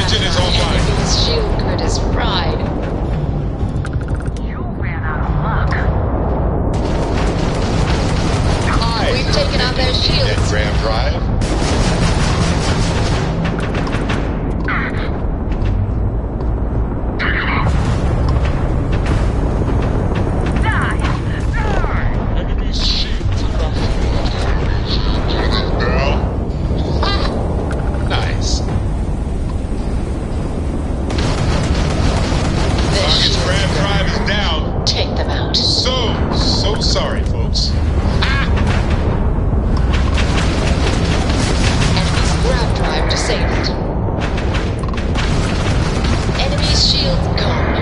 engine is online. Enemy's shield grid is fried. You ran out of luck. Hi. We've taken out their shields. Dead Graham Drive. Enemy's shields are girl. Nice. Their Target's shields Graham Drive is down. take them out. So sorry, folks. Enemy's grab drive disabled. Enemy's shield gone.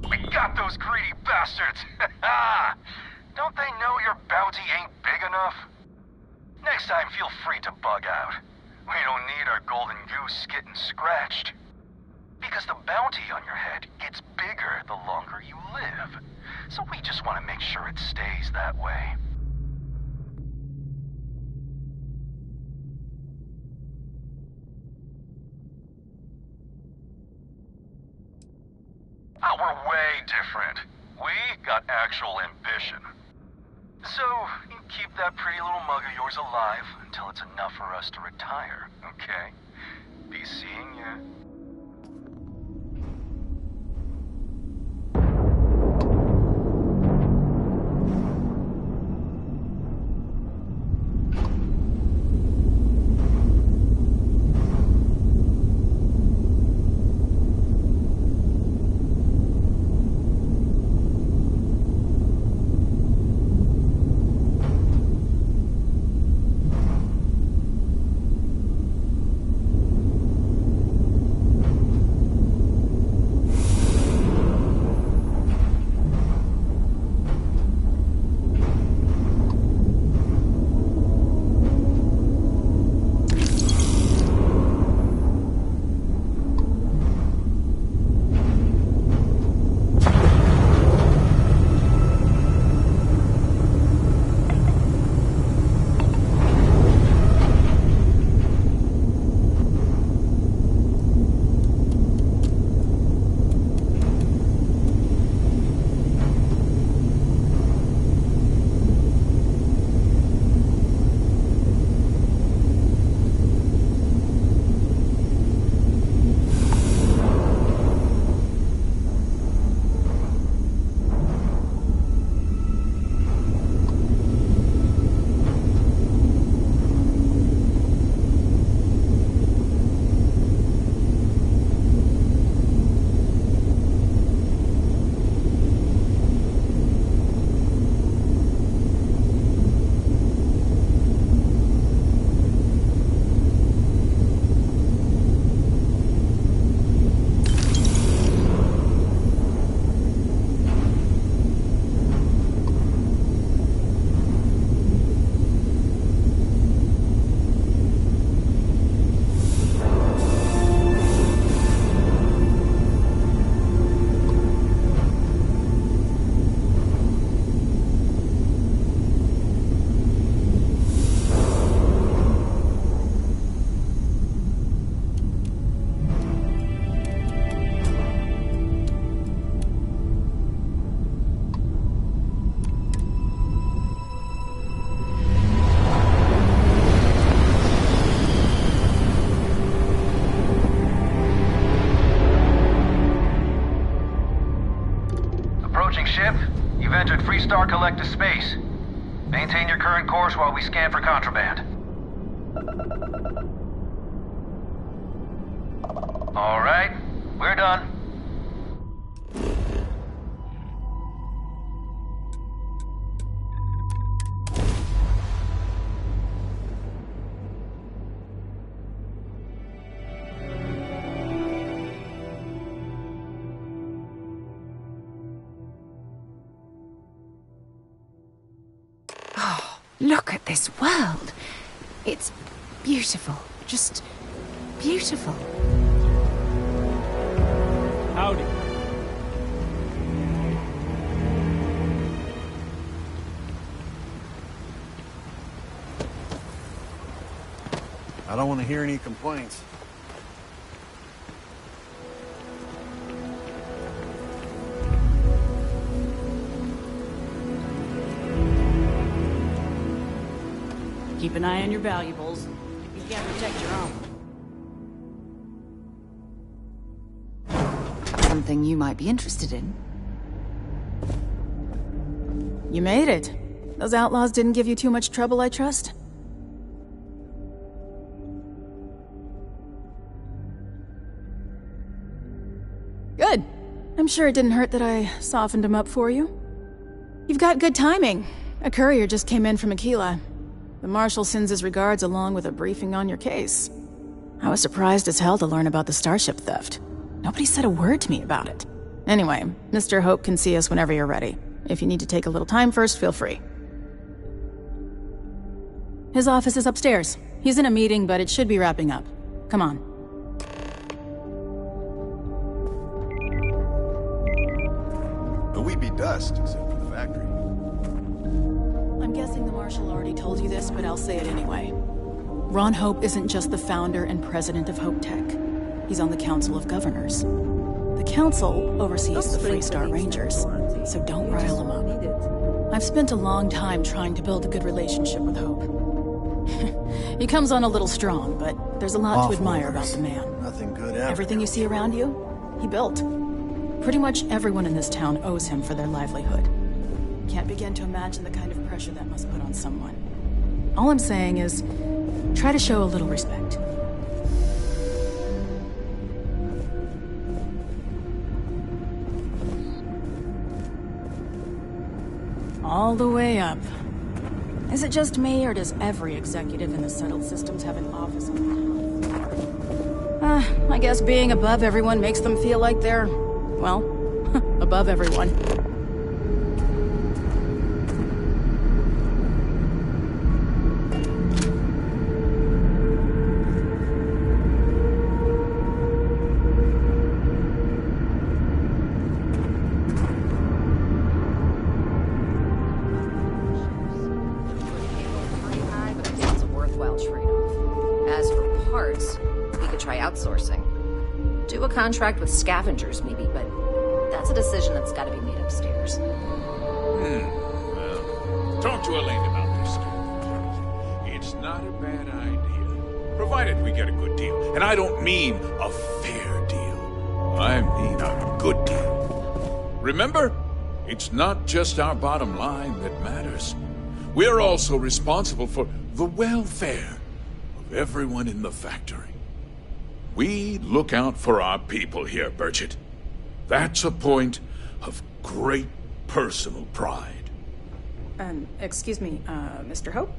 We got those greedy bastards! Don't they know your bounty ain't big enough? Next time, feel free to bug out. We don't need our golden goose getting scratched. Because the bounty on your head gets bigger the longer you live. So we just want to make sure it stays that way. We're way different. We got actual ambition. So, you keep that pretty little mug of yours alive until it's enough for us to retire, okay? Be seeing ya. Ship, you've entered Freestar Collective space. Maintain your current course while we scan for contraband. All right, we're done. Oh, look at this world. It's beautiful. Just beautiful. Howdy. I don't want to hear any complaints. Keep an eye on your valuables. You can't protect your own. Something you might be interested in. You made it. Those outlaws didn't give you too much trouble, I trust? Good. I'm sure it didn't hurt that I softened him up for you. You've got good timing. A courier just came in from Aquila. The Marshal sends his regards along with a briefing on your case. I was surprised as hell to learn about the starship theft. Nobody said a word to me about it. Anyway, Mr. Hope can see us whenever you're ready. If you need to take a little time first, feel free. His office is upstairs. He's in a meeting, but it should be wrapping up. Come on. We'd be dust, except for the factory. I'm guessing the Marshal already told you this, but I'll say it anyway. Ron Hope isn't just the founder and president of Hope Tech. He's on the Council of Governors. The Council oversees the Freestar Rangers, so don't rile him up. I've spent a long time trying to build a good relationship with Hope. He comes on a little strong, but there's a lot to admire about the man. Nothing good ever. Everything you see around you, he built. Pretty much everyone in this town owes him for their livelihood. Can't begin to imagine the kind of pressure that must put on someone. All I'm saying is, try to show a little respect. All the way up. Is it just me, or does every executive in the settled systems have an office on the town floor? I guess being above everyone makes them feel like they're, well, above everyone. It's a worthwhile trade-off. As for parts, we could try outsourcing. Do a contract with scavengers, maybe, but that's a decision that's got to be made upstairs. Well, talk to Elaine about this scavengers. It's not a bad idea, provided we get a good deal. And I don't mean a fair deal. I mean a good deal. Remember, it's not just our bottom line that matters. We're also responsible for the welfare of everyone in the factory. We look out for our people here, Burchett. That's a point of great personal pride. Excuse me, Mr. Hope?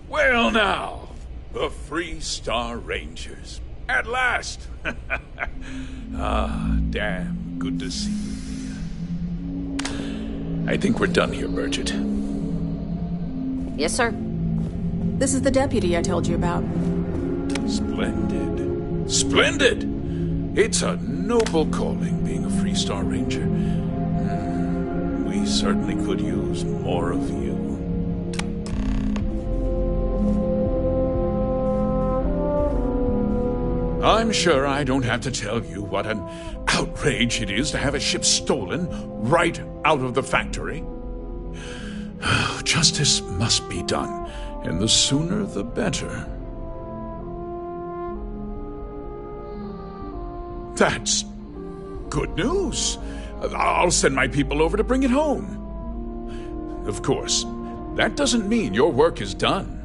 Well now, the Freestar Rangers. At last! Ah, damn good to see you, Leah. I think we're done here, Burchett. Yes, sir. This is the deputy I told you about. Splendid. Splendid! It's a noble calling, being a Freestar Ranger. We certainly could use more of you. I'm sure I don't have to tell you what an outrage it is to have a ship stolen right out of the factory. Justice must be done, and the sooner the better. That's good news. I'll send my people over to bring it home. Of course, that doesn't mean your work is done.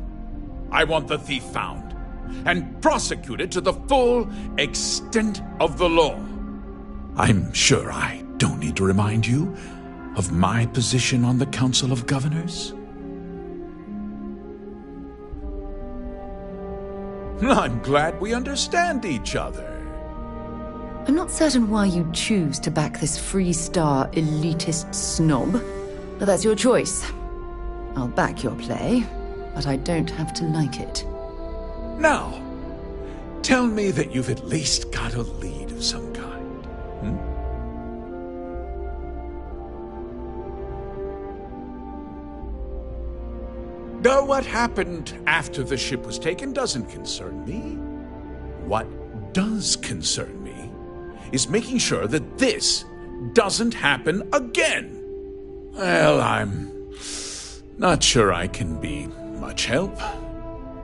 I want the thief found and prosecuted to the full extent of the law. I'm sure I don't need to remind you of my position on the Council of Governors. I'm glad we understand each other. I'm not certain why you choose to back this Freestar elitist snob, but that's your choice. I'll back your play, but I don't have to like it. Now, Tell me that you've at least got a lead of some kind. Hmm? Now, what happened after the ship was taken doesn't concern me. What does concern me is making sure that this doesn't happen again. Well, I'm not sure I can be much help,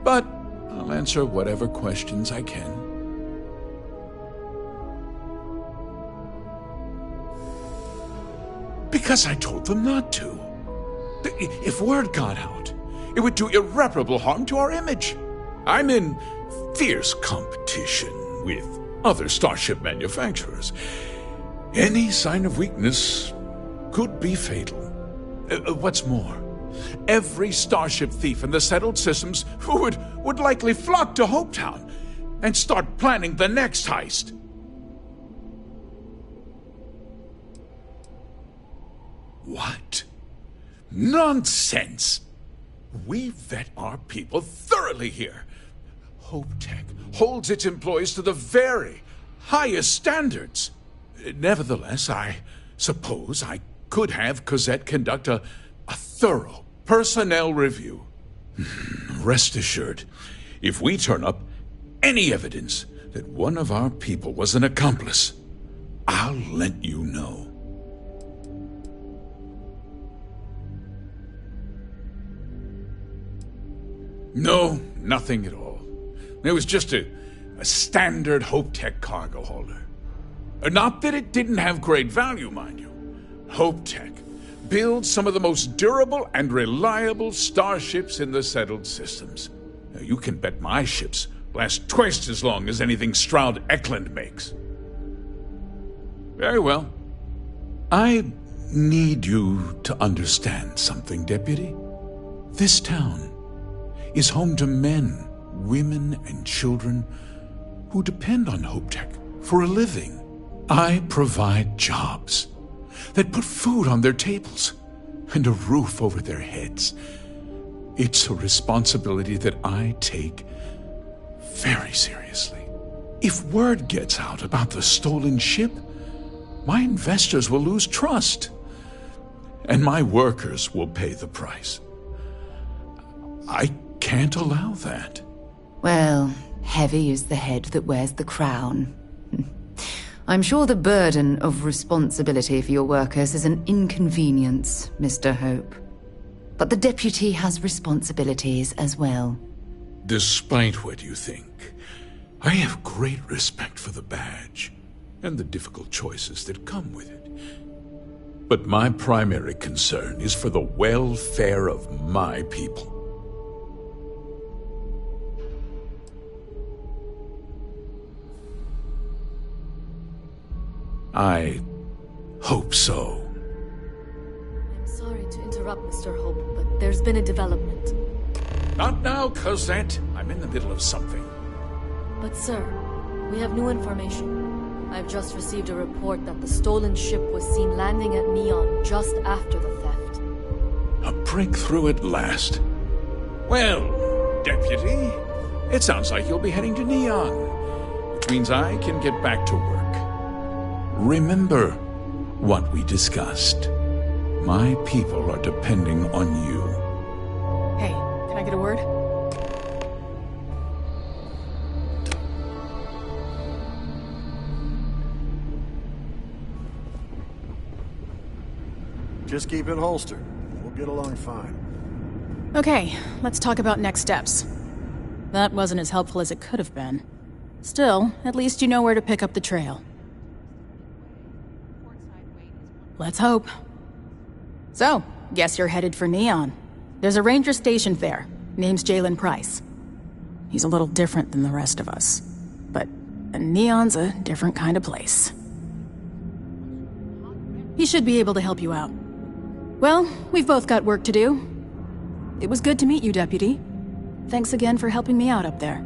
but I'll answer whatever questions I can. Because I told them not to. If word got out, it would do irreparable harm to our image. I'm in fierce competition with other starship manufacturers. Any sign of weakness could be fatal. What's more, every starship thief in the settled systems would likely flock to Hopetown and start planning the next heist. What? Nonsense! We vet our people thoroughly here. HopeTech holds its employees to the very highest standards. Nevertheless, I suppose I could have Cosette conduct a thorough personnel review. Rest assured, if we turn up any evidence that one of our people was an accomplice, I'll let you know. No, nothing at all. It was just a standard HopeTech cargo holder. Not that it didn't have great value, mind you. HopeTech builds some of the most durable and reliable starships in the settled systems. Now, you can bet my ships last twice as long as anything Stroud Eklund makes. Very well. I need you to understand something, Deputy. This town is home to men, women, and children who depend on HopeTech for a living. I provide jobs that put food on their tables and a roof over their heads. It's a responsibility that I take very seriously. If word gets out about the stolen ship, my investors will lose trust, and my workers will pay the price. I can't allow that. Well, heavy is the head that wears the crown. I'm sure the burden of responsibility for your workers is an inconvenience, Mr. Hope. But the deputy has responsibilities as well. Despite what you think, I have great respect for the badge and the difficult choices that come with it. But my primary concern is for the welfare of my people. I hope so. I'm sorry to interrupt, Mr. Hope, but there's been a development. Not now, Cosette. I'm in the middle of something. But sir, we have new information. I've just received a report that the stolen ship was seen landing at Neon just after the theft. A breakthrough at last. Well, Deputy, it sounds like you'll be heading to Neon, which means I can get back to work. Remember what we discussed. My people are depending on you. Hey, can I get a word? Just keep it holstered. We'll get along fine. Okay, let's talk about next steps. That wasn't as helpful as it could have been. Still, at least you know where to pick up the trail. Let's hope. So, guess you're headed for Neon. There's a ranger stationed there. Name's Jalen Price. He's a little different than the rest of us. But Neon's a different kind of place. He should be able to help you out. Well, we've both got work to do. It was good to meet you, Deputy. Thanks again for helping me out up there.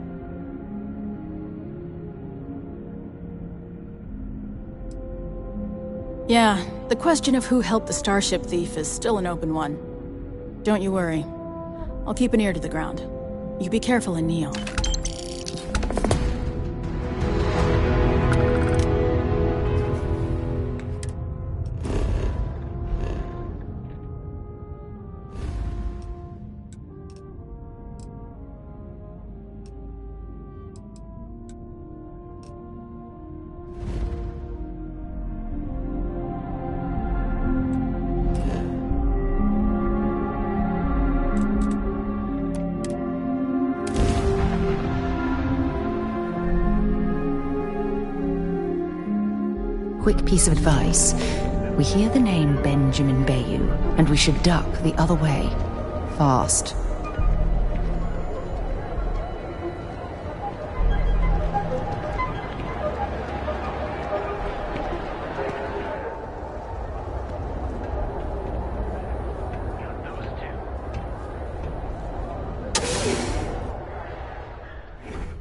Yeah, the question of who helped the Starship thief is still an open one. Don't you worry. I'll keep an ear to the ground. You be careful in Neon. quick piece of advice. We hear the name Benjamin Bayou, and we should duck the other way. Fast.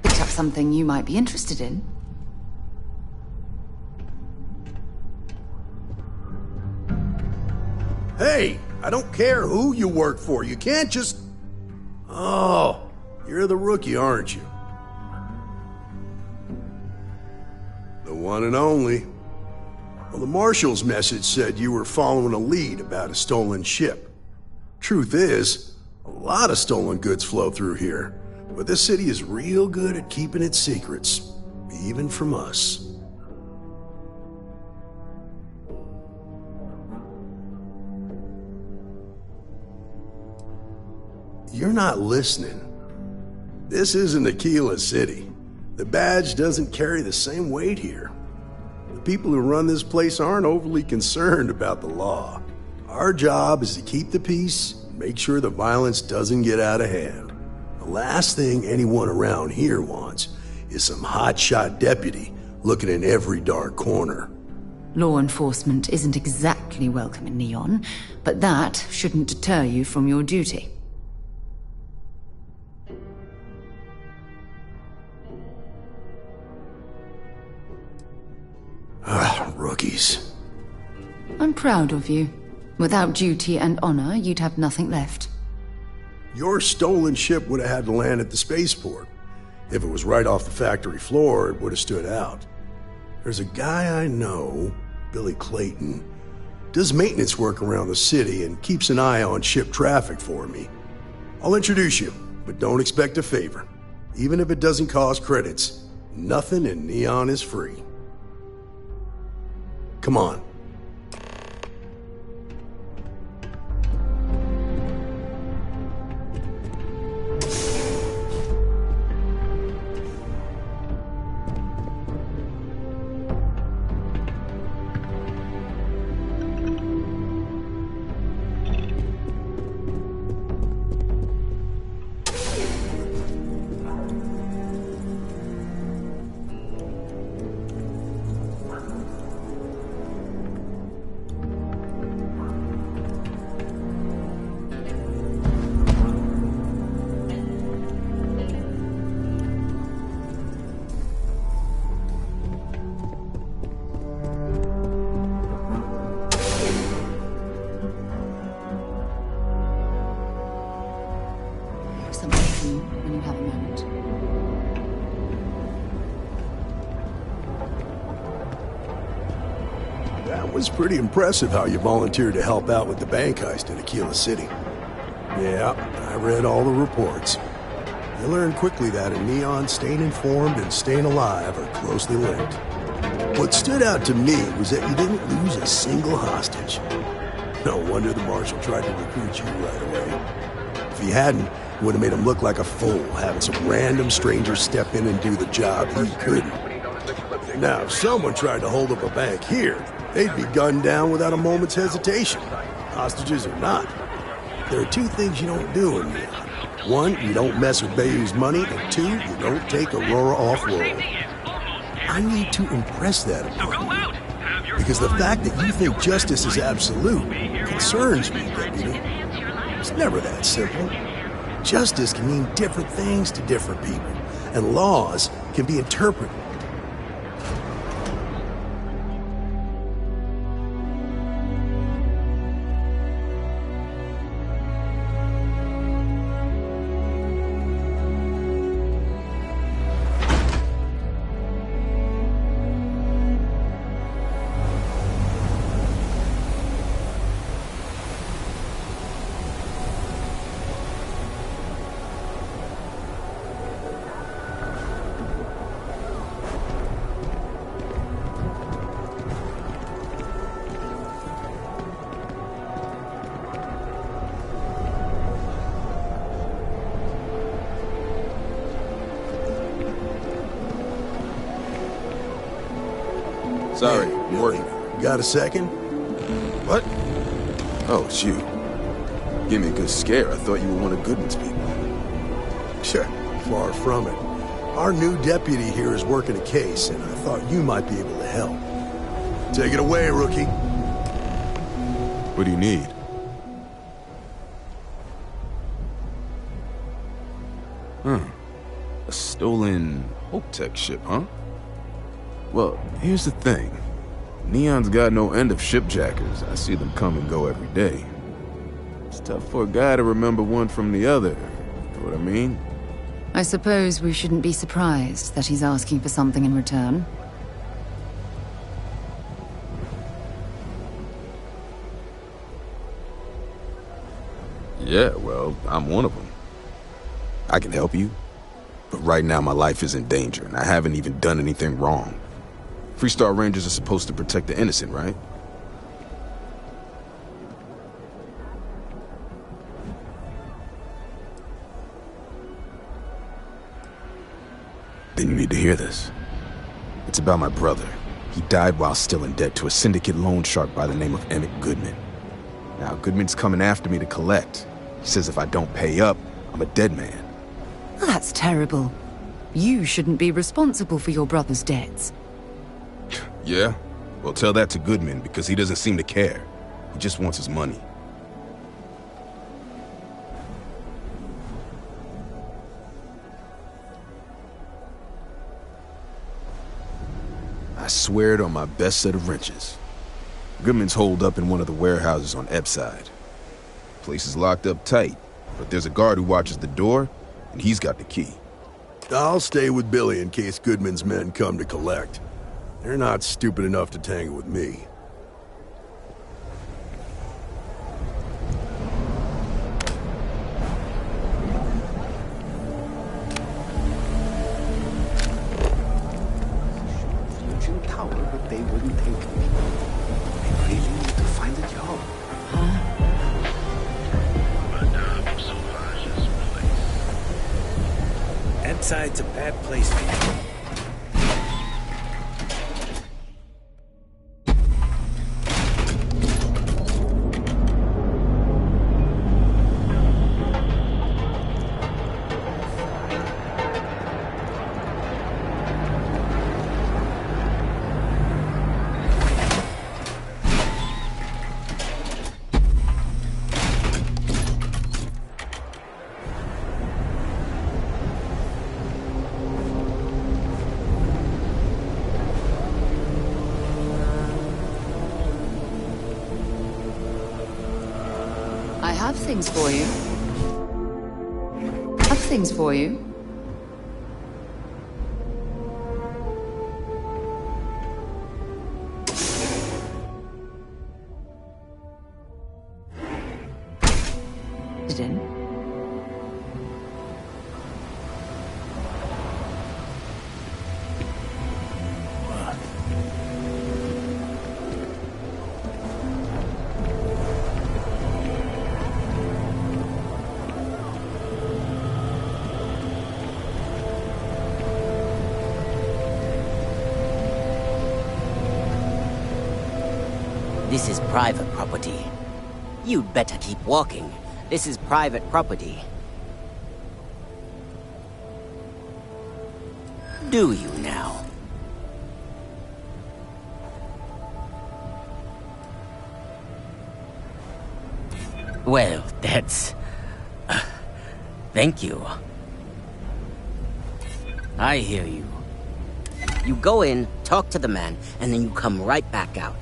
Picked up something you might be interested in. Hey, I don't care who you work for. You can't just... Oh, you're the rookie, aren't you? The one and only. Well, the Marshal's message said you were following a lead about a stolen ship. Truth is, a lot of stolen goods flow through here, but this city is real good at keeping its secrets, even from us. You're not listening. This isn't Aquila City. The badge doesn't carry the same weight here. The people who run this place aren't overly concerned about the law. Our job is to keep the peace, and make sure the violence doesn't get out of hand. The last thing anyone around here wants is some hotshot deputy looking in every dark corner. Law enforcement isn't exactly welcome in Neon, but that shouldn't deter you from your duty. Rookies. I'm proud of you. Without duty and honor, you'd have nothing left. Your stolen ship would have had to land at the spaceport. If it was right off the factory floor, it would have stood out. There's a guy I know, Billy Clayton, does maintenance work around the city and keeps an eye on ship traffic for me. I'll introduce you, but don't expect a favor. Even if it doesn't cost credits, nothing in Neon is free. Come on. When you have a moment. That was pretty impressive how you volunteered to help out with the bank heist in Aquila City. Yeah, I read all the reports. You learned quickly that in Neon, staying informed and staying alive are closely linked. What stood out to me was that you didn't lose a single hostage. No wonder the Marshal tried to recruit you right away. If he hadn't, it would have made him look like a fool, having some random stranger step in and do the job he couldn't. Now, if someone tried to hold up a bank here, they'd be gunned down without a moment's hesitation. Hostages or not. There are two things you don't do in Neon. One, you don't mess with Bayou's money, and two, you don't take Aurora off-world. I need to impress that upon you. Because the fact that you think justice is absolute concerns me, Deputy. It's never that simple. Justice can mean different things to different people, and laws can be interpreted. Sorry, Hey, I'm working. Got a second? What? Oh, it's you. Give me a good scare. I thought you were one of Goodman's people. Sure, far from it. Our new deputy here is working a case, and I thought you might be able to help. Take it away, rookie. What do you need? A stolen HopeTech ship, huh? Well, here's the thing. Neon's got no end of shipjackers. I see them come and go every day. It's tough for a guy to remember one from the other. Know what I mean? I suppose we shouldn't be surprised that he's asking for something in return. Yeah, well, I'm one of them. I can help you, but right now my life is in danger, and I haven't even done anything wrong. Freestar Rangers are supposed to protect the innocent, right? Then you need to hear this. It's about my brother. He died while still in debt to a syndicate loan shark by the name of Emmett Goodman. Now, Goodman's coming after me to collect. He says if I don't pay up, I'm a dead man. Well, that's terrible. You shouldn't be responsible for your brother's debts. Yeah? Well, tell that to Goodman, because he doesn't seem to care. He just wants his money. I swear it on my best set of wrenches. Goodman's holed up in one of the warehouses on Epside. Place is locked up tight, but there's a guard who watches the door, and he's got the key. I'll stay with Billy in case Goodman's men come to collect. They're not stupid enough to tangle with me. Huge power, but they wouldn't take me. I really need to find a job. Epside's a bad place for you. I have things for you. Have things for you. It in. This is private property. You'd better keep walking. This is private property. Do you now? Well, that's... thank you. I hear you. You go in, talk to the man, and then you come right back out.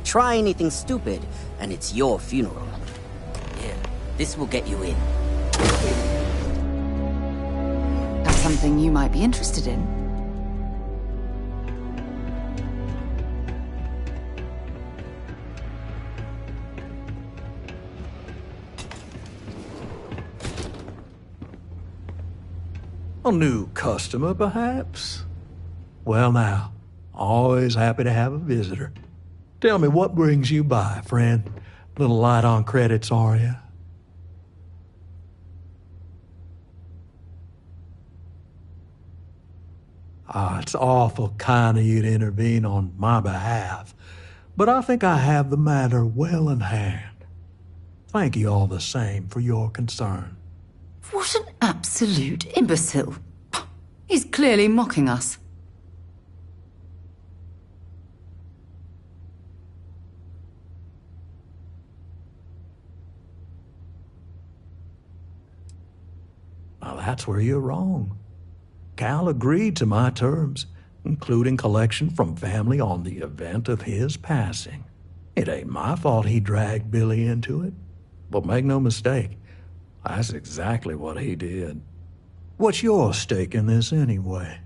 Try anything stupid, and it's your funeral. Here, this will get you in. That's something you might be interested in. A new customer, perhaps? Well now, always happy to have a visitor. Tell me, what brings you by, friend? Little light on credits, are you? It's awful kind of you to intervene on my behalf, but I think I have the matter well in hand. Thank you all the same for your concern. What an absolute imbecile. He's clearly mocking us. Now that's where you're wrong. Cal agreed to my terms, including collection from family on the event of his passing. It ain't my fault he dragged Billy into it. But make no mistake, that's exactly what he did. What's your stake in this anyway?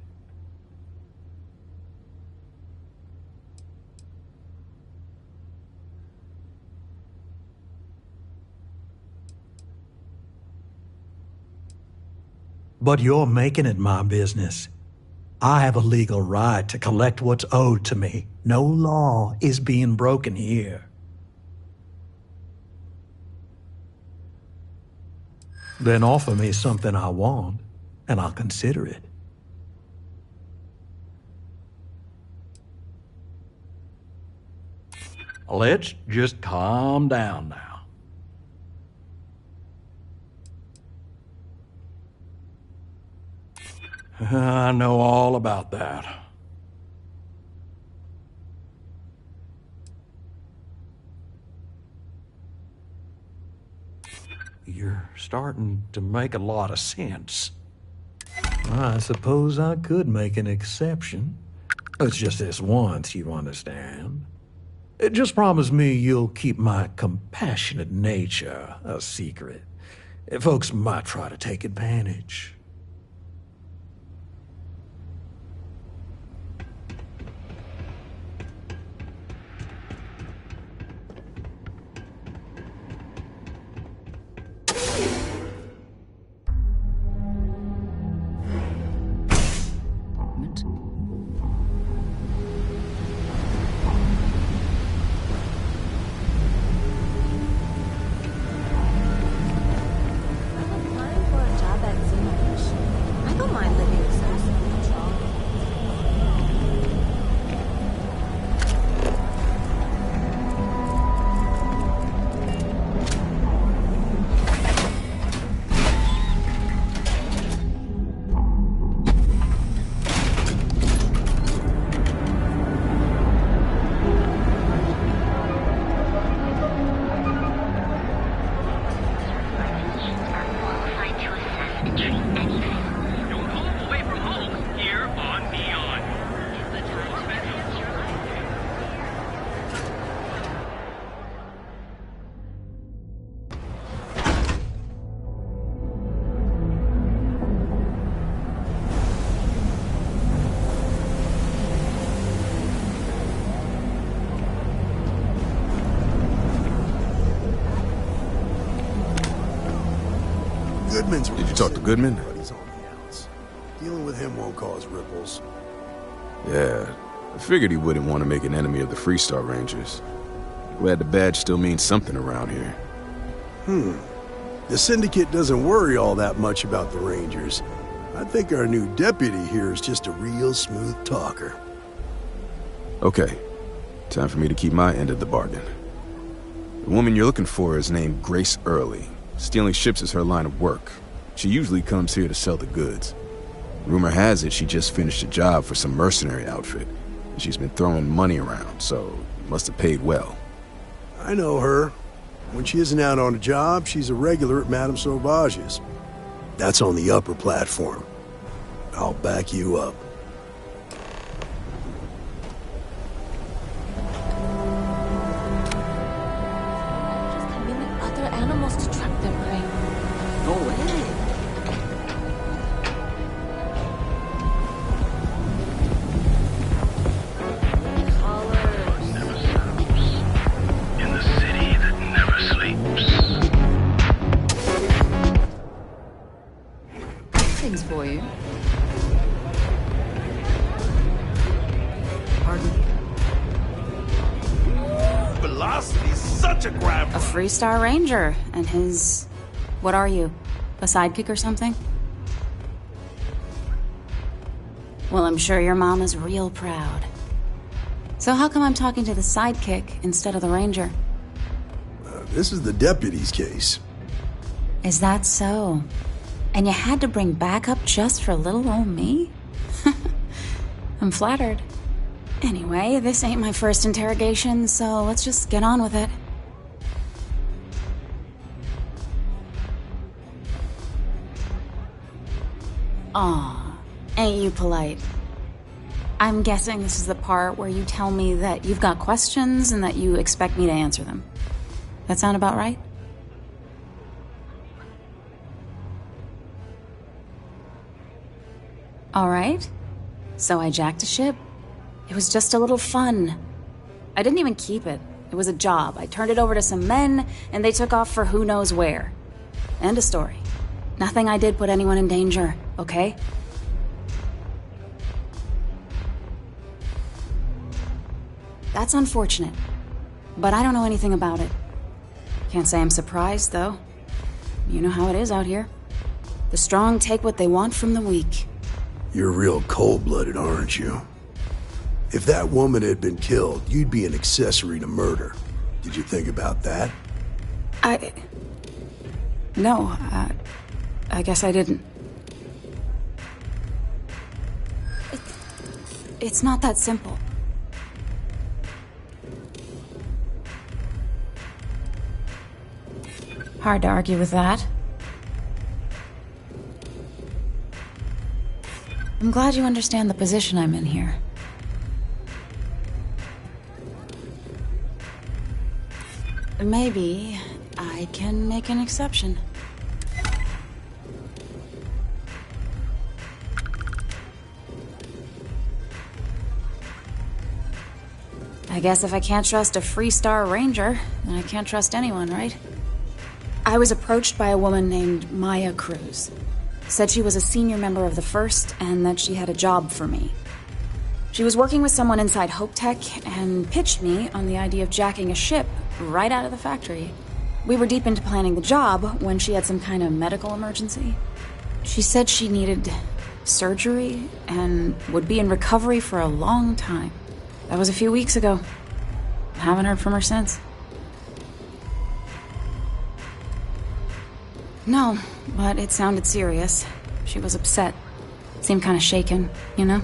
But you're making it my business. I have a legal right to collect what's owed to me. No law is being broken here. Then offer me something I want, and I'll consider it. Let's just calm down now. I know all about that. You're starting to make a lot of sense. I suppose I could make an exception. It's just this once, you understand. Just promise me you'll keep my compassionate nature a secret. Folks might try to take advantage. Did you talk to Goodman? He's on the outs. Dealing with him won't cause ripples. Yeah, I figured he wouldn't want to make an enemy of the Freestar Rangers. Glad the badge still means something around here. The Syndicate doesn't worry all that much about the Rangers. I think our new deputy here is just a real smooth talker. Okay, time for me to keep my end of the bargain. The woman you're looking for is named Grace Early. Stealing ships is her line of work. She usually comes here to sell the goods. Rumor has it she just finished a job for some mercenary outfit, and she's been throwing money around, so must have paid well. I know her. When she isn't out on a job, she's a regular at Madame Sauvage's. That's on the upper platform. I'll back you up. Animals to track their prey. No way. In the city that never sleeps. Things for you. Pardon? Velocity's such a grab. A Freestar Ranger and his... What are you? A sidekick or something? Well, I'm sure your mom is real proud. So how come I'm talking to the sidekick instead of the ranger? This is the deputy's case. Is that so? And you had to bring backup just for little old me? I'm flattered. Anyway, this ain't my first interrogation, so let's just get on with it. Aw, ain't you polite? I'm guessing this is the part where you tell me that you've got questions and that you expect me to answer them. That sound about right? All right. So I jacked a ship. It was just a little fun. I didn't even keep it. It was a job. I turned it over to some men, and they took off for who knows where. End of story. Nothing I did put anyone in danger, okay? That's unfortunate, but I don't know anything about it. Can't say I'm surprised, though. You know how it is out here. The strong take what they want from the weak. You're real cold-blooded, aren't you? If that woman had been killed, you'd be an accessory to murder. Did you think about that? No, I guess I didn't. It's not that simple. Hard to argue with that. I'm glad you understand the position I'm in here. Maybe I can make an exception. I guess if I can't trust a Freestar Ranger, then I can't trust anyone, right? I was approached by a woman named Maya Cruz. Said she was a senior member of the First and that she had a job for me. She was working with someone inside Hope Tech and pitched me on the idea of jacking a ship right out of the factory. We were deep into planning the job when she had some kind of medical emergency. She said she needed surgery and would be in recovery for a long time. That was a few weeks ago. Haven't heard from her since. No, but it sounded serious. She was upset. Seemed kind of shaken, you know?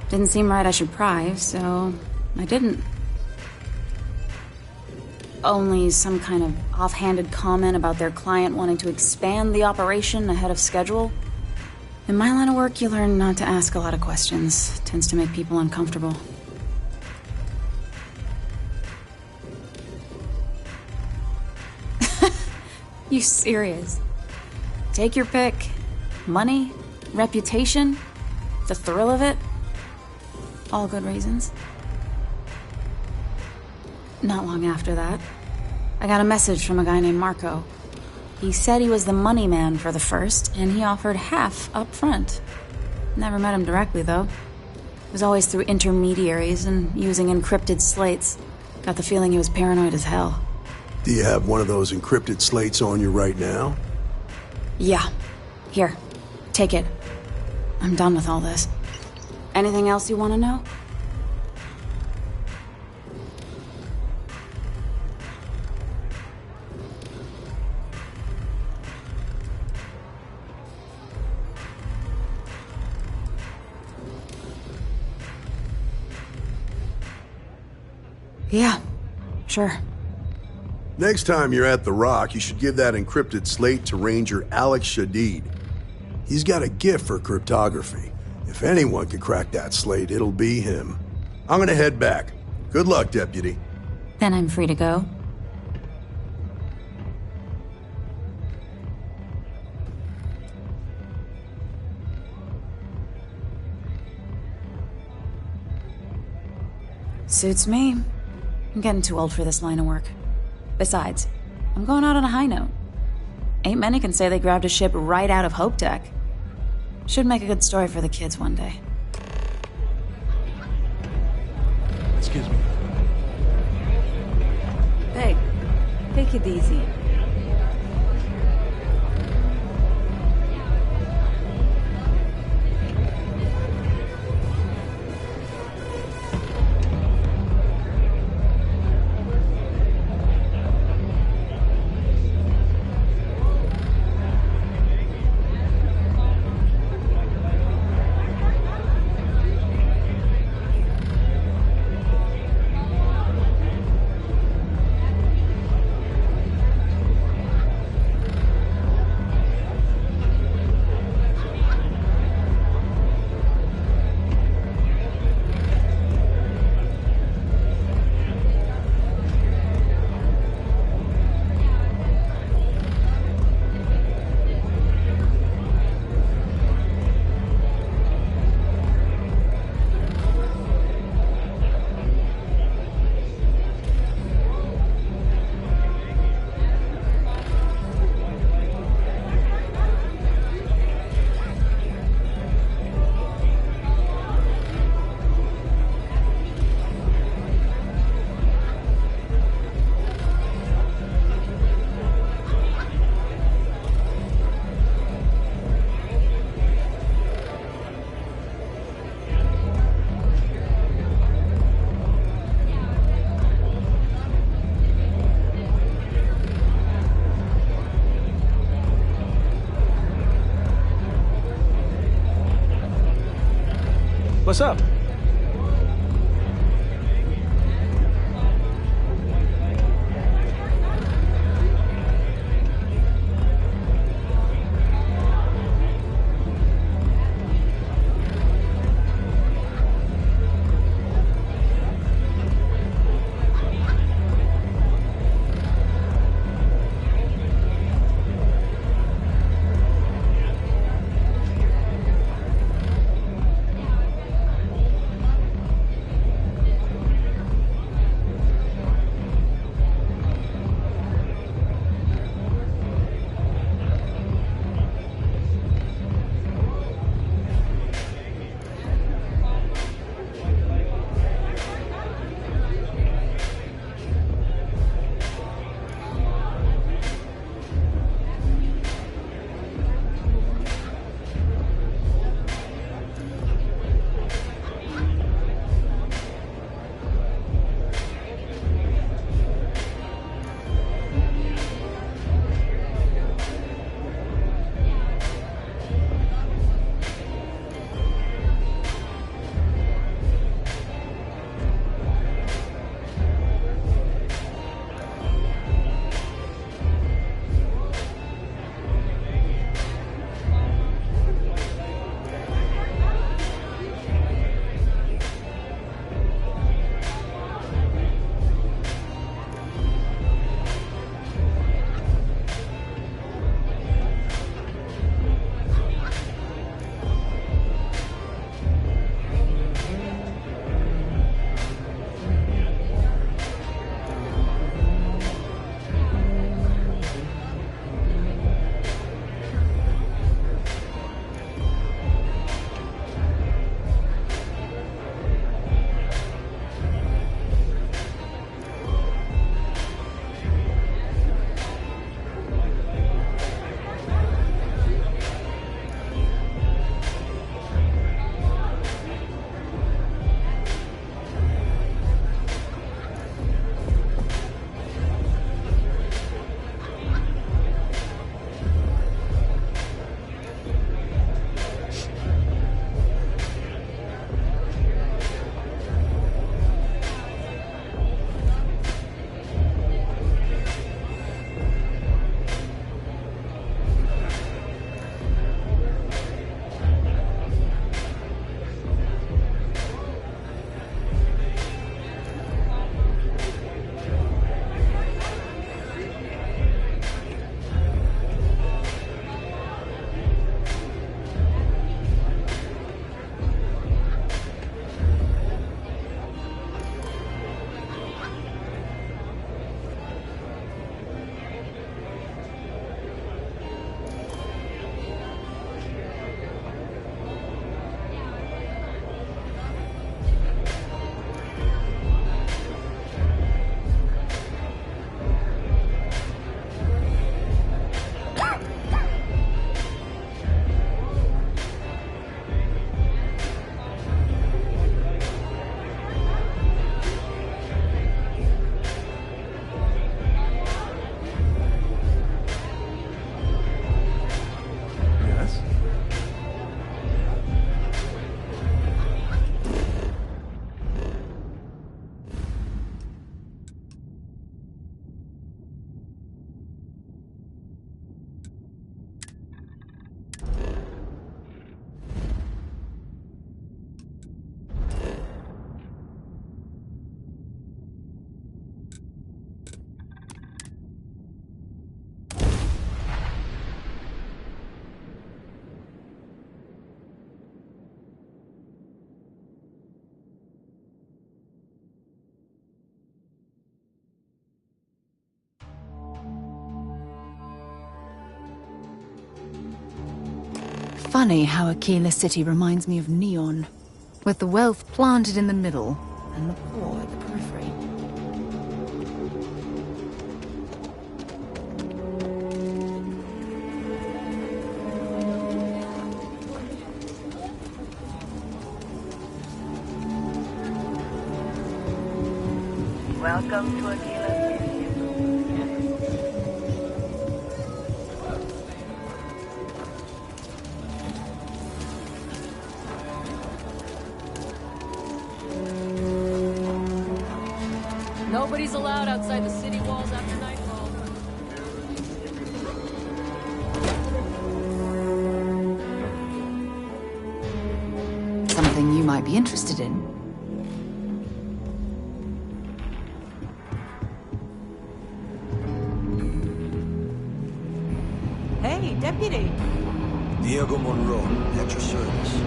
Didn't seem right I should pry, so I didn't. Only some kind of offhanded comment about their client wanting to expand the operation ahead of schedule. In my line of work, you learn not to ask a lot of questions. It tends to make people uncomfortable. You serious? Take your pick. Money, reputation, the thrill of it. All good reasons. Not long after that, I got a message from a guy named Marco. He said he was the money man for the First, and he offered half up front. Never met him directly, though. It was always through intermediaries and using encrypted slates. Got the feeling he was paranoid as hell. Do you have one of those encrypted slates on you right now? Yeah. Here. Take it. I'm done with all this. Anything else you want to know? Yeah. Sure. Next time you're at the Rock, you should give that encrypted slate to Ranger Alex Shadid. He's got a gift for cryptography. If anyone can crack that slate, it'll be him. I'm gonna head back. Good luck, Deputy. Then I'm free to go. Suits me. I'm getting too old for this line of work. Besides, I'm going out on a high note. Ain't many can say they grabbed a ship right out of Hope Tech. Should make a good story for the kids one day. Excuse me. Hey, take it easy. What's up? Funny how Aquila City reminds me of Neon, with the wealth planted in the middle and the poor at the periphery. Welcome to Aquila City. Nobody's allowed outside the city walls after nightfall. Something you might be interested in. Hey, deputy. Diego Monroe, at your service.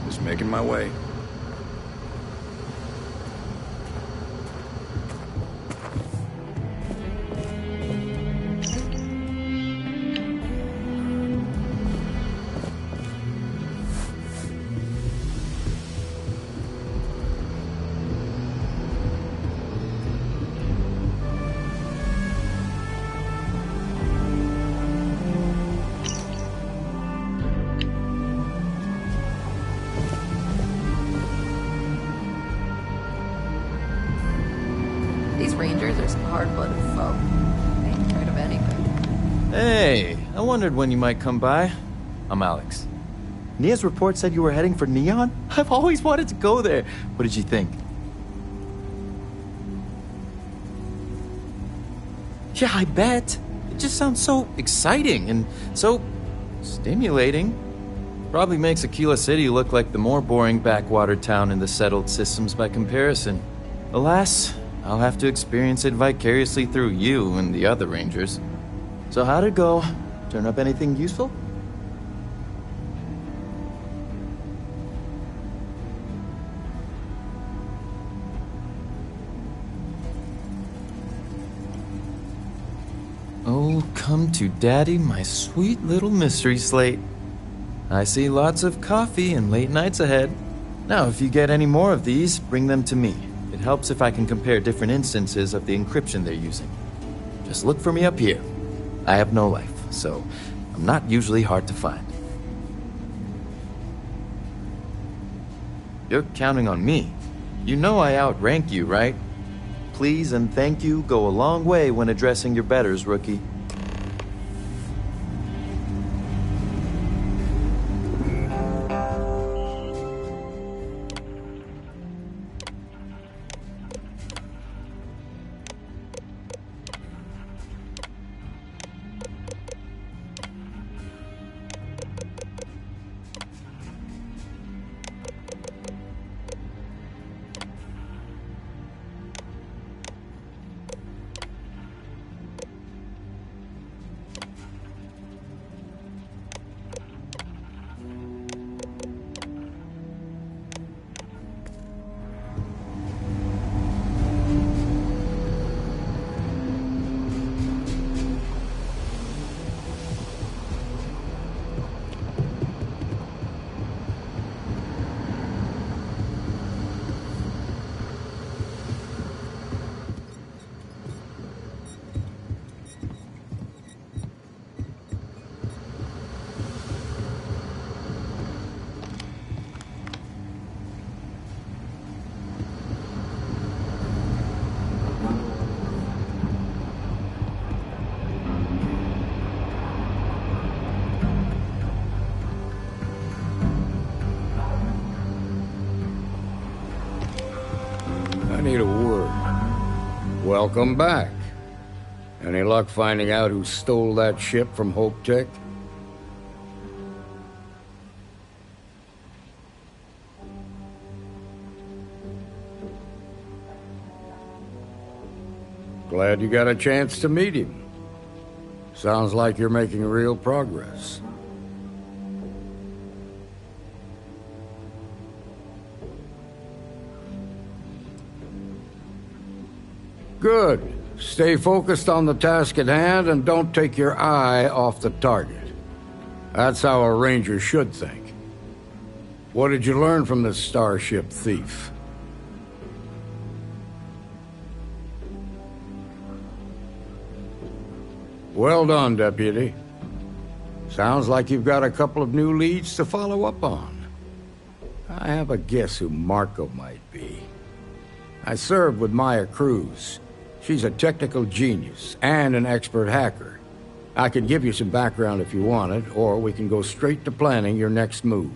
Just making my way. These rangers are some hard-blooded folk. They ain't afraid of anything. Hey, I wondered when you might come by. I'm Alex. Nia's report said you were heading for Neon? I've always wanted to go there. What did you think? Yeah, I bet. It just sounds so exciting and so stimulating. Probably makes Aquila City look like the more boring backwater town in the settled systems by comparison. Alas, I'll have to experience it vicariously through you and the other rangers. So how'd it go? Turn up anything useful? Oh, come to daddy, my sweet little mystery slate. I see lots of coffee and late nights ahead. Now, if you get any more of these, bring them to me. It helps if I can compare different instances of the encryption they're using. Just look for me up here. I have no life, so I'm not usually hard to find. You're counting on me. You know I outrank you, right? Please and thank you go a long way when addressing your betters, rookie. I need a word. Welcome back. Any luck finding out who stole that ship from Hope Tech? Glad you got a chance to meet him. Sounds like you're making real progress. Good. Stay focused on the task at hand and don't take your eye off the target. That's how a ranger should think. What did you learn from this starship thief? Well done, Deputy. Sounds like you've got a couple of new leads to follow up on. I have a guess who Marco might be. I served with Maya Cruz. She's a technical genius and an expert hacker. I could give you some background if you want it, or we can go straight to planning your next move.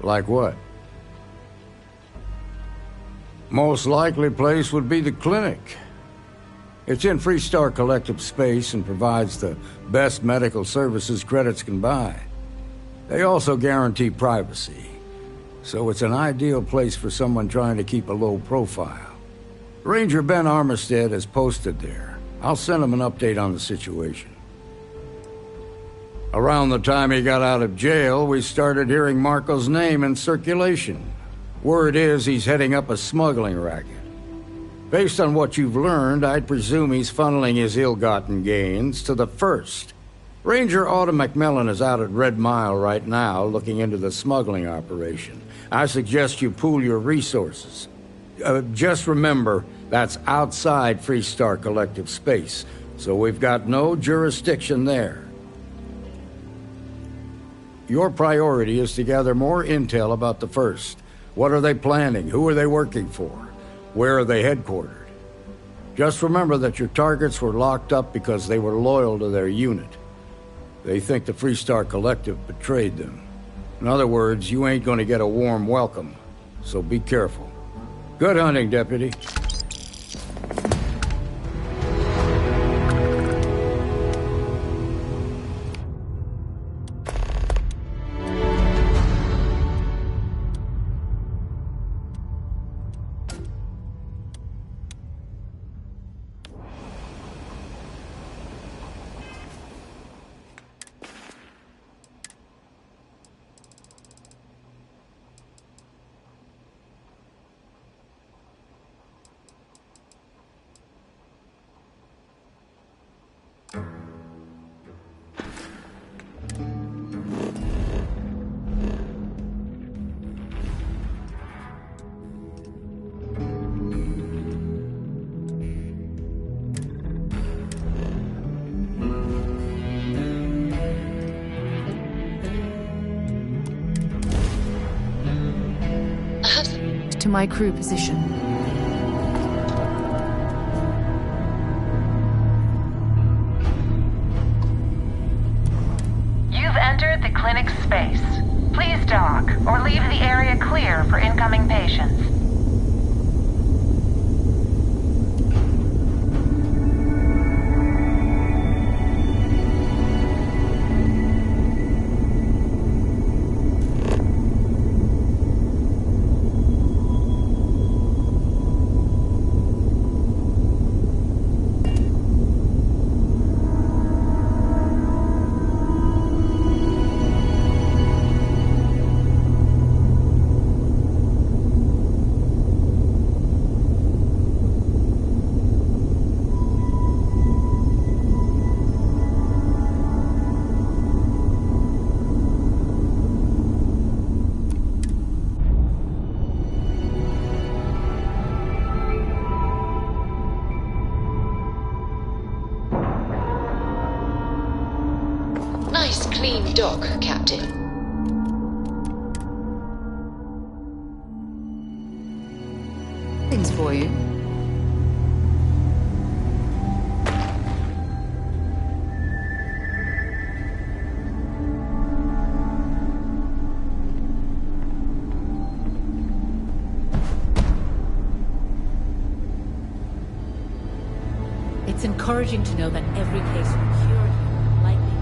Like what? Most likely place would be the clinic. It's in Freestar Collective space and provides the best medical services credits can buy. They also guarantee privacy, so it's an ideal place for someone trying to keep a low profile. Ranger Ben Armistead is posted there. I'll send him an update on the situation. Around the time he got out of jail, we started hearing Marco's name in circulation. Word is he's heading up a smuggling racket. Based on what you've learned, I'd presume he's funneling his ill-gotten gains to the First. Ranger Autumn McMillan is out at Red Mile right now, looking into the smuggling operation. I suggest you pool your resources. Just remember, that's outside Freestar Collective space, so we've got no jurisdiction there. Your priority is to gather more intel about the First. What are they planning? Who are they working for? Where are they headquartered? Just remember that your targets were locked up because they were loyal to their unit. They think the Freestar Collective betrayed them. In other words, you ain't gonna get a warm welcome, so be careful. Good hunting, Deputy. To my crew position. You've entered the clinic's space. Please dock, or leave the area clear for incoming patients. Nice clean dock, Captain. Things for you. It's encouraging to know that every case we cure here likely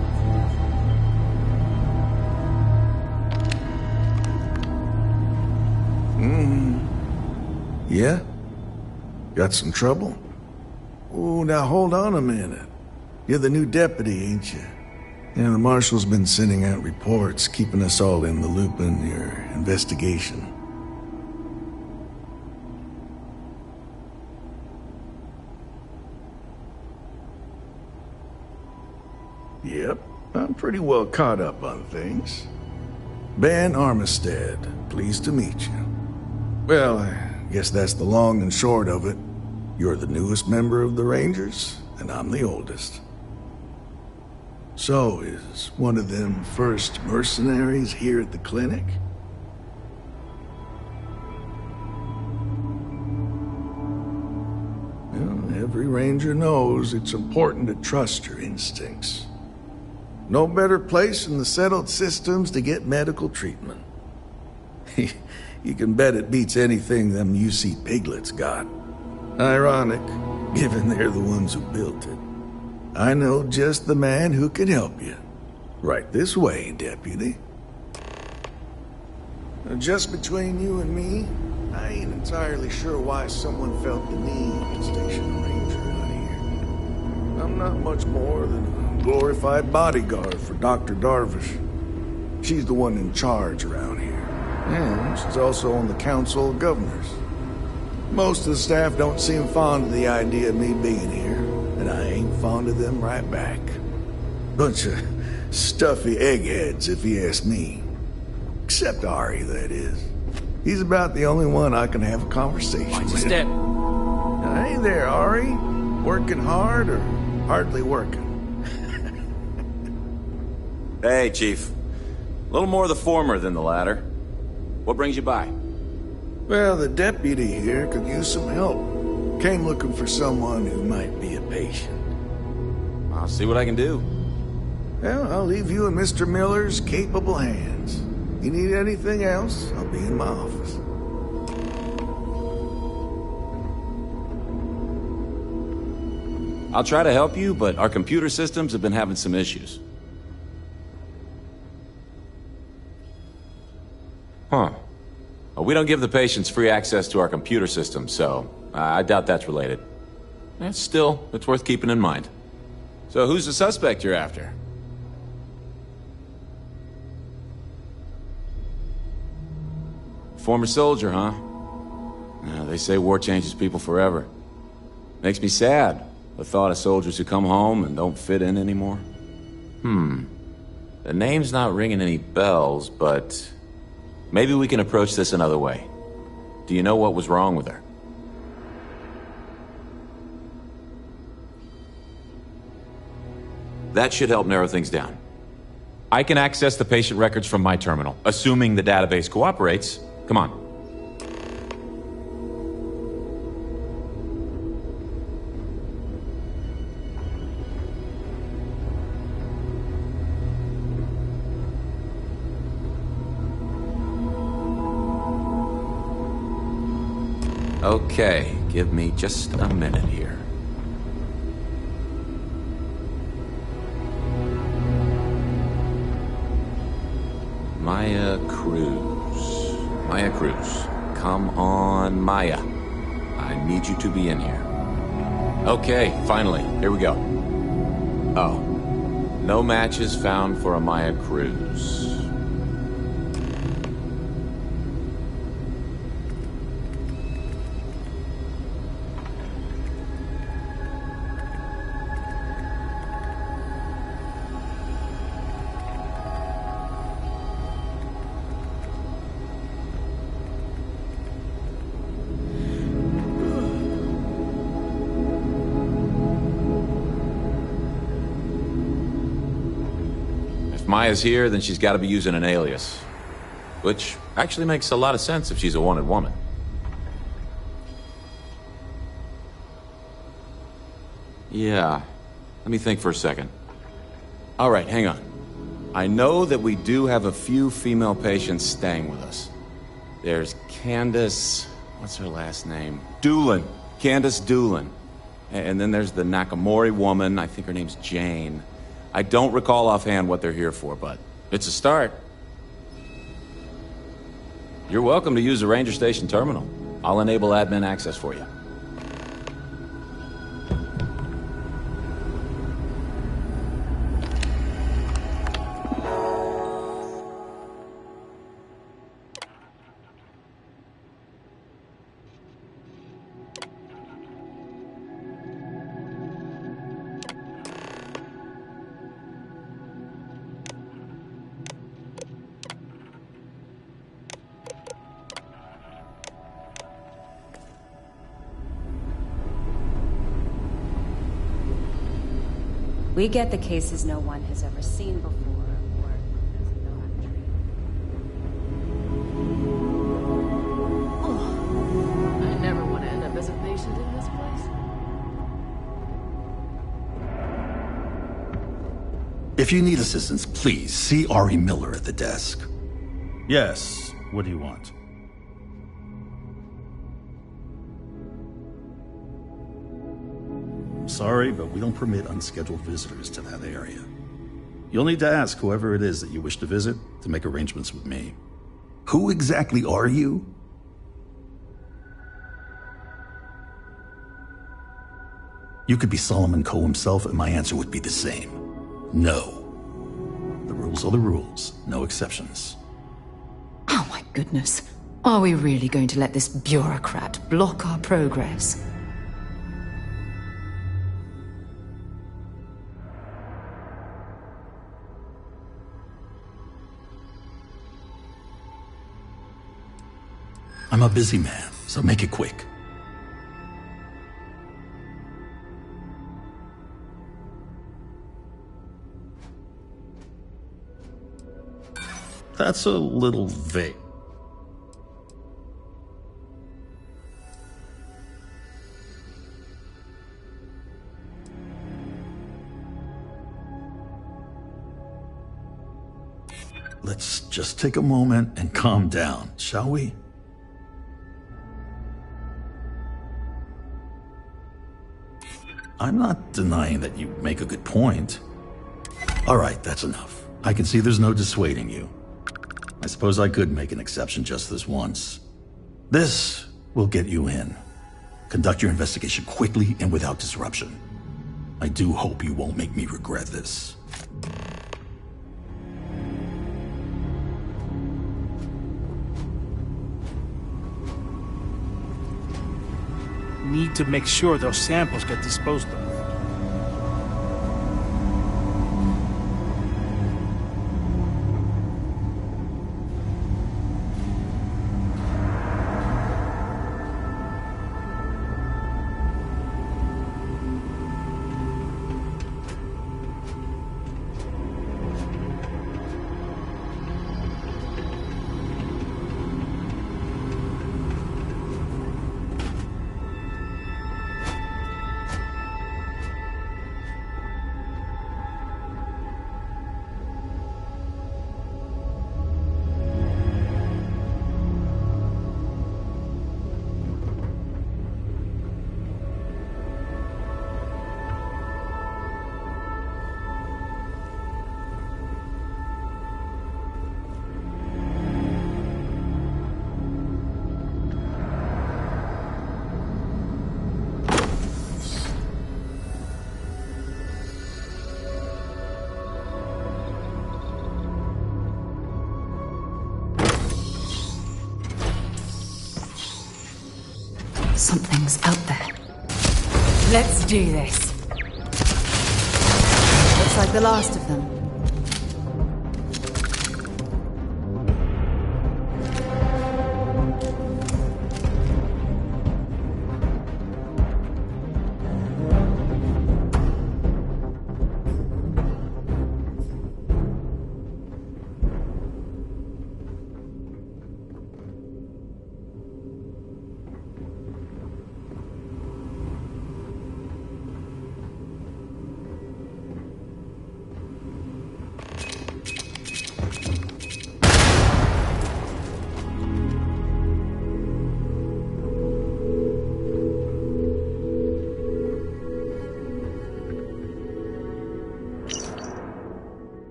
Yeah? Got some trouble? Oh, now hold on a minute. You're the new deputy, ain't you? Yeah, the marshal's been sending out reports, keeping us all in the loop in your investigation. Yep, I'm pretty well caught up on things. Ben Armistead, pleased to meet you. Well, I guess that's the long and short of it. You're the newest member of the Rangers, and I'm the oldest. So, is one of them first mercenaries here at the clinic? Every ranger knows it's important to trust your instincts. No better place in the settled systems to get medical treatment. You can bet it beats anything them UC piglets got. Ironic, given they're the ones who built it. I know just the man who can help you. Right this way, Deputy. Just between you and me, I ain't entirely sure why someone felt the need to station a ranger out here. I'm not much more than a glorified bodyguard for Dr. Darvish. She's the one in charge around here. And she's also on the Council of Governors. Most of the staff don't seem fond of the idea of me being here, and I ain't fond of them right back. Bunch of stuffy eggheads, if you ask me. Except Ari, that is. He's about the only one I can have a conversation with. Step. Hey there, Ari. Working hard or hardly working? Hey, Chief. A little more the former than the latter. What brings you by? Well, the deputy here could use some help. Came looking for someone who might be a patient. I'll see what I can do. Well, I'll leave you in Mr. Miller's capable hands. You need anything else, I'll be in my office. I'll try to help you, but our computer systems have been having some issues. Huh. Well, we don't give the patients free access to our computer system, so I doubt that's related. Still, it's worth keeping in mind. So who's the suspect you're after? Former soldier, huh? They say war changes people forever. Makes me sad, the thought of soldiers who come home and don't fit in anymore. The name's not ringing any bells, but maybe we can approach this another way. Do you know what was wrong with her? That should help narrow things down. I can access the patient records from my terminal, assuming the database cooperates. Come on. Okay, give me just a minute here. Maya Cruz. Maya Cruz. Come on, Maya. I need you to be in here. Okay, finally. Here we go. Oh. No matches found for a Maya Cruz. Maya's here, then she's got to be using an alias. Which actually makes a lot of sense if she's a wanted woman. Yeah. Let me think for a second. All right, hang on. I know that we do have a few female patients staying with us. There's Candace... what's her last name? Doolin. Candace Doolin. And then there's the Nakamori woman. I think her name's Jane. I don't recall offhand what they're here for, but it's a start. You're welcome to use the Ranger Station terminal. I'll enable admin access for you. We get the cases no one has ever seen before, or doesn't know how to treat. Oh, I never want to end up as a patient in this place. If you need assistance, please see Ari Miller at the desk. Yes. What do you want? I'm sorry, but we don't permit unscheduled visitors to that area. You'll need to ask whoever it is that you wish to visit to make arrangements with me. Who exactly are you? You could be Solomon Coe himself, and my answer would be the same. No. The rules are the rules, no exceptions. Oh my goodness. Are we really going to let this bureaucrat block our progress? I'm a busy man, so make it quick. That's a little vague. Let's just take a moment and calm down, shall we? I'm not denying that you make a good point. All right, that's enough. I can see there's no dissuading you. I suppose I could make an exception just this once. This will get you in. Conduct your investigation quickly and without disruption. I do hope you won't make me regret this. Need to make sure those samples get disposed of. Something's out there. Let's do this. Looks like the last of them.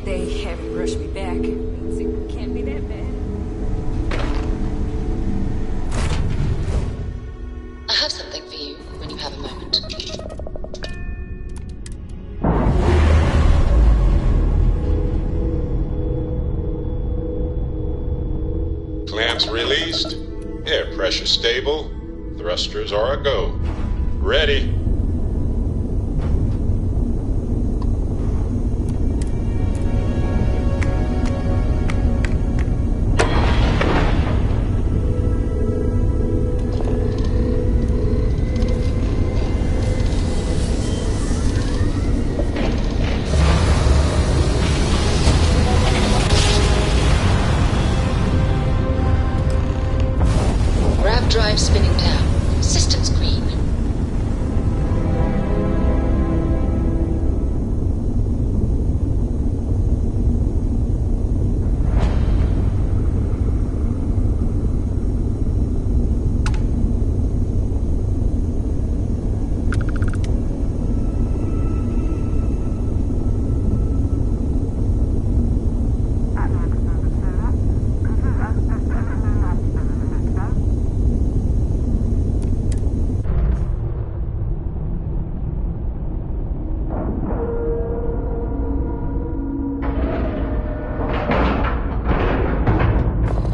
They haven't rushed me back. Means it can't be that bad. I have something for you when you have a moment. Clamps released. Air pressure stable. Thrusters are a go. Ready. Grav drive spinning down. Systems green.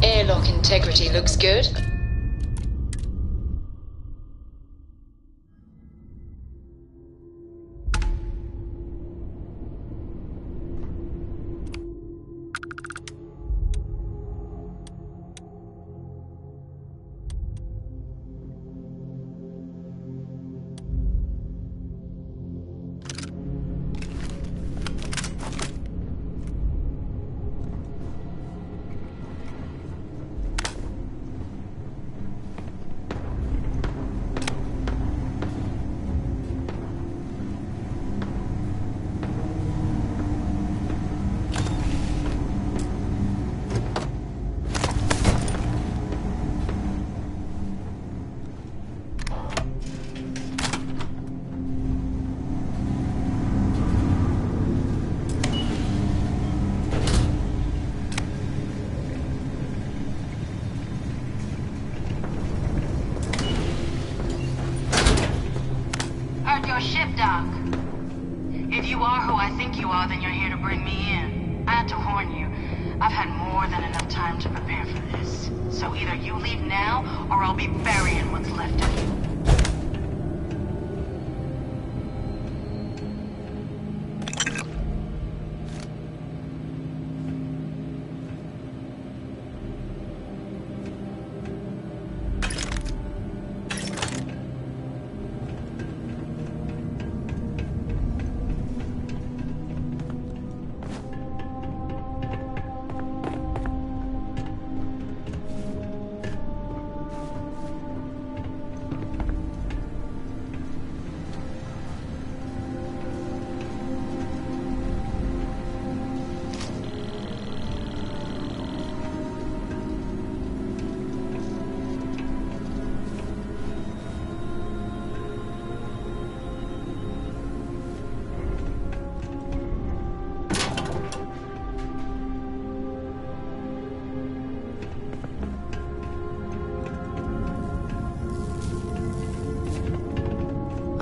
Airlock integrity looks good. Heard your ship, Doc. If you are who I think you are, then you're here to bring me in. I had to warn you. I've had more than enough time to prepare for this. So either you leave now, or I'll be burying what's left of you.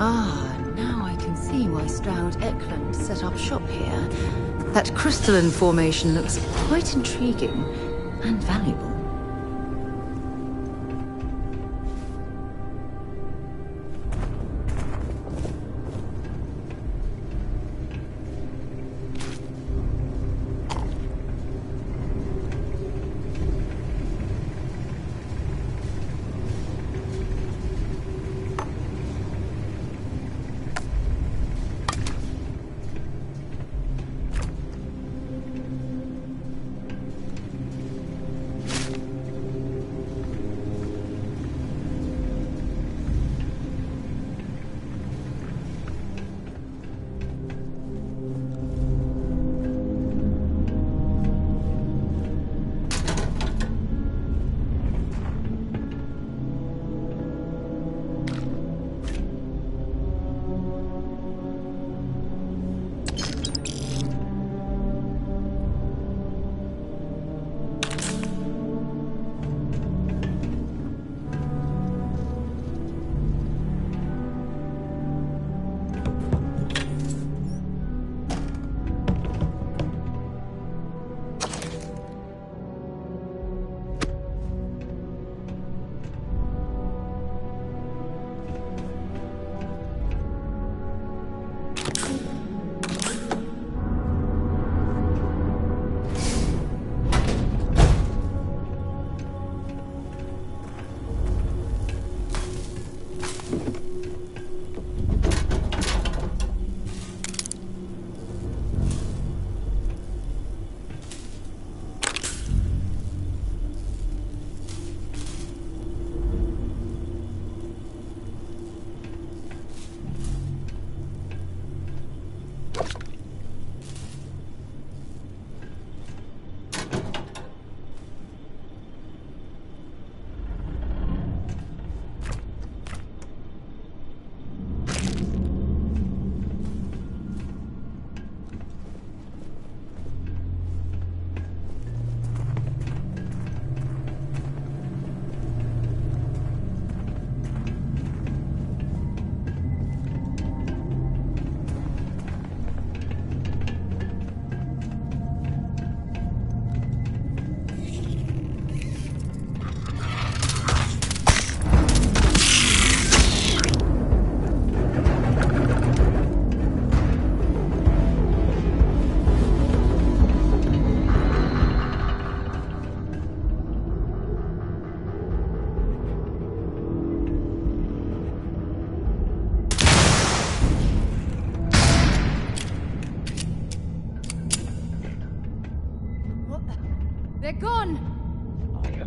Ah, now I can see why Stroud Eklund set up shop here. That crystalline formation looks quite intriguing and valuable.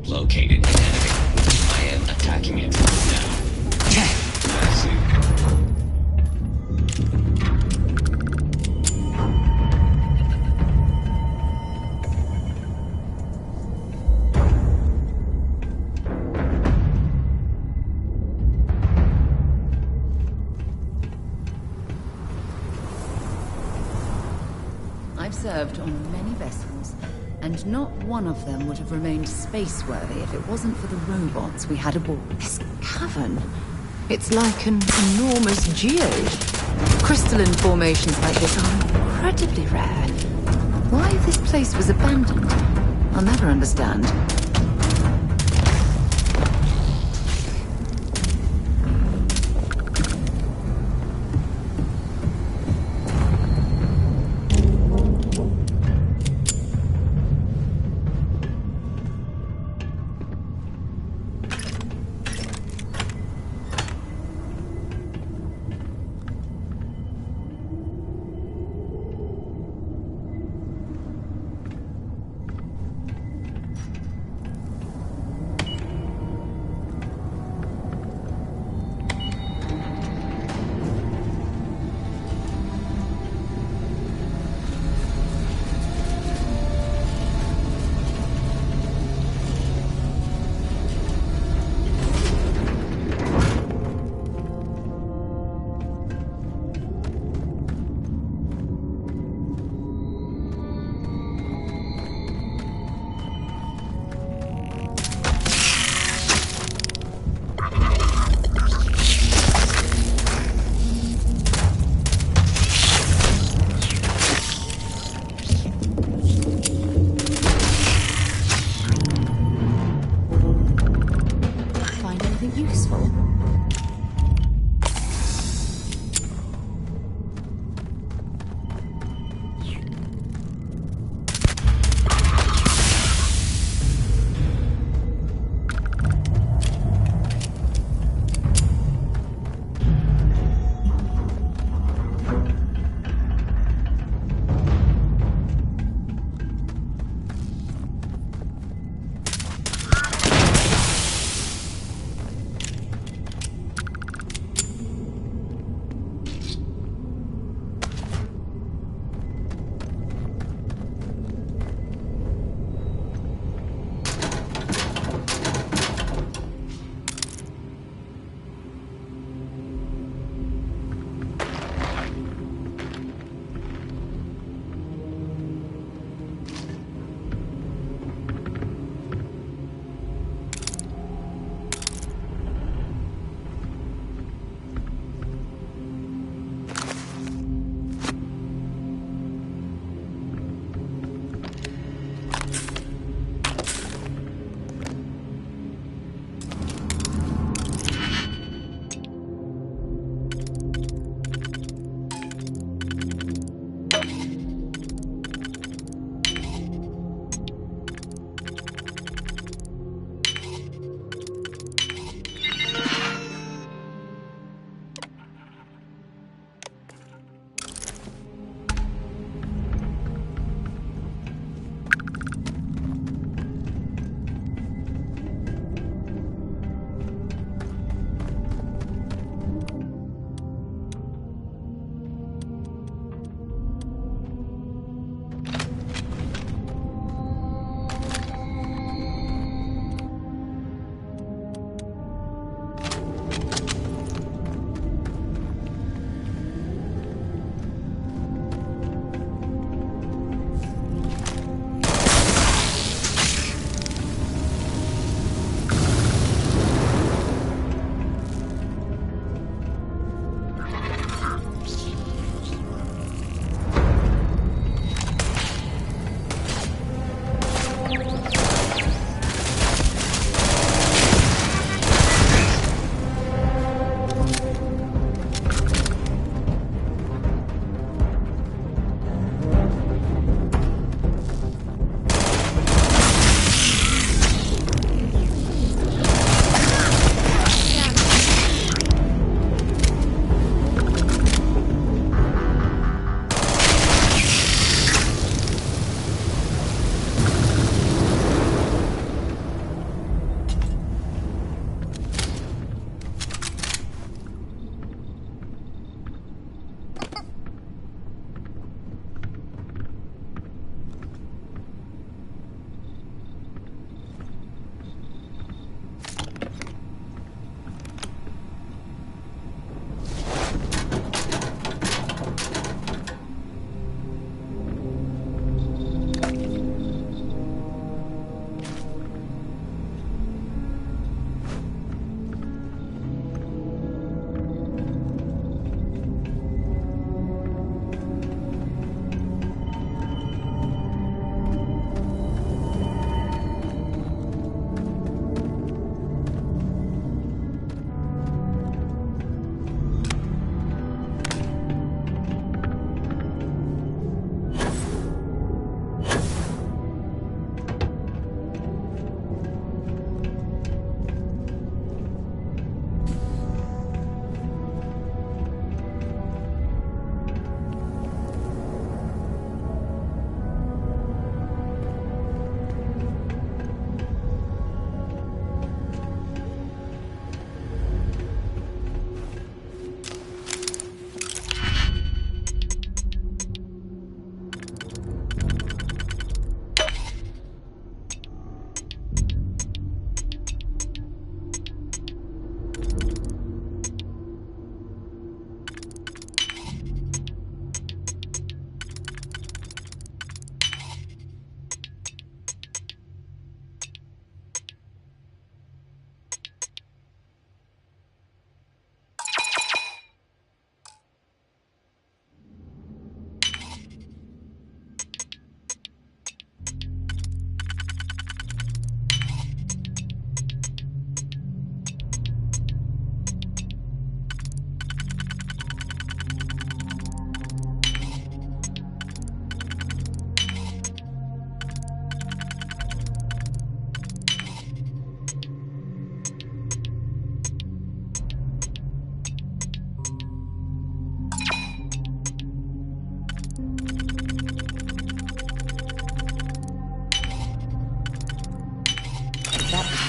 Located an enemy. I am attacking it now. Massive. I've served on many vessels, and not one of them would have remained space-worthy if it wasn't for the robots we had aboard. This cavern, it's like an enormous geode. Crystalline formations like this are incredibly rare. Why this place was abandoned, I'll never understand.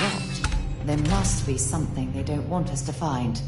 locked. There must be something they don't want us to find.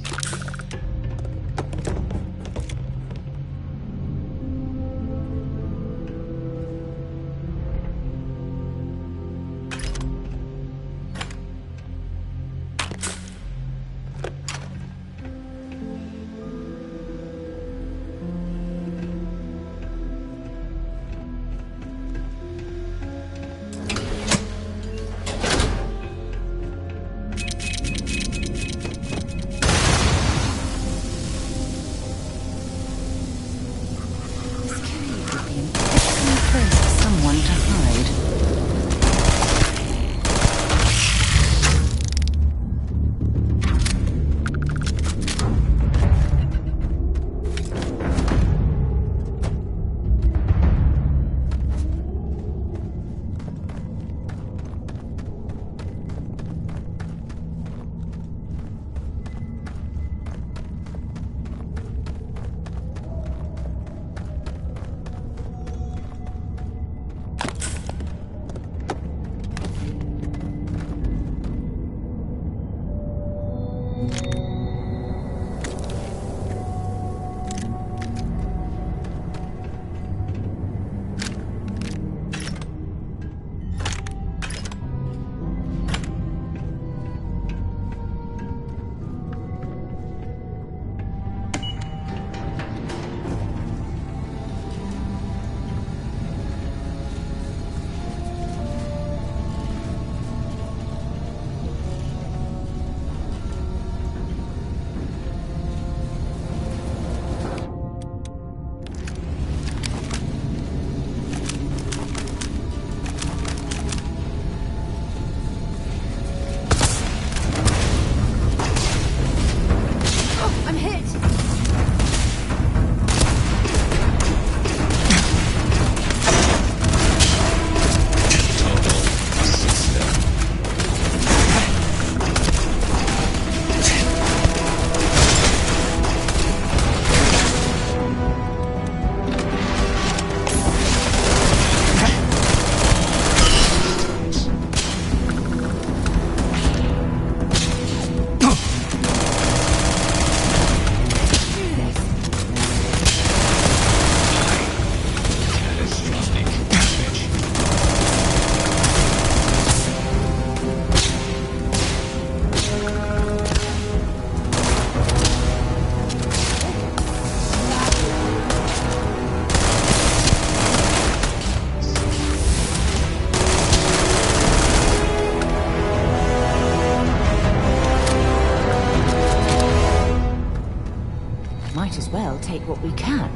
Might as well take what we can.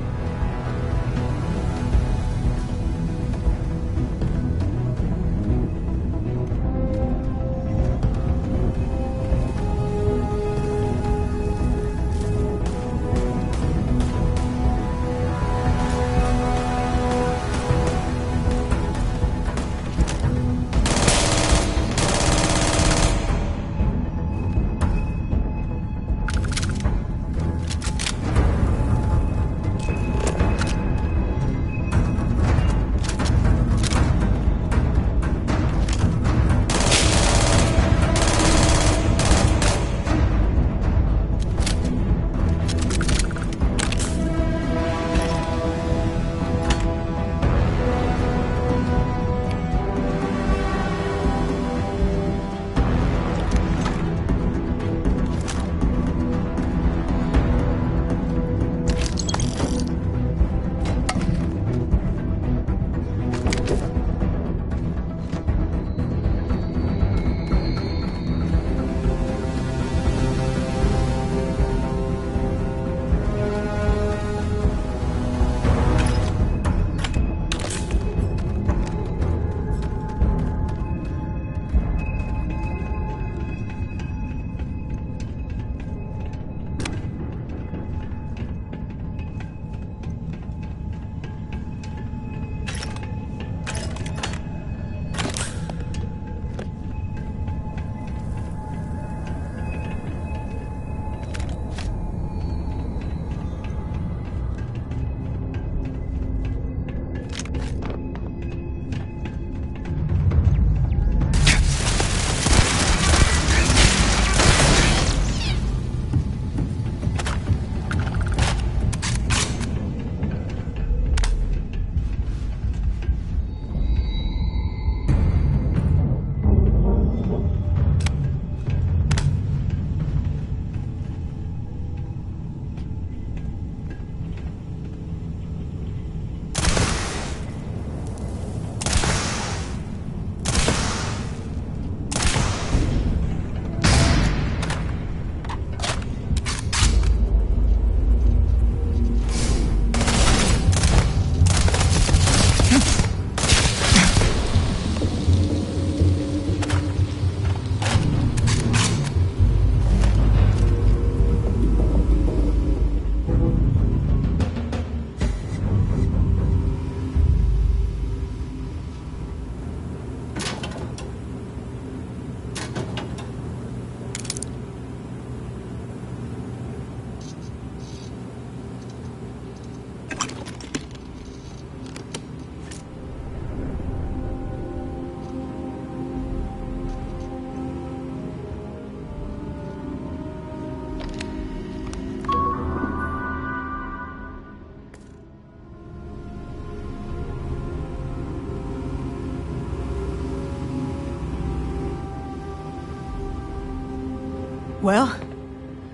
Well,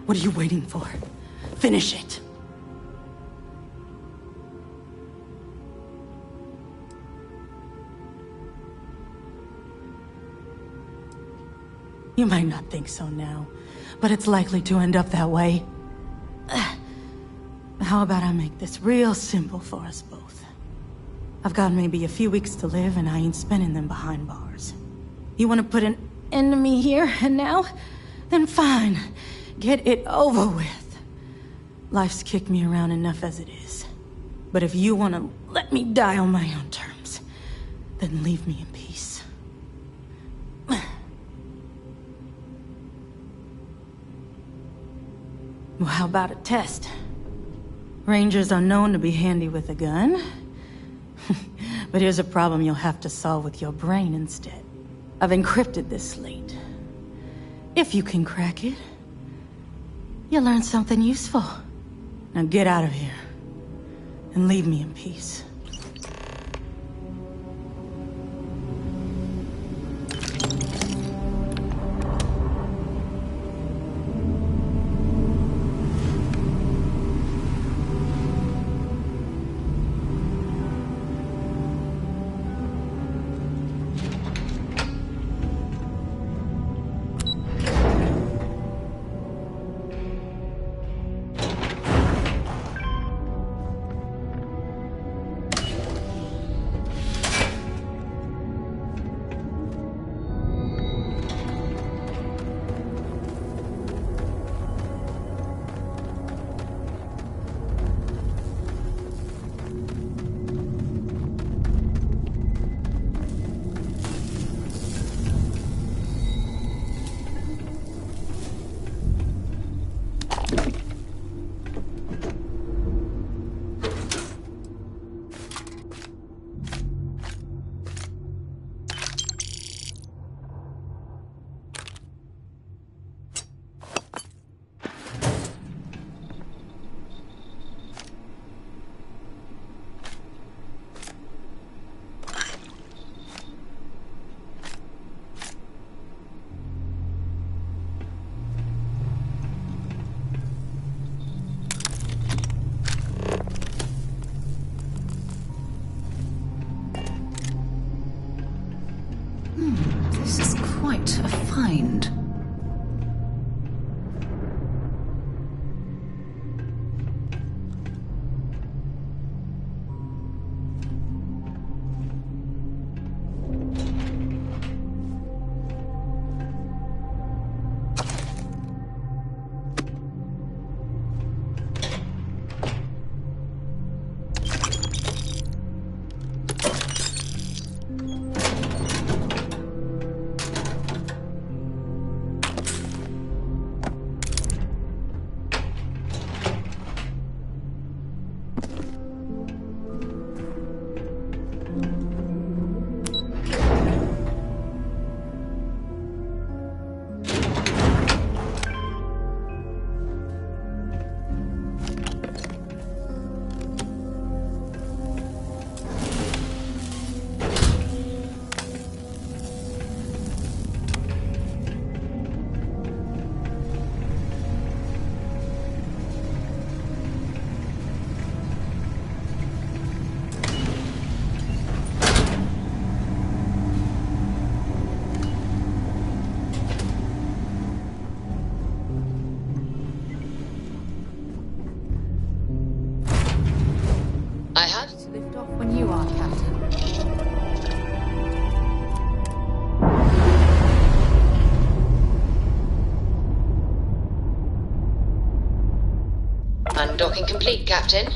what are you waiting for? Finish it. You might not think so now, but it's likely to end up that way. How about I make this real simple for us both? I've got maybe a few weeks to live, and I ain't spending them behind bars. You want to put an end to me here and now? Then fine. Get it over with. Life's kicked me around enough as it is. But if you want to let me die on my own terms, then leave me in peace. Well, how about a test? Rangers are known to be handy with a gun. But here's a problem you'll have to solve with your brain instead. I've encrypted this slate. If you can crack it, you'll learn something useful. Now get out of here, and leave me in peace. This is quite a find. Undocking complete, Captain.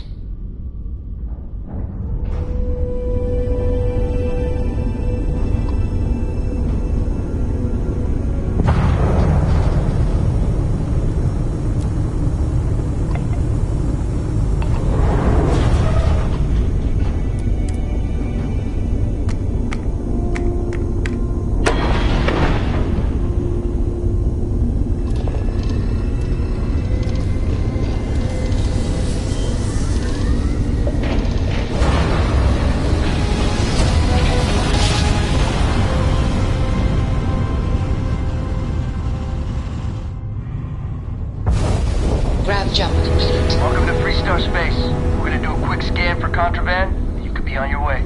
Jump complete. Welcome to Freestar Space. We're gonna do a quick scan for contraband, and you could be on your way.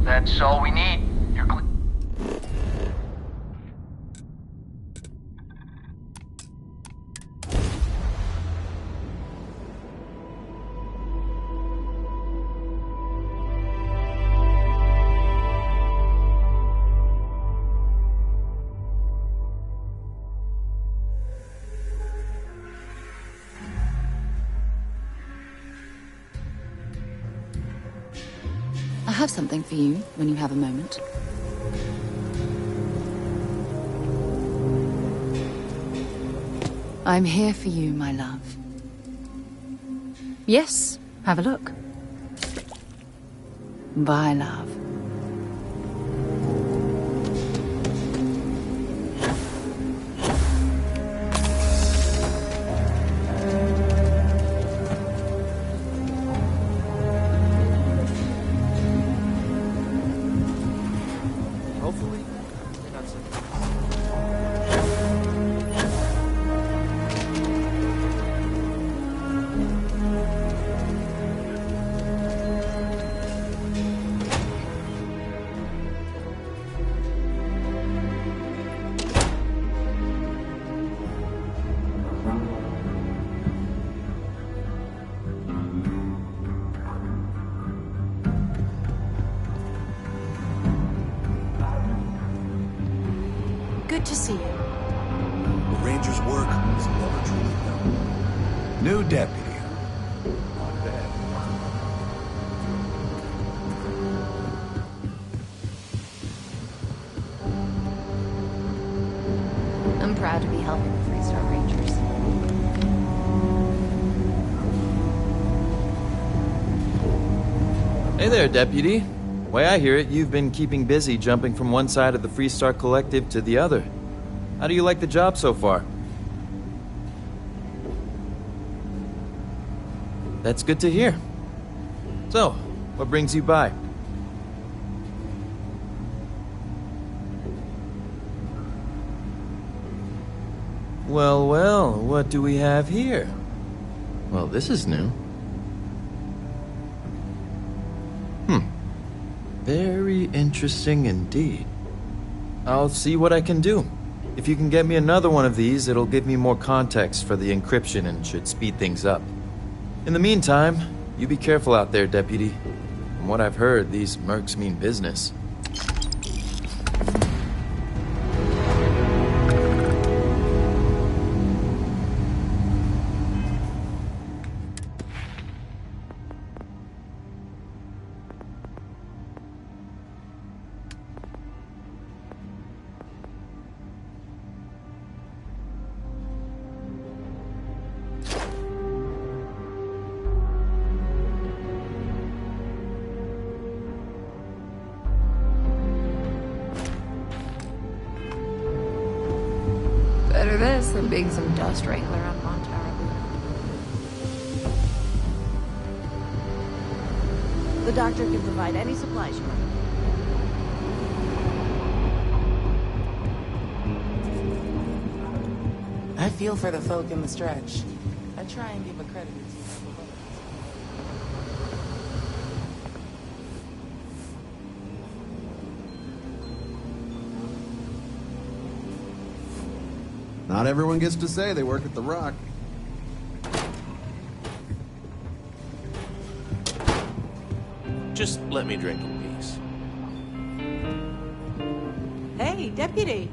That's all we need. You're clear. I have something for you when you have a moment. I'm here for you, my love. Yes, have a look. Bye, love. Hopefully, that's Good to see you. The Ranger's work is never truly done. New deputy. Not bad. I'm proud to be helping the Freestar Rangers. Hey there, Deputy. Way I hear it, you've been keeping busy jumping from one side of the Freestar Collective to the other. How do you like the job so far? That's good to hear. So, what brings you by? Well, well, what do we have here? Well, this is new. Very interesting indeed. I'll see what I can do. If you can get me another one of these, it'll give me more context for the encryption and should speed things up. In the meantime, you be careful out there, Deputy. From what I've heard, these mercs mean business. Better this than being some dust wrangler on Montara. The doctor can provide any supplies you want. I feel for the folk in the stretch. I try and give a credit to Not everyone gets to say they work at the Rock. Just let me drink in peace. Hey, deputy.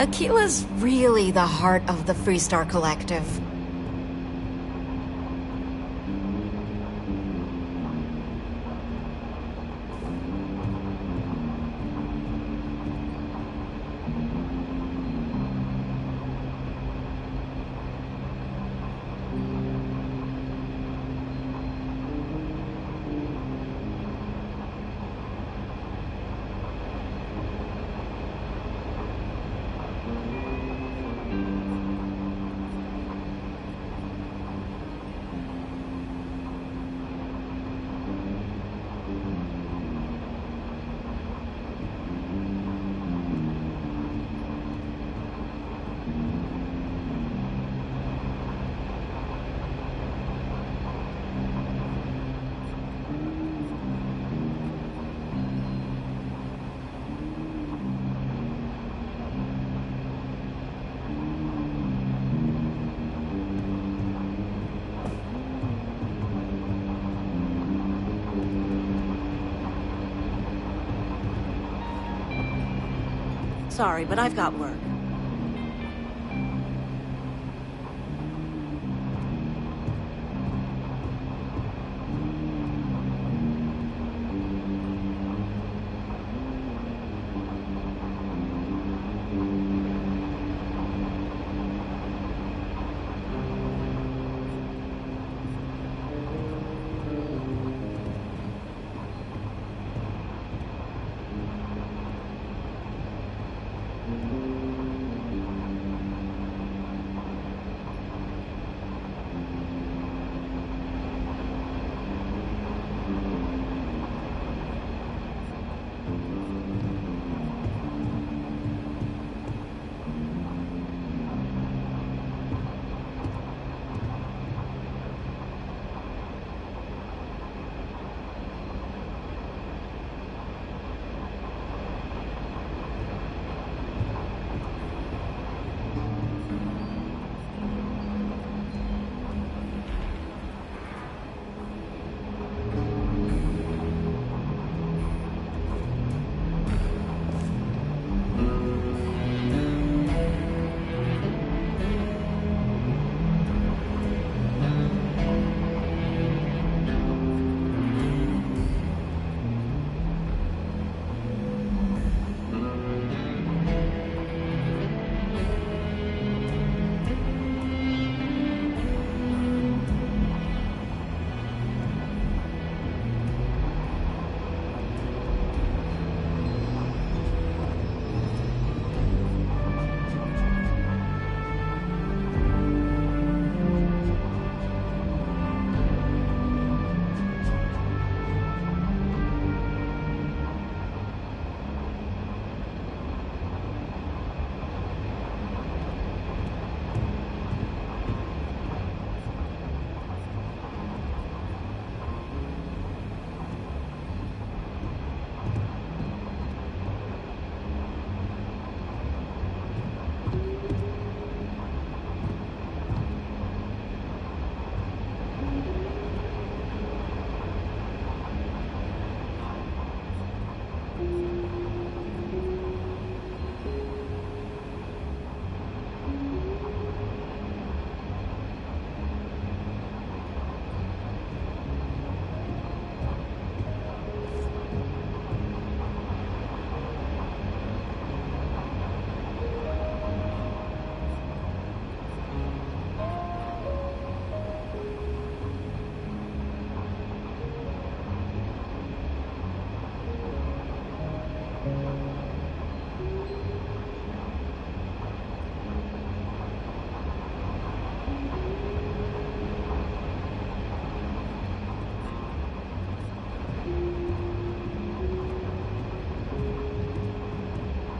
Akila's really the heart of the Freestar Collective. Sorry, but I've got work.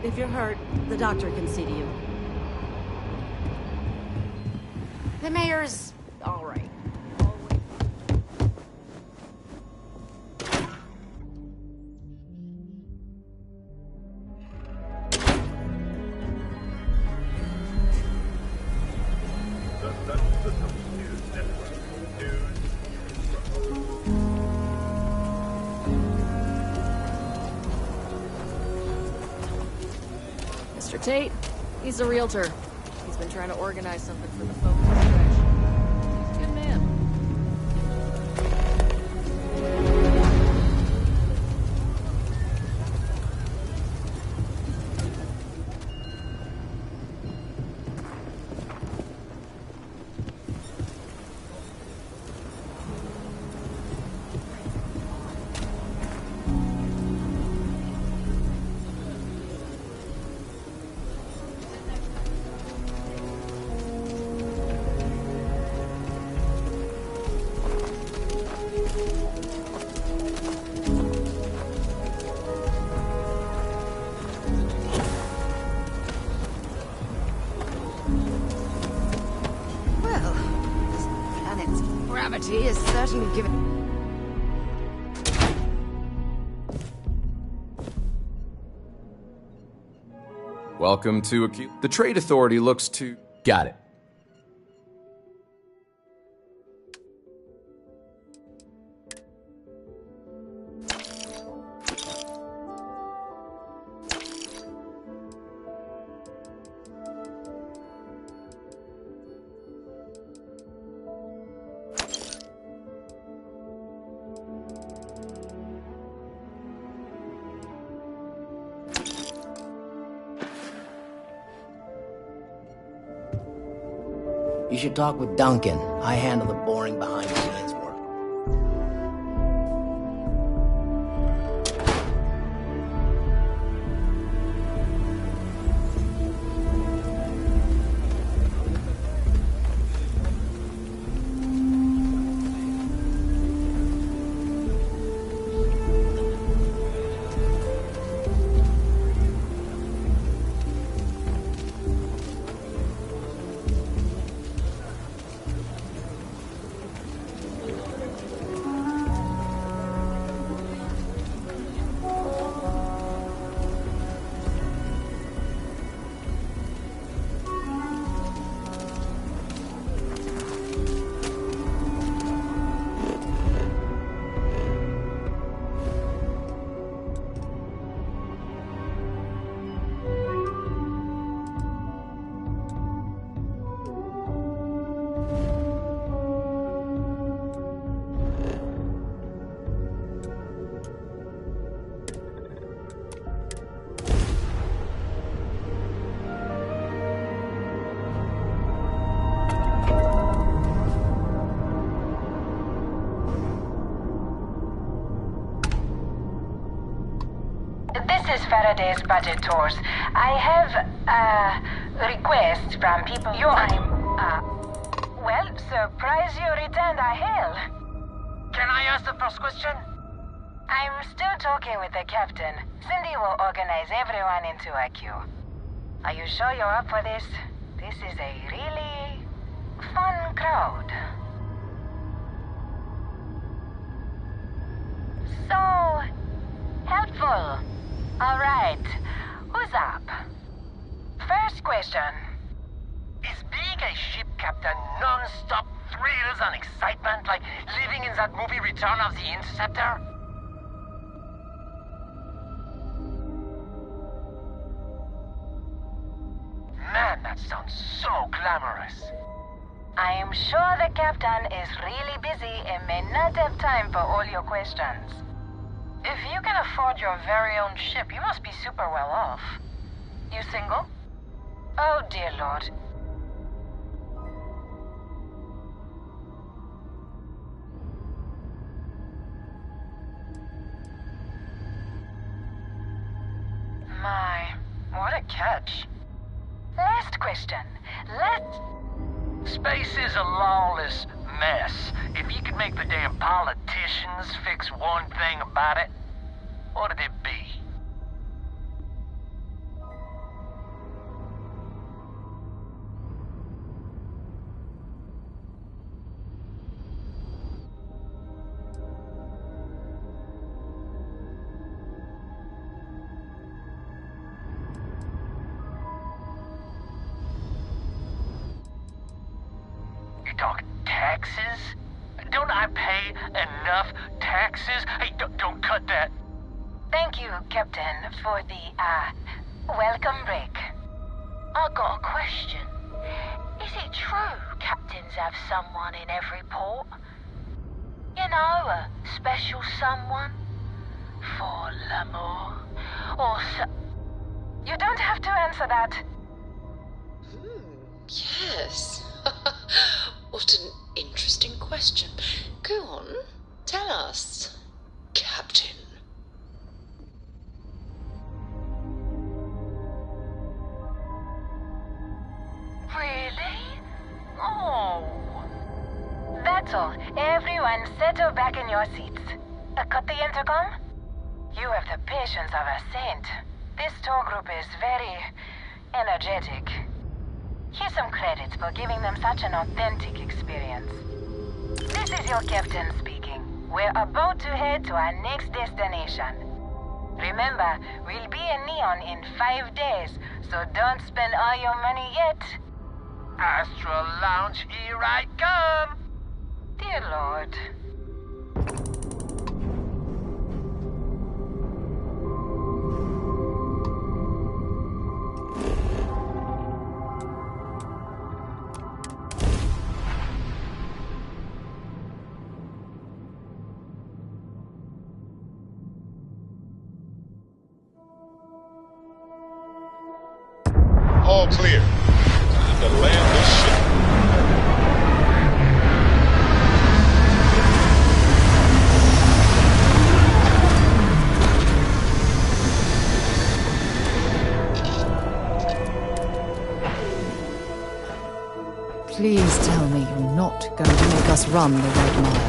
If you're hurt, the doctor can see to you. The mayor's all right. Mr. Tate, He's a realtor. He's been trying to organize something for the folk in the stretch. Good man. Gravity is certainly given. Welcome to the Trade Authority looks to... Got it. You should talk with Duncan. I handle the boring behind-the-scenes work. This is Faraday's budget tours. I have, requests from people. Well, surprise you returned a hail. Can I ask the first question? I'm still talking with the captain. Cindy will organize everyone into a queue. Are you sure you're up for this? This is a really fun crowd. So helpful. All right, who's up? First question. Is being a ship captain non-stop thrills and excitement like living in that movie Return of the Interceptor? Man, that sounds so glamorous. I am sure the captain is really busy and may not have time for all your questions. If you can afford your very own ship, you must be super well off. You single? Oh, dear Lord. My, what a catch. Last question. Space is a lawless mess. If you could make the damn politicians fix one thing about it, what'd it be? You talk taxes? Don't I pay enough taxes? Hey, don't cut that. Thank you, Captain, for the, welcome break. I got a question. Is it true captains have someone in every port? You know, a special someone? For l'amour? Or You don't have to answer that. Yes. What an interesting question. Go on, tell us, Captain. Really? Oh. That's all. Everyone settle back in your seats. Cut the intercom? You have the patience of a saint. This tour group is very energetic. Here's some credits for giving them such an authentic experience. This is your captain speaking. We're about to head to our next destination. Remember, we'll be in Neon in 5 days, so don't spend all your money yet. Astral Lounge, here I come! Dear Lord. All clear. Time to land this ship. Please tell me you're not going to make us run the Red Mile.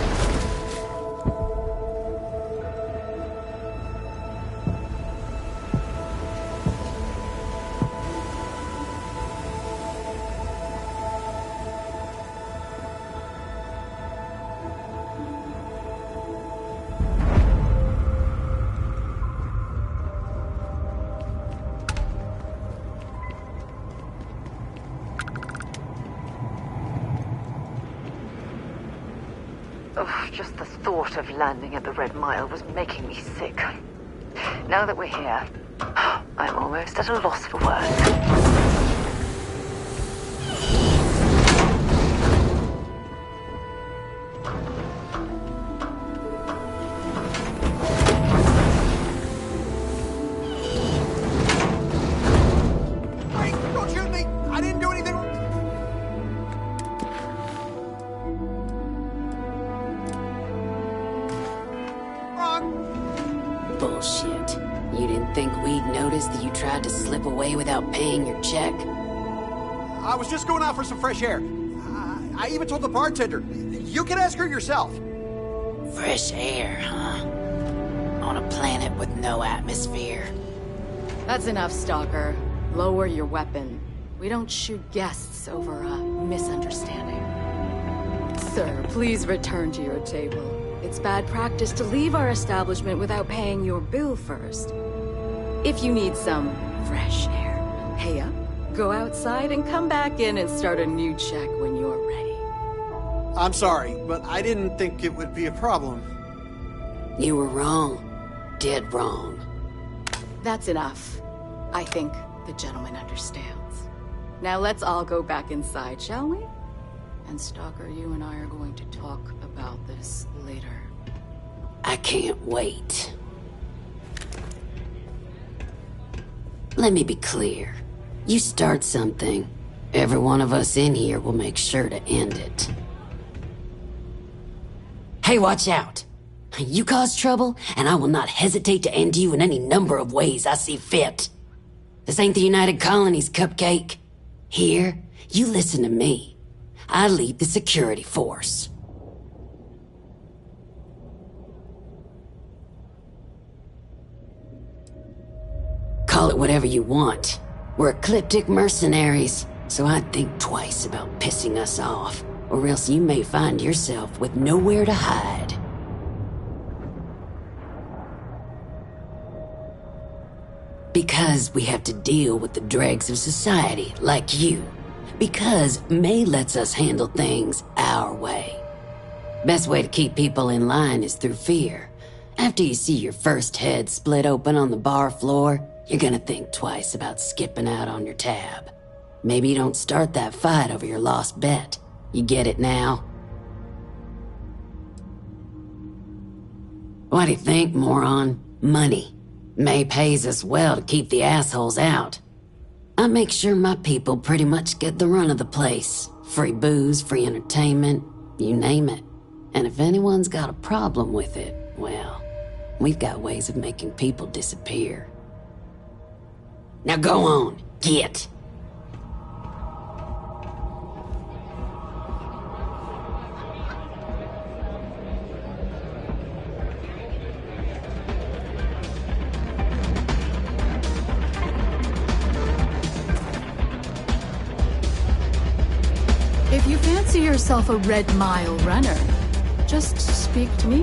Just the thought of landing at the Red Mile was making me sick. Now that we're here, I'm almost at a loss for words. Don't shoot me! I didn't do anything. Bullshit. You didn't think we'd notice that you tried to slip away without paying your check? I was just going out for some fresh air. I even told the bartender. You can ask her yourself. Fresh air, huh? On a planet with no atmosphere. That's enough, Stalker. Lower your weapon. We don't shoot guests over a misunderstanding. Sir, please return to your table. It's bad practice to leave our establishment without paying your bill first. If you need some fresh air, pay up, go outside, and come back in and start a new check when you're ready. I'm sorry, but I didn't think it would be a problem. You were wrong. Dead wrong. That's enough. I think the gentleman understands. Now let's all go back inside, shall we? And Stalker, you and I are going to talk about this later. I can't wait. Let me be clear. You start something, every one of us in here will make sure to end it. Hey, watch out! You cause trouble, and I will not hesitate to end you in any number of ways I see fit. This ain't the United Colonies, Cupcake. Here, you listen to me. I lead the security force. Call it whatever you want. We're ecliptic mercenaries, so I'd think twice about pissing us off, or else you may find yourself with nowhere to hide. Because we have to deal with the dregs of society, like you. Because May lets us handle things our way. Best way to keep people in line is through fear. After you see your first head split open on the bar floor, you're gonna think twice about skipping out on your tab. Maybe you don't start that fight over your lost bet. You get it now? What do you think, moron? Money. May pays us well to keep the assholes out. I make sure my people pretty much get the run of the place. Free booze, free entertainment, you name it. And if anyone's got a problem with it, well, we've got ways of making people disappear. Now go on, get! If you fancy yourself a Red Mile runner, just speak to me.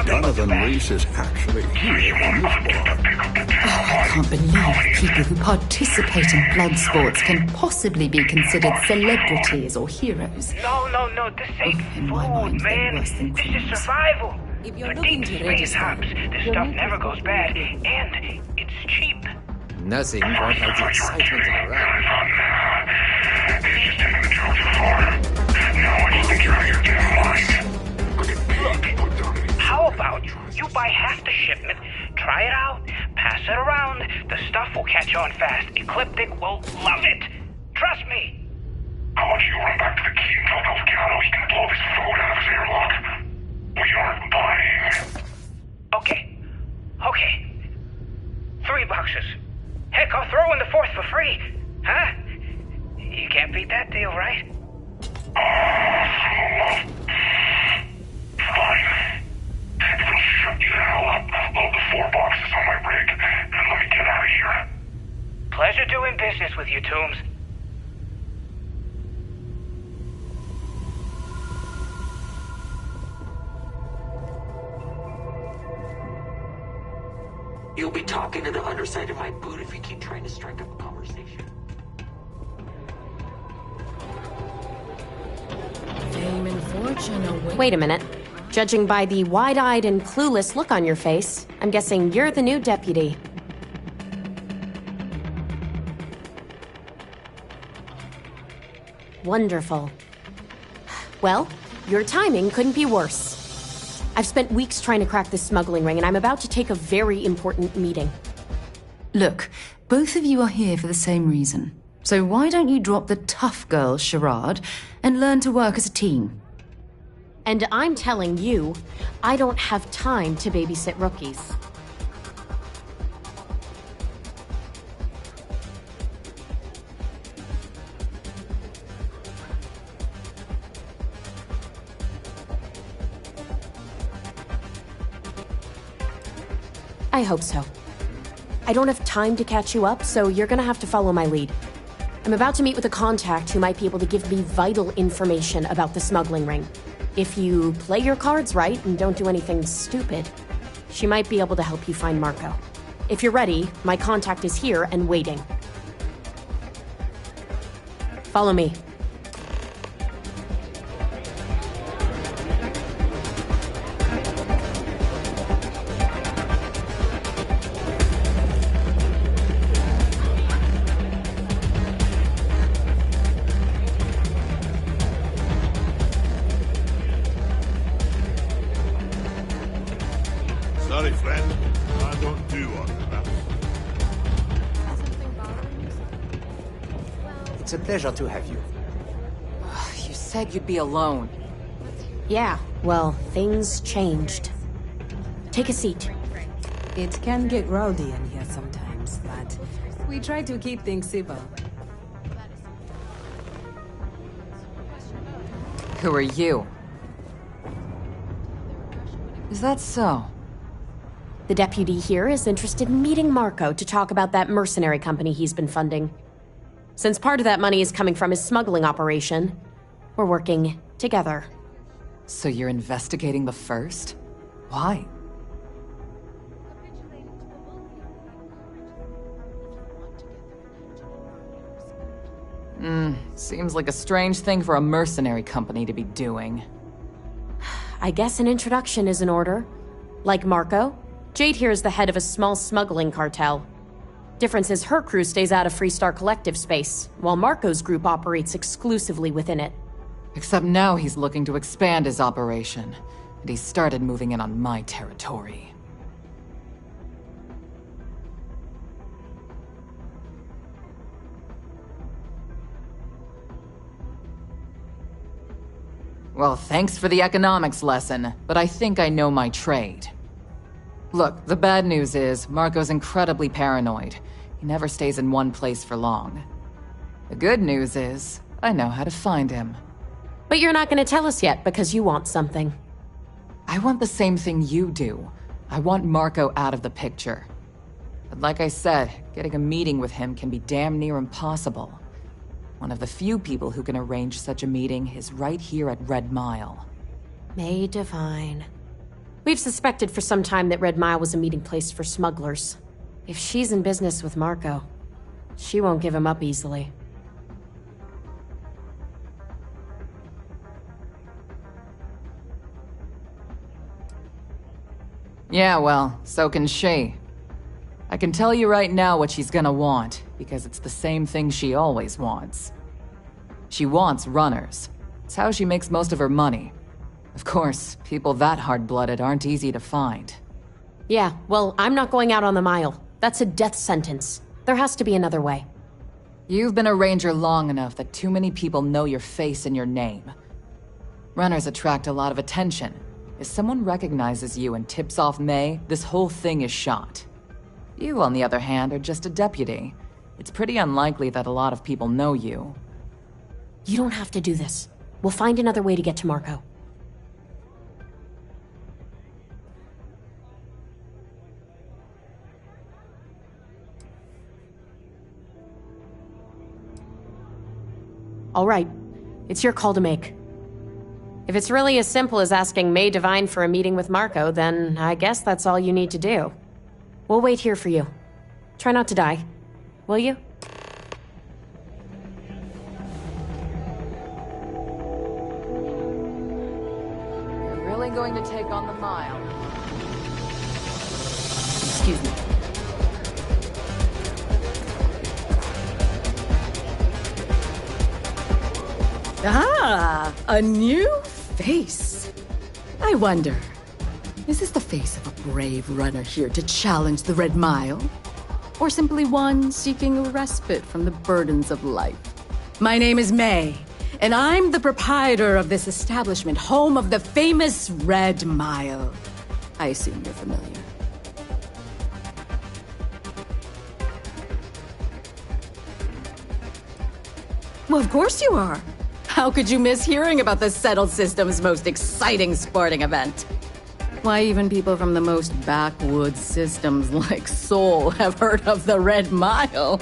Donovan Reese is actually here on this bar. I can't believe people who participate in blood sports can possibly be considered celebrities or heroes. No, this ain't food, man. This is survival. If you're For looking deep to space register, hops, this stuff never goes bad, and it's cheap. Nothing quite like the excitement of a ride. He's just taking the joke too far. No, I just think you're out of your damn mind. Look, how about you buy half the shipment, try it out, pass it around, the stuff will catch on fast. Ecliptic will love it. Trust me. How about you run back to the key and tell Delgado he can blow his food out of his airlock? We aren't buying. Okay. 3 boxes. Heck, I'll throw in the 4th for free. Huh? You can't beat that deal, right? Fine. If it'll shut you the hell up, load the 4 boxes on my rig and let me get out of here. Pleasure doing business with you, Toombs. You'll be talking to the underside of my boot if you keep trying to strike up a conversation. Fame and fortune await. Wait a minute. Judging by the wide-eyed and clueless look on your face, I'm guessing you're the new deputy. Wonderful. Well, your timing couldn't be worse. I've spent weeks trying to crack this smuggling ring, and I'm about to take a very important meeting. Look, both of you are here for the same reason. So why don't you drop the tough girl charade and learn to work as a team? And I'm telling you, I don't have time to babysit rookies. I hope so. I don't have time to catch you up, so you're gonna have to follow my lead. I'm about to meet with a contact who might be able to give me vital information about the smuggling ring. If you play your cards right and don't do anything stupid, she might be able to help you find Marco. If you're ready, my contact is here and waiting. Follow me. Sorry, friend. I don't do autographs. It's a pleasure to have you. You said you'd be alone. Yeah, well, things changed. Take a seat. It can get rowdy in here sometimes, but we try to keep things civil. Who are you? Is that so? The deputy here is interested in meeting Marco to talk about that mercenary company he's been funding. Since part of that money is coming from his smuggling operation, we're working together. So you're investigating the first? Why? Seems like a strange thing for a mercenary company to be doing. I guess an introduction is in order. Like Marco, Jade here is the head of a small smuggling cartel. Difference is her crew stays out of Freestar Collective space, while Marco's group operates exclusively within it. Except now he's looking to expand his operation, and he started moving in on my territory. Well, thanks for the economics lesson, but I think I know my trade. Look, the bad news is, Marco's incredibly paranoid. He never stays in one place for long. The good news is, I know how to find him. But you're not going to tell us yet because you want something. I want the same thing you do. I want Marco out of the picture. But like I said, getting a meeting with him can be damn near impossible. One of the few people who can arrange such a meeting is right here at Red Mile. May Divine. We've suspected for some time that Red Mile was a meeting place for smugglers. If she's in business with Marco, she won't give him up easily. Yeah, well, so can she. I can tell you right now what she's gonna want, because it's the same thing she always wants. She wants runners. It's how she makes most of her money. Of course, people that hard-blooded aren't easy to find. Yeah, well, I'm not going out on the mile. That's a death sentence. There has to be another way. You've been a ranger long enough that too many people know your face and your name. Runners attract a lot of attention. If someone recognizes you and tips off May, this whole thing is shot. You, on the other hand, are just a deputy. It's pretty unlikely that a lot of people know you. You don't have to do this. We'll find another way to get to Marco. All right. It's your call to make. If it's really as simple as asking May Divine for a meeting with Marco, then I guess that's all you need to do. We'll wait here for you. Try not to die. Will you? You're really going to take on the mile? Excuse me. Ah, a new face. I wonder, is this the face of a brave runner here to challenge the Red Mile? Or simply one seeking a respite from the burdens of life? My name is May, and I'm the proprietor of this establishment, home of the famous Red Mile. I assume you're familiar. Well, of course you are. How could you miss hearing about the Settled System's most exciting sporting event? Why, even people from the most backwoods systems like Sol have heard of the Red Mile.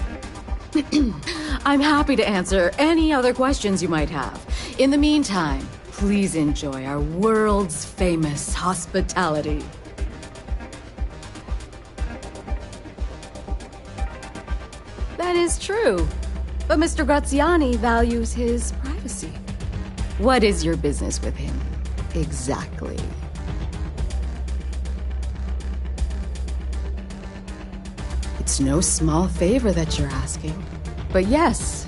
I'm happy to answer any other questions you might have. In the meantime, please enjoy our world's famous hospitality. That is true. But Mr. Graziani values his privacy. What is your business with him, exactly? It's no small favor that you're asking. But yes,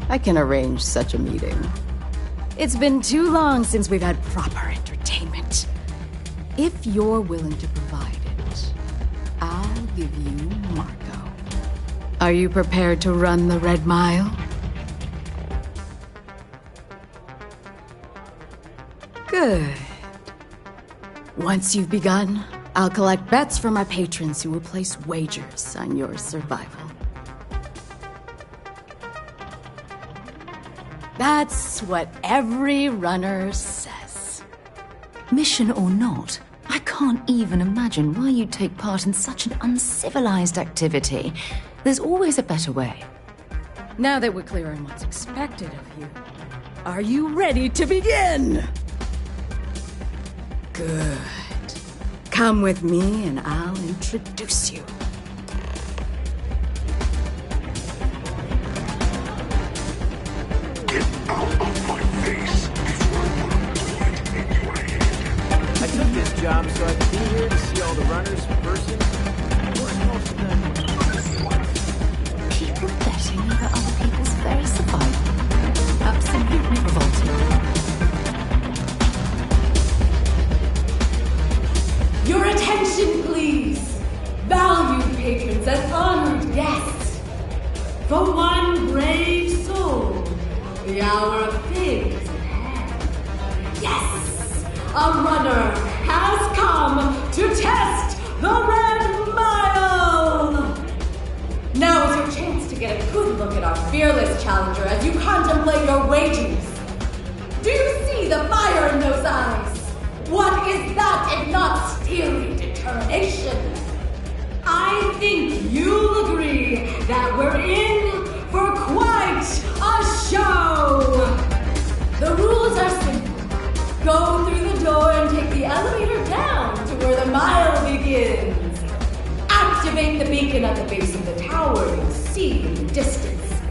I can arrange such a meeting. It's been too long since we've had proper entertainment. If you're willing to provide it, I'll give you Marco. Are you prepared to run the Red Mile? Good. Once you've begun, I'll collect bets from our patrons who will place wagers on your survival. That's what every runner says. Mission or not, I can't even imagine why you'd take part in such an uncivilized activity. There's always a better way. Now that we're clear on what's expected of you, are you ready to begin? Good. Come with me and I'll introduce you. job so I can be here to see all the runners in person. Of course, most of them. People betting over other people's very survival. Absolutely revolting. Your attention, please! Valued patrons and honored guests! For one brave soul, the hour of things at hand. Yes! A runner has come to test the Red Mile! Now is your chance to get a good look at our fearless challenger as you contemplate your wagers. Do you see the fire in those eyes? What is that if not steely determination? I think you'll agree that we're in for quite a show! The rules are simple. Go through the door and take the elevator down to where the mile begins. Activate the beacon at the base of the tower you'll see in the distance.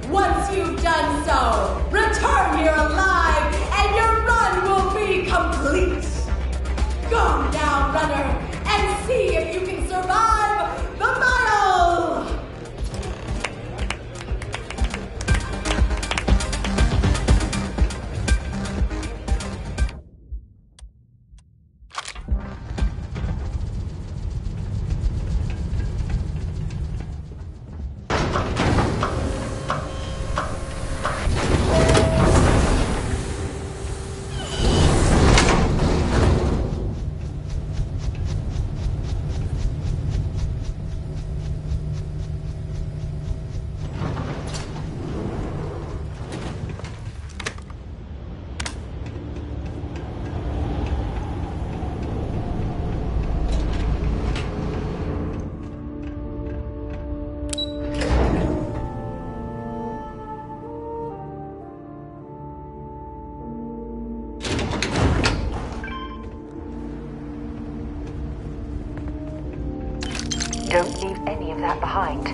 Once you've done so, return here alive and your run will be complete. Go now, runner, and see if you can survive the mile! Don't leave any of that behind.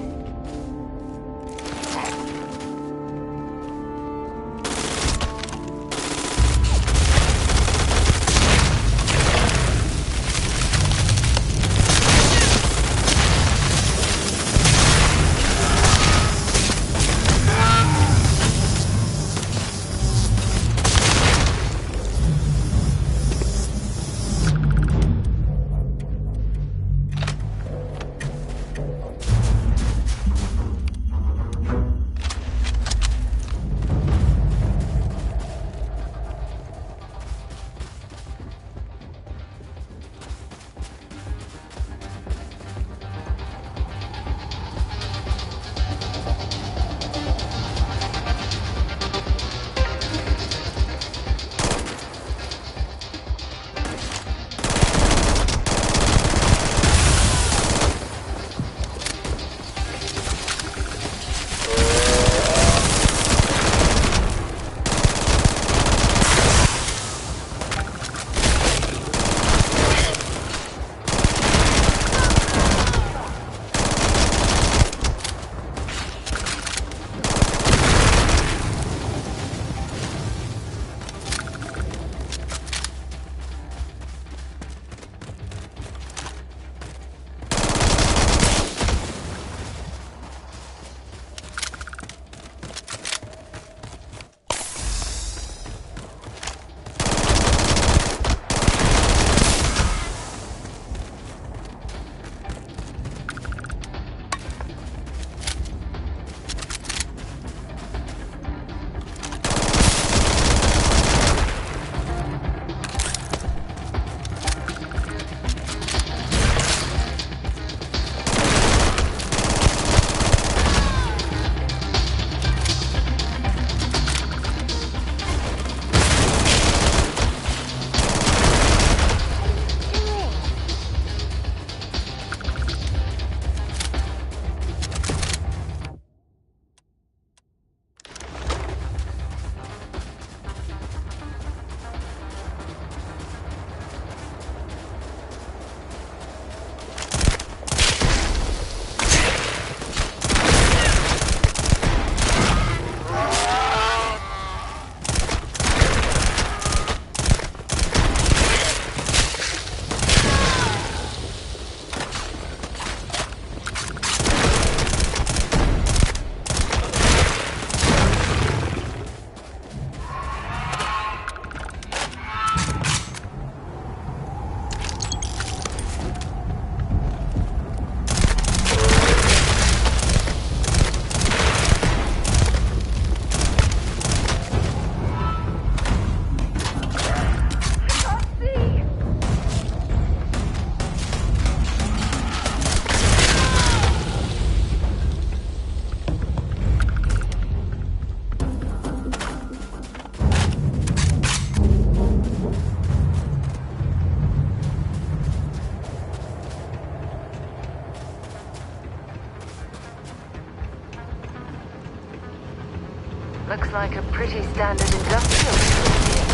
Looks like a pretty standard industrial facility.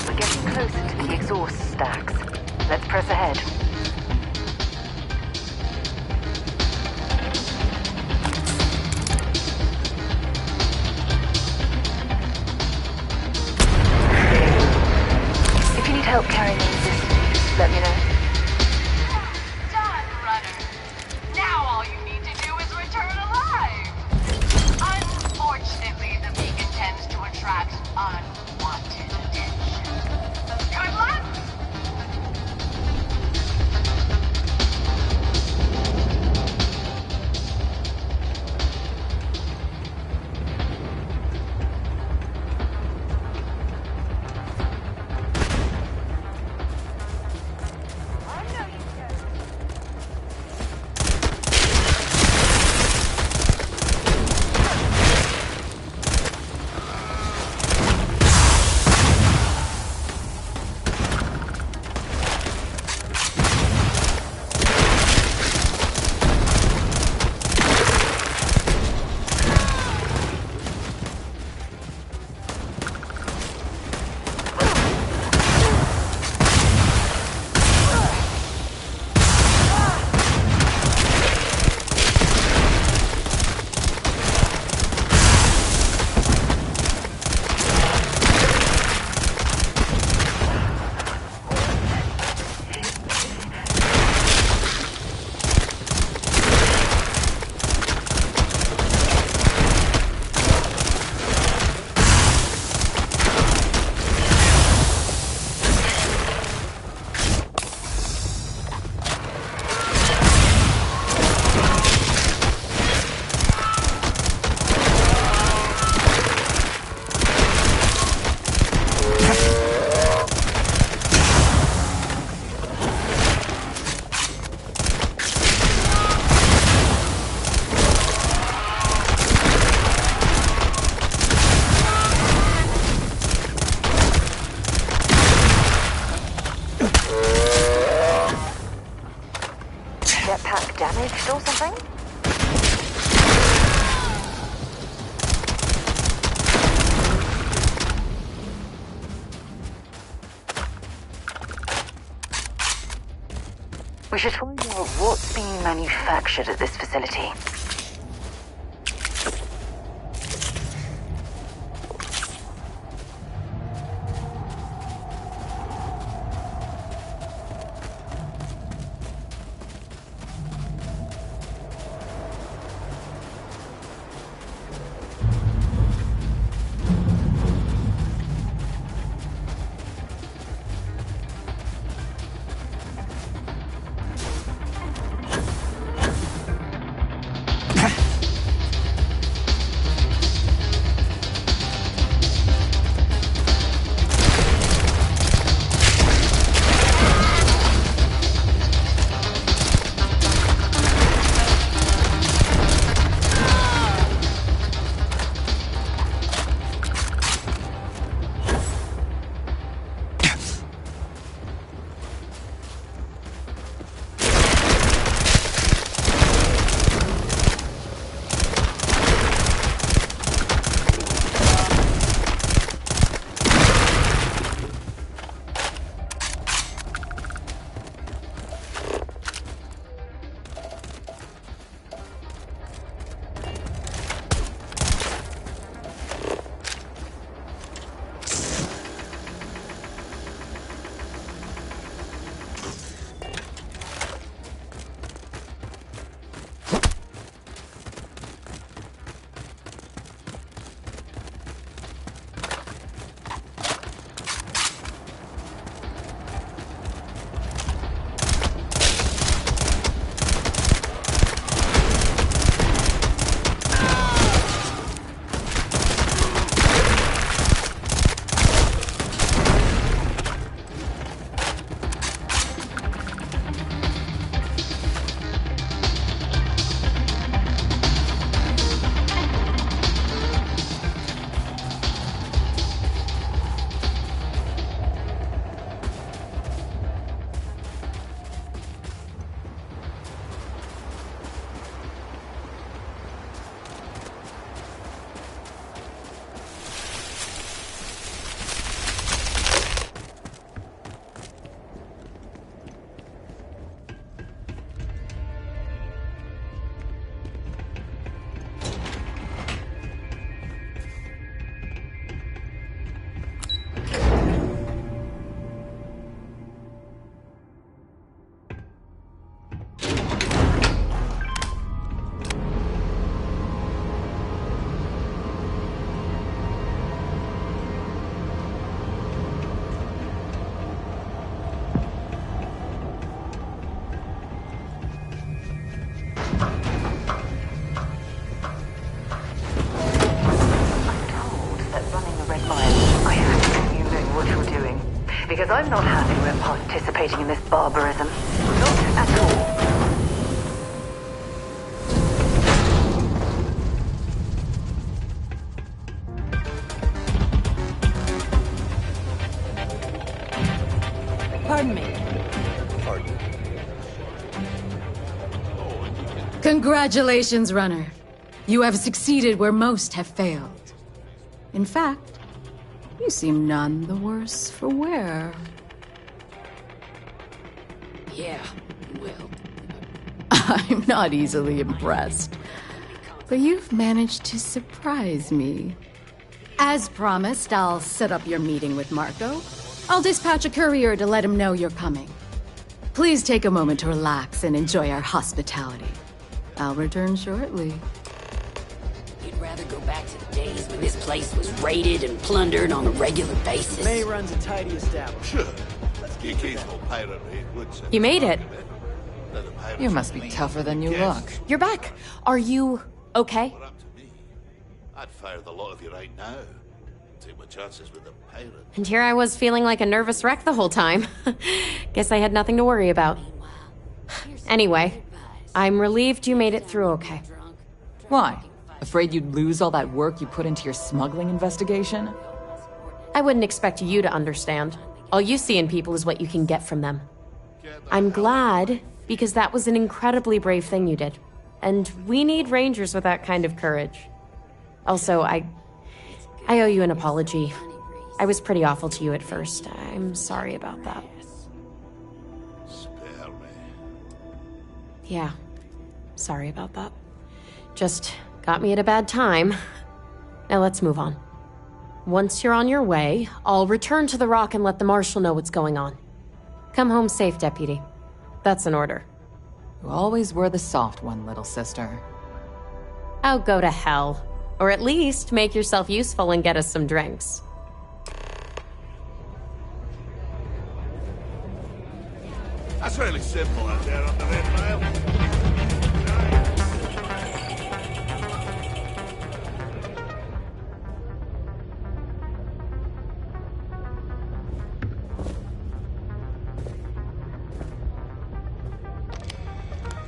We're getting closer to the exhaust stacks. Let's press ahead. If you need help carrying any resistance, let me know. Done, runner. Now all you need to do is return alive. Unfortunately, the beacon tends to attract unwanted attention. Good luck! Jetpack damaged or something? We should find out what's being manufactured at this facility. Because I'm not happy we're participating in this barbarism. Not at all. Pardon me. Pardon? Congratulations, Runner. You have succeeded where most have failed. In fact, you seem none the worse for wear. Yeah, well... I'm not easily impressed. But you've managed to surprise me. As promised, I'll set up your meeting with Marco. I'll dispatch a courier to let him know you're coming. Please take a moment to relax and enjoy our hospitality. I'll return shortly. You'd rather go back to the days when this place was raided and plundered on a regular basis? May runs a tidy establishment. Sure. The occasional pirate raid would set You made it. You must be tougher than you look. You're back. Are you okay? I'd fire the lot of you right now. Take my chances with the pirate. And here I was feeling like a nervous wreck the whole time. Guess I had nothing to worry about. Anyway, I'm relieved you made it through okay. Why? Afraid you'd lose all that work you put into your smuggling investigation? I wouldn't expect you to understand. All you see in people is what you can get from them. I'm glad, because that was an incredibly brave thing you did. And we need rangers with that kind of courage. Also, I owe you an apology. I was pretty awful to you at first. I'm sorry about that. Spare me. Yeah, sorry about that. Just got me at a bad time. Now let's move on. Once you're on your way, I'll return to the Rock and let the Marshal know what's going on. Come home safe, Deputy. That's an order. You always were the soft one, little sister. Oh, go to hell. Or at least make yourself useful and get us some drinks. That's really simple out there on the Red Mile.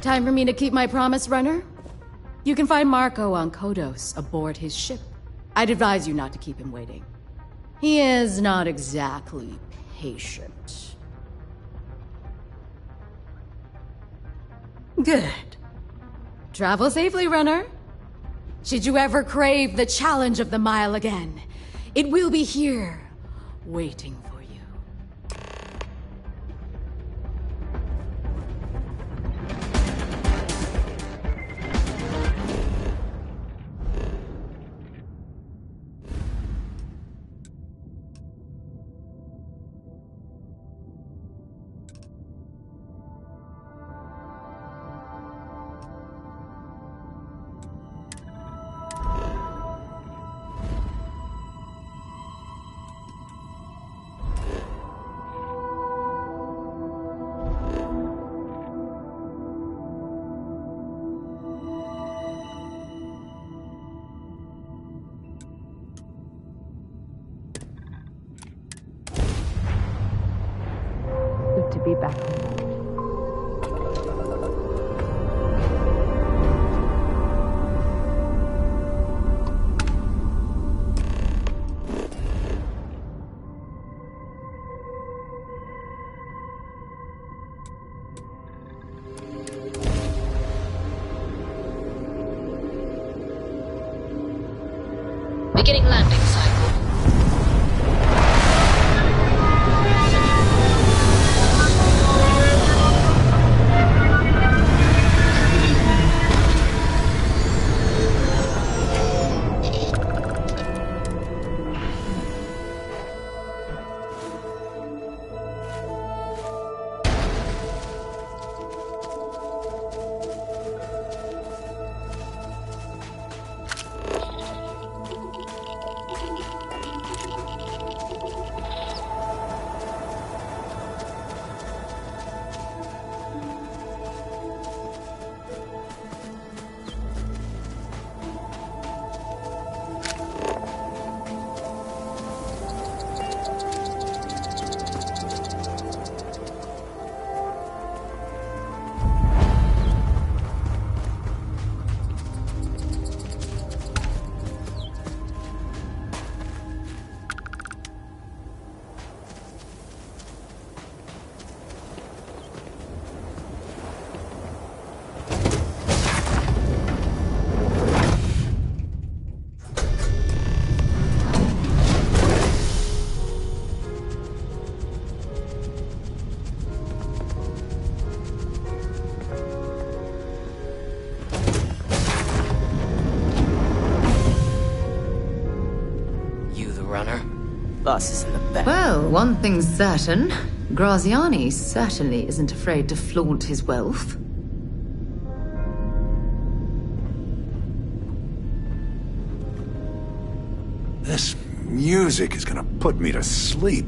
Time for me to keep my promise, Runner? You can find Marco on Kodos aboard his ship. I'd advise you not to keep him waiting. He is not exactly patient. Good. Travel safely, Runner. Should you ever crave the challenge of the mile again, it will be here, waiting for you. To be back home. Beginning landing cycle. us is in the back. Well, one thing's certain. Graziani certainly isn't afraid to flaunt his wealth. This music is gonna put me to sleep.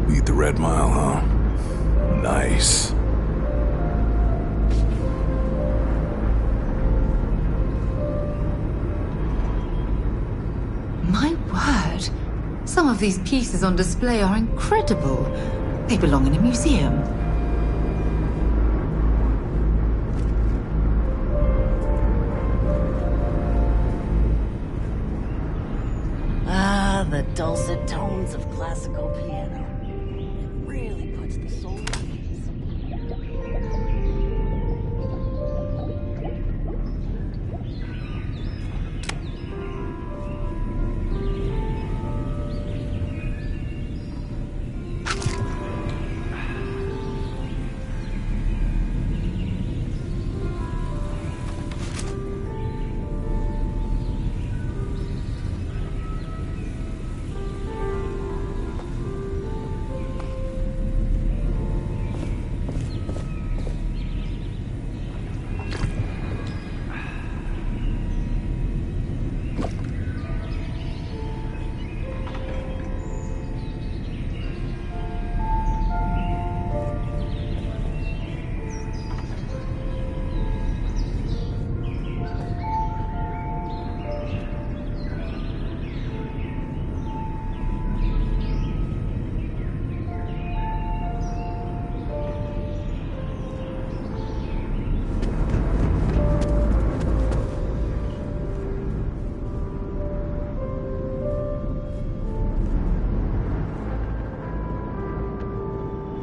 Beat the Red Mile, huh? Nice. My word. Some of these pieces on display are incredible. They belong in a museum. Ah, the dulcet tones of classical piano. It really puts the soul at ease.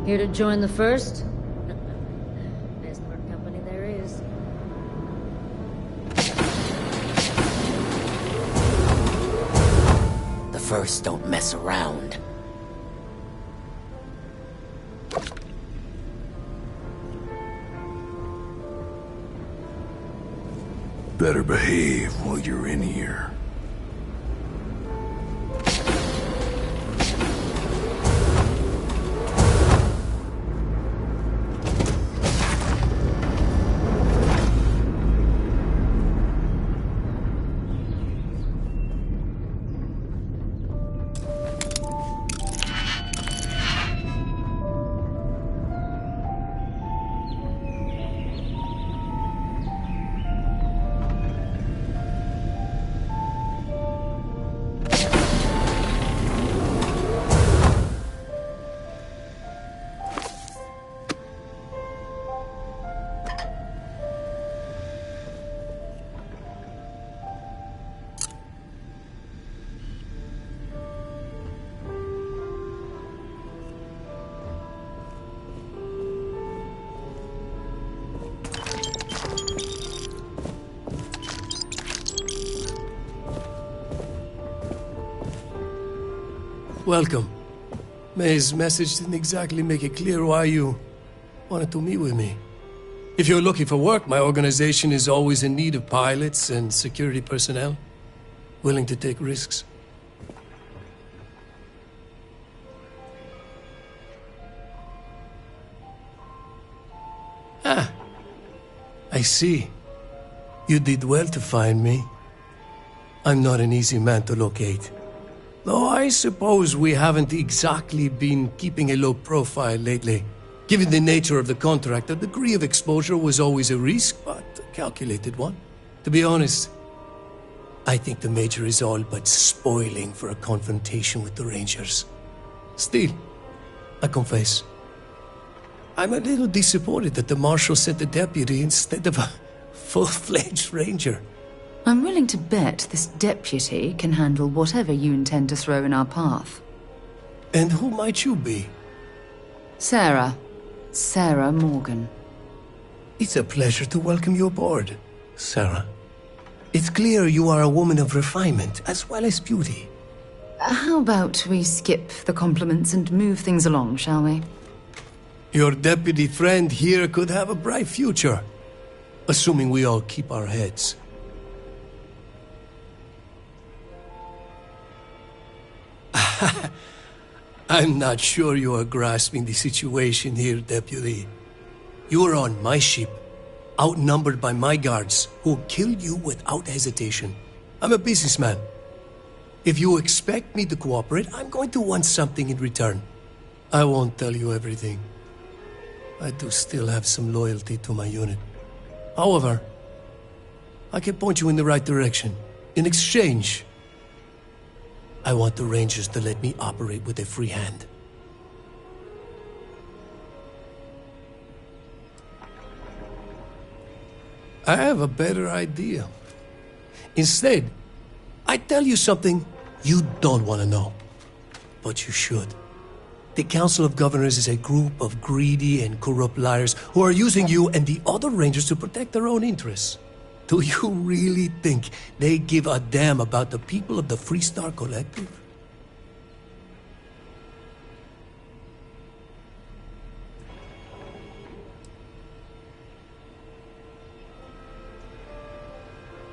Here to join the first? Best work company there is. The first don't mess around. Better behave while you're in here. Welcome. May's message didn't exactly make it clear why you wanted to meet with me. If you're looking for work, my organization is always in need of pilots and security personnel, willing to take risks. Ah, I see. You did well to find me. I'm not an easy man to locate. Though I suppose we haven't exactly been keeping a low profile lately. Given the nature of the contract, a degree of exposure was always a risk, but a calculated one. To be honest, I think the Major is all but spoiling for a confrontation with the Rangers. Still, I confess, I'm a little disappointed that the Marshal sent a deputy instead of a full-fledged Ranger. I'm willing to bet this deputy can handle whatever you intend to throw in our path. And who might you be? Sarah. Sarah Morgan. It's a pleasure to welcome you aboard, Sarah. It's clear you are a woman of refinement as well as beauty. How about we skip the compliments and move things along, shall we? Your deputy friend here could have a bright future. Assuming we all keep our heads. I'm not sure you are grasping the situation here, Deputy. You are on my ship, outnumbered by my guards, who will kill you without hesitation. I'm a businessman. If you expect me to cooperate, I'm going to want something in return. I won't tell you everything. I do still have some loyalty to my unit. However, I can point you in the right direction. In exchange, I want the Rangers to let me operate with a free hand. I have a better idea. Instead, I tell you something you don't want to know. But you should. The Council of Governors is a group of greedy and corrupt liars who are using you and the other Rangers to protect their own interests. Do you really think they give a damn about the people of the Freestar Collective?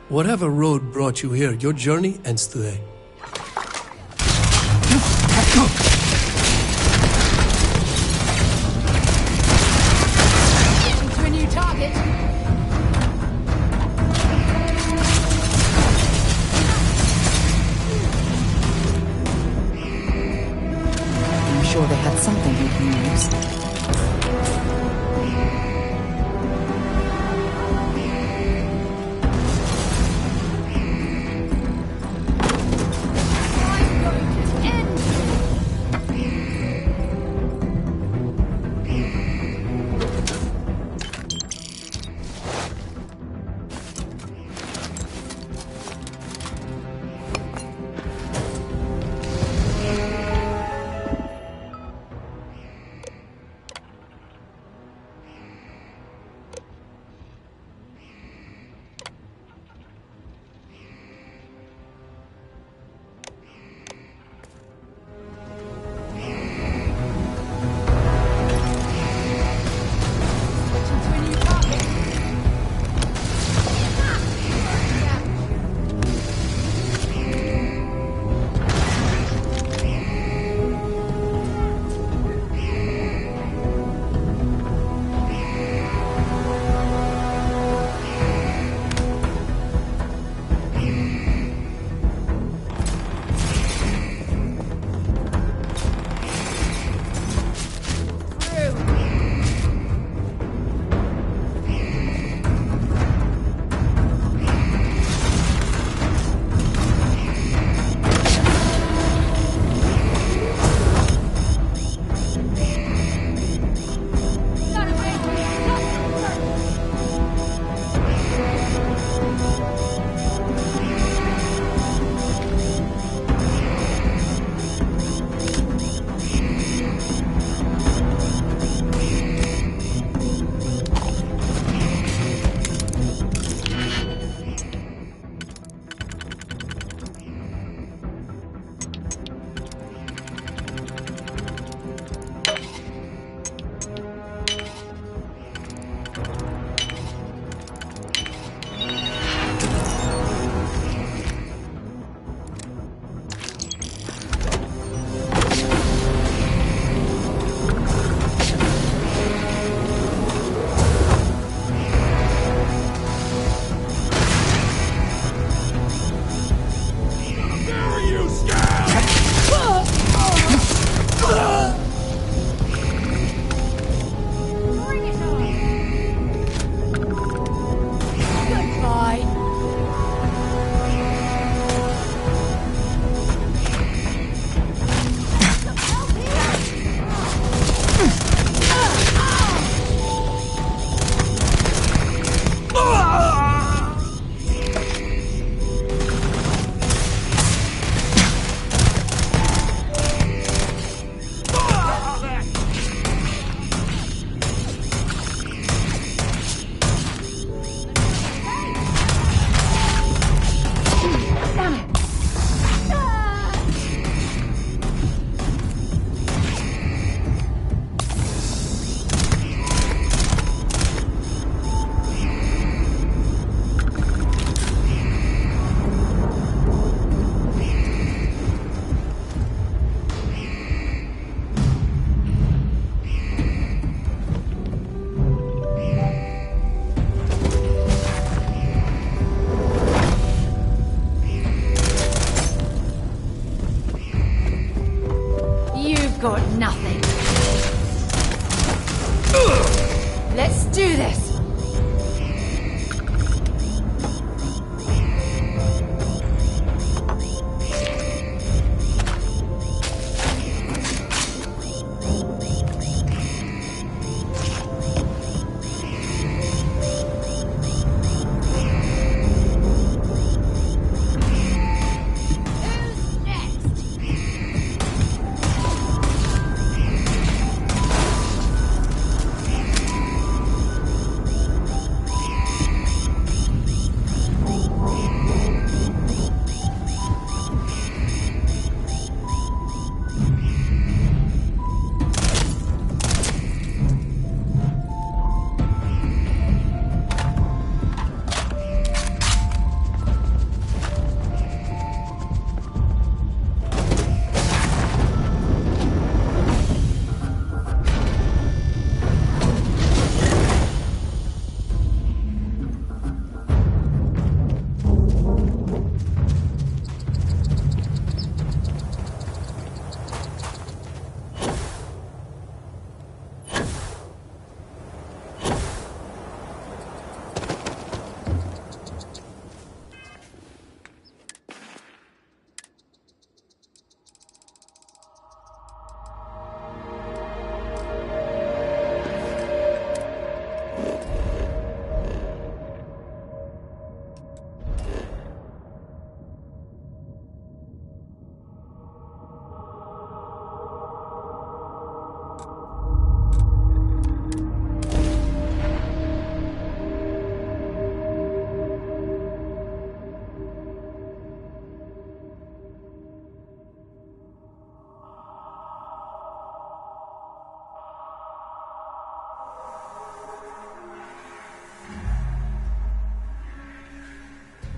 Whatever road brought you here, your journey ends today. To a new target. I'm sure they had something we can use.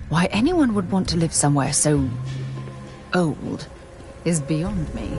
Why anyone would want to live somewhere so old is beyond me.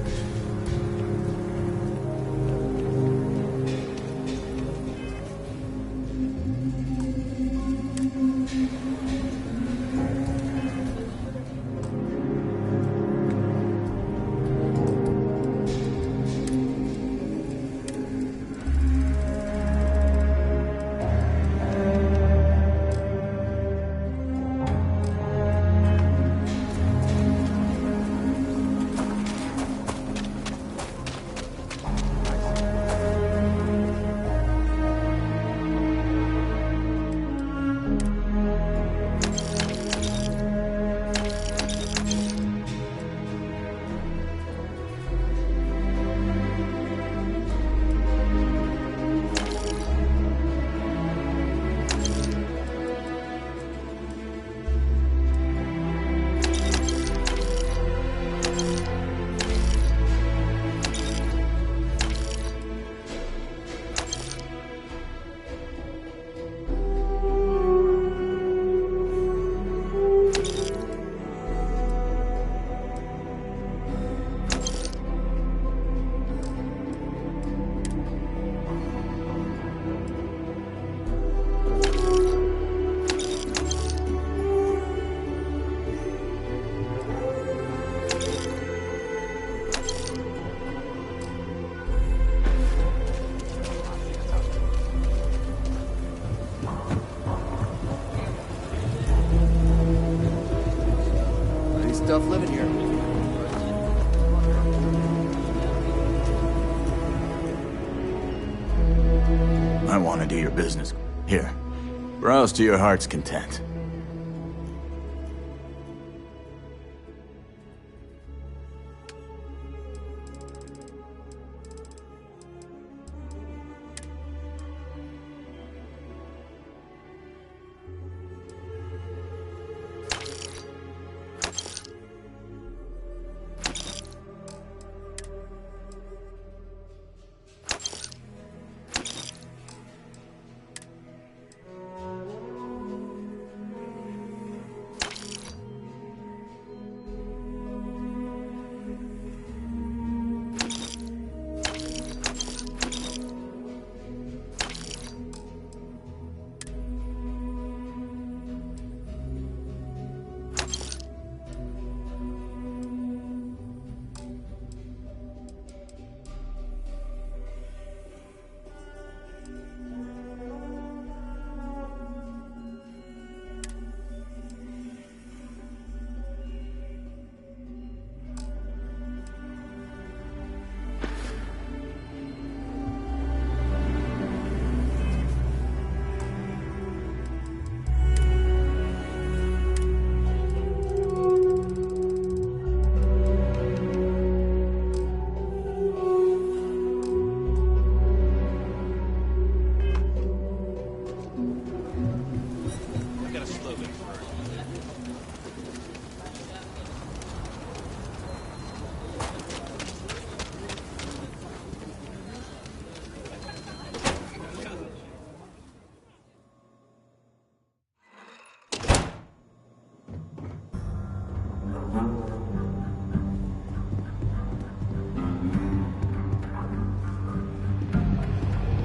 Tough living here. I want to do your business. Here, browse to your heart's content.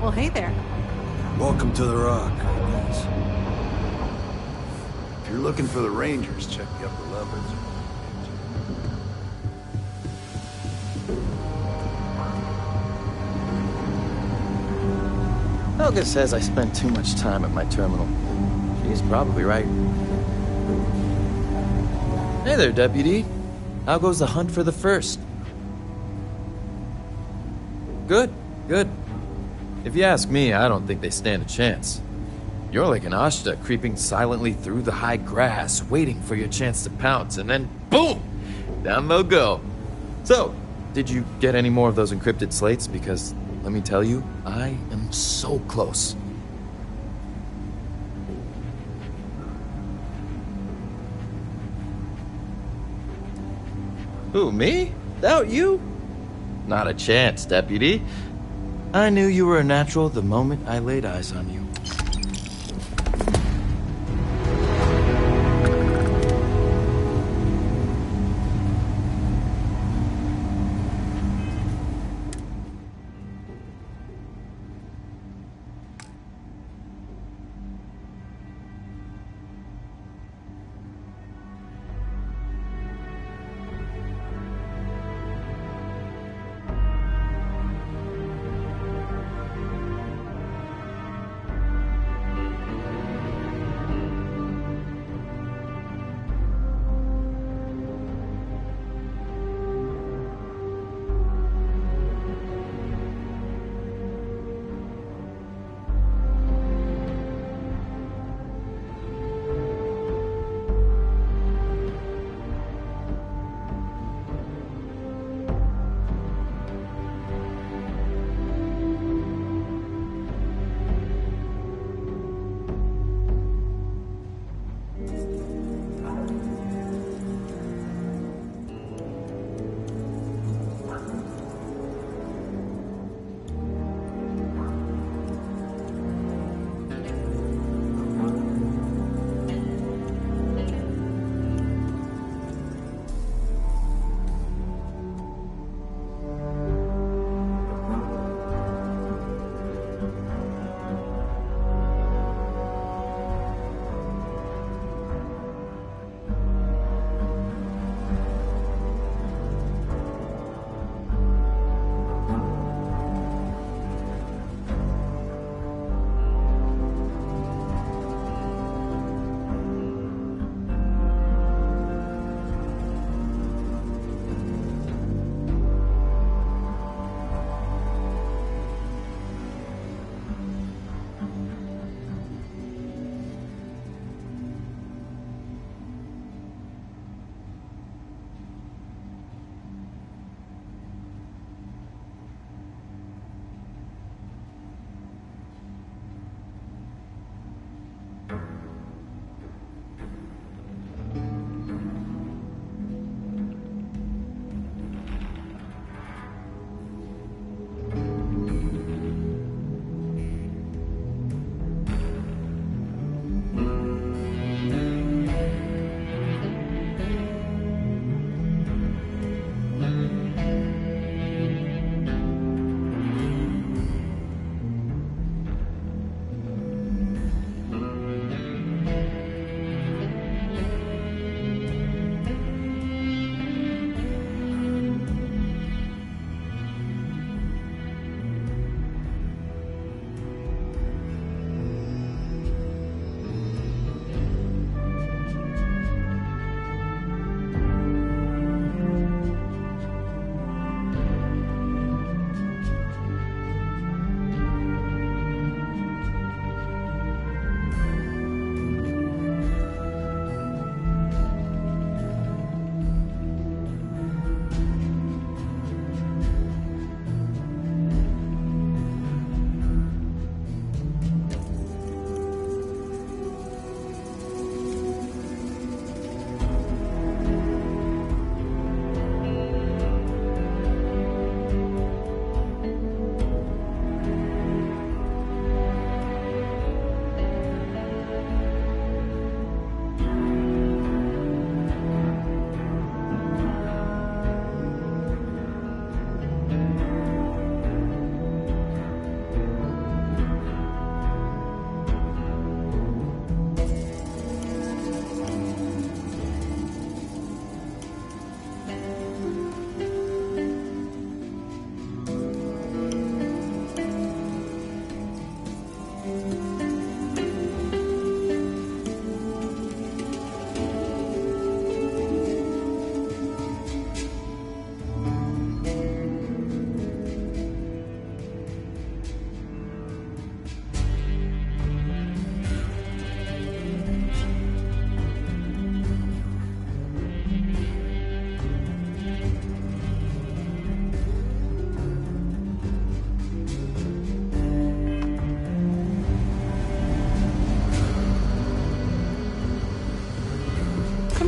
Well, hey there. Welcome to the Rock, I guess. If you're looking for the Rangers, check the upper levels. Helga says I spend too much time at my terminal. She's probably right. Hey there, Deputy. How goes the hunt for the first? Good, good. If you ask me, I don't think they stand a chance. You're like an Ashta creeping silently through the high grass, waiting for your chance to pounce, and then boom! Down they'll go. So, did you get any more of those encrypted slates? Because, let me tell you, I am so close. Who, me? Doubt you? Not a chance, Deputy. I knew you were a natural the moment I laid eyes on you.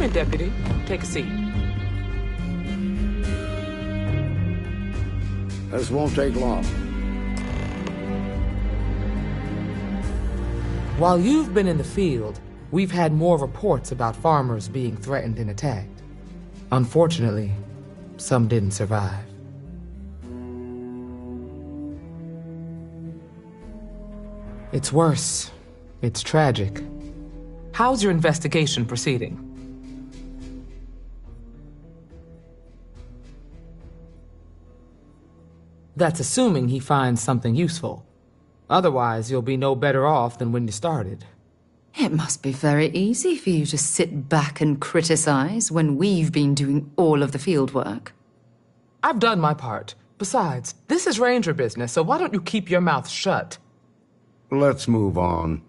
in, Deputy. Take a seat. This won't take long. While you've been in the field, we've had more reports about farmers being threatened and attacked. Unfortunately, some didn't survive. It's worse. It's tragic. How's your investigation proceeding? That's assuming he finds something useful. Otherwise, you'll be no better off than when you started. It must be very easy for you to sit back and criticize when we've been doing all of the field work. I've done my part. Besides, this is ranger business, so why don't you keep your mouth shut? Let's move on.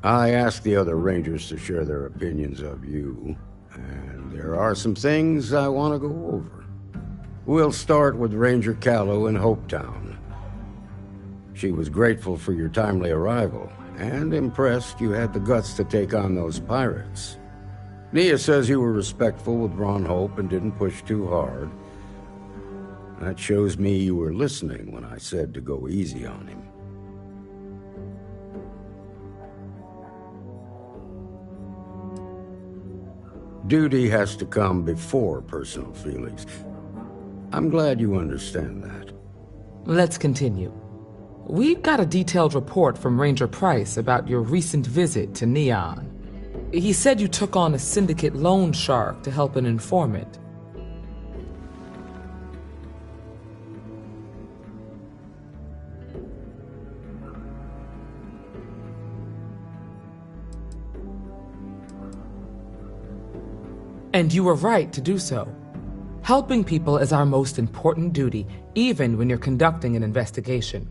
I asked the other rangers to share their opinions of you, and there are some things I want to go over. We'll start with Ranger Callow in Hopetown. She was grateful for your timely arrival, and impressed you had the guts to take on those pirates. Nia says you were respectful with Ron Hope and didn't push too hard. That shows me you were listening when I said to go easy on him. Duty has to come before personal feelings. I'm glad you understand that. Let's continue. We've got a detailed report from Ranger Price about your recent visit to Neon. He said you took on a syndicate loan shark to help an informant. And you were right to do so. Helping people is our most important duty, even when you're conducting an investigation.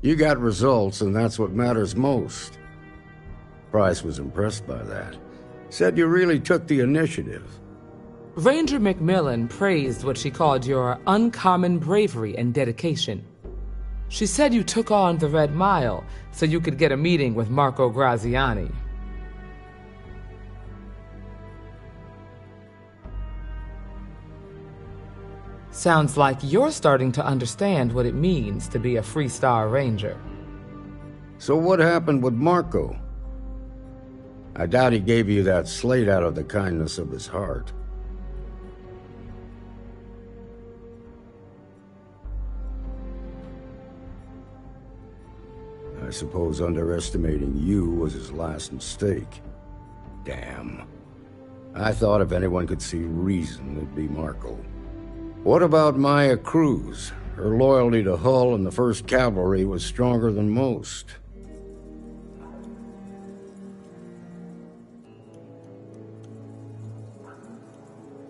You got results, and that's what matters most. Price was impressed by that. Said you really took the initiative. Ranger Macmillan praised what she called your uncommon bravery and dedication. She said you took on the Red Mile so you could get a meeting with Marco Graziani. Sounds like you're starting to understand what it means to be a Freestar Ranger. So what happened with Marco? I doubt he gave you that slate out of the kindness of his heart. I suppose underestimating you was his last mistake. Damn. I thought if anyone could see reason, it'd be Marco. What about Maya Cruz? Her loyalty to Hull and the 1st Cavalry was stronger than most.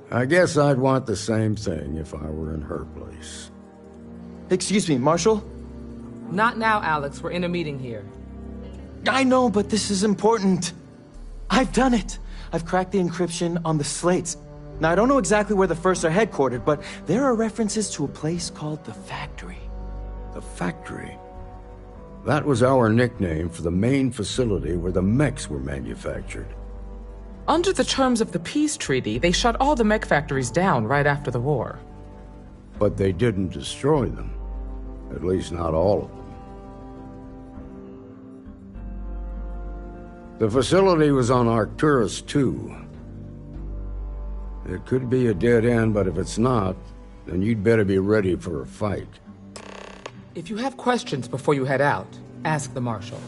I guess I'd want the same thing if I were in her place. Excuse me, Marshal? Not now, Alex. We're in a meeting here. I know, but this is important. I've done it. I've cracked the encryption on the slates. Now, I don't know exactly where the First are headquartered, but there are references to a place called the Factory. The Factory? That was our nickname for the main facility where the mechs were manufactured. Under the terms of the peace treaty, they shut all the mech factories down right after the war. But they didn't destroy them. At least not all of them. The facility was on Arcturus 2. It could be a dead end, but if it's not, then you'd better be ready for a fight. If you have questions before you head out, ask the Marshal.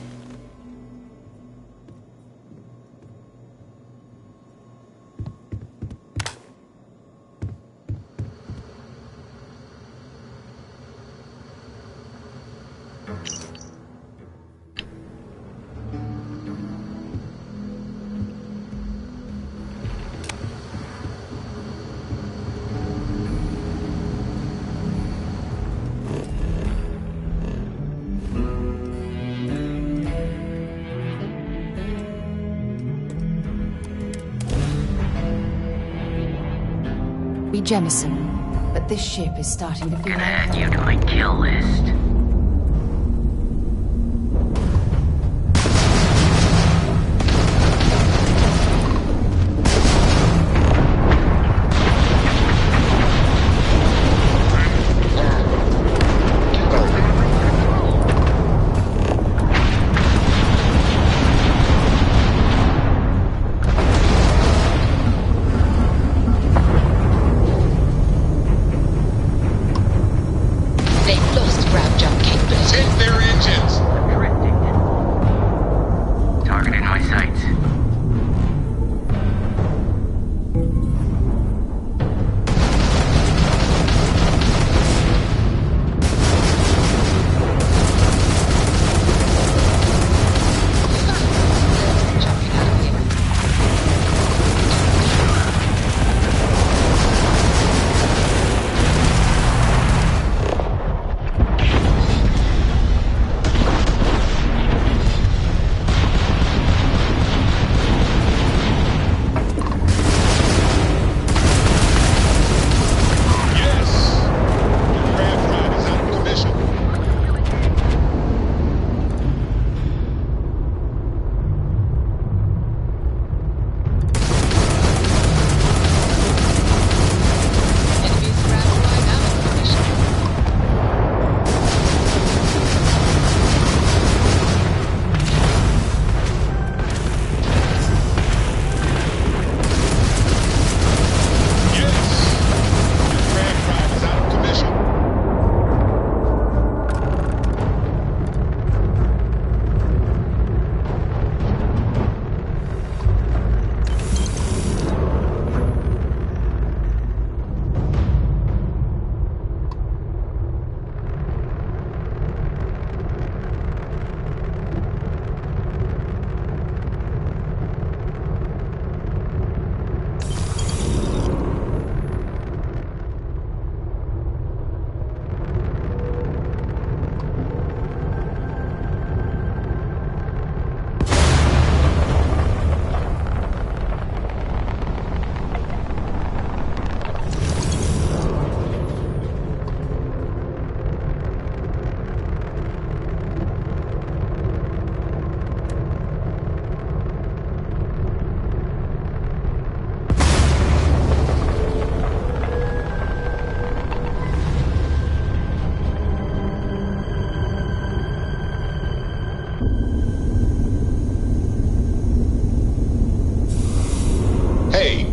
Jemison, but this ship is starting to feel Gonna add you to my kill list.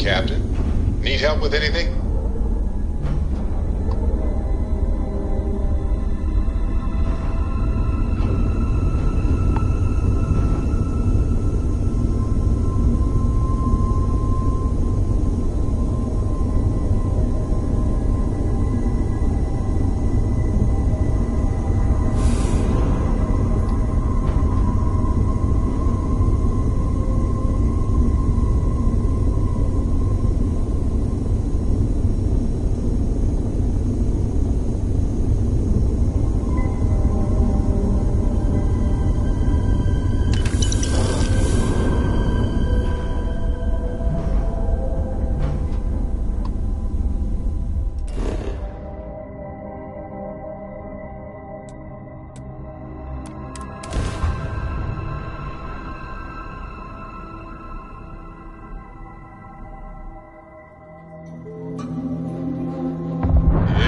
Captain. Need help with anything?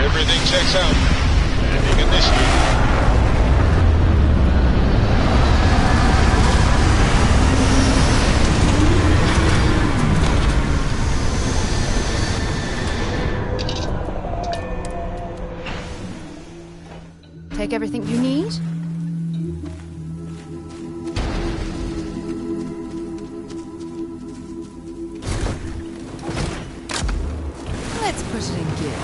Everything checks out. Landing initiated. Take everything you need? Let's put it in gear.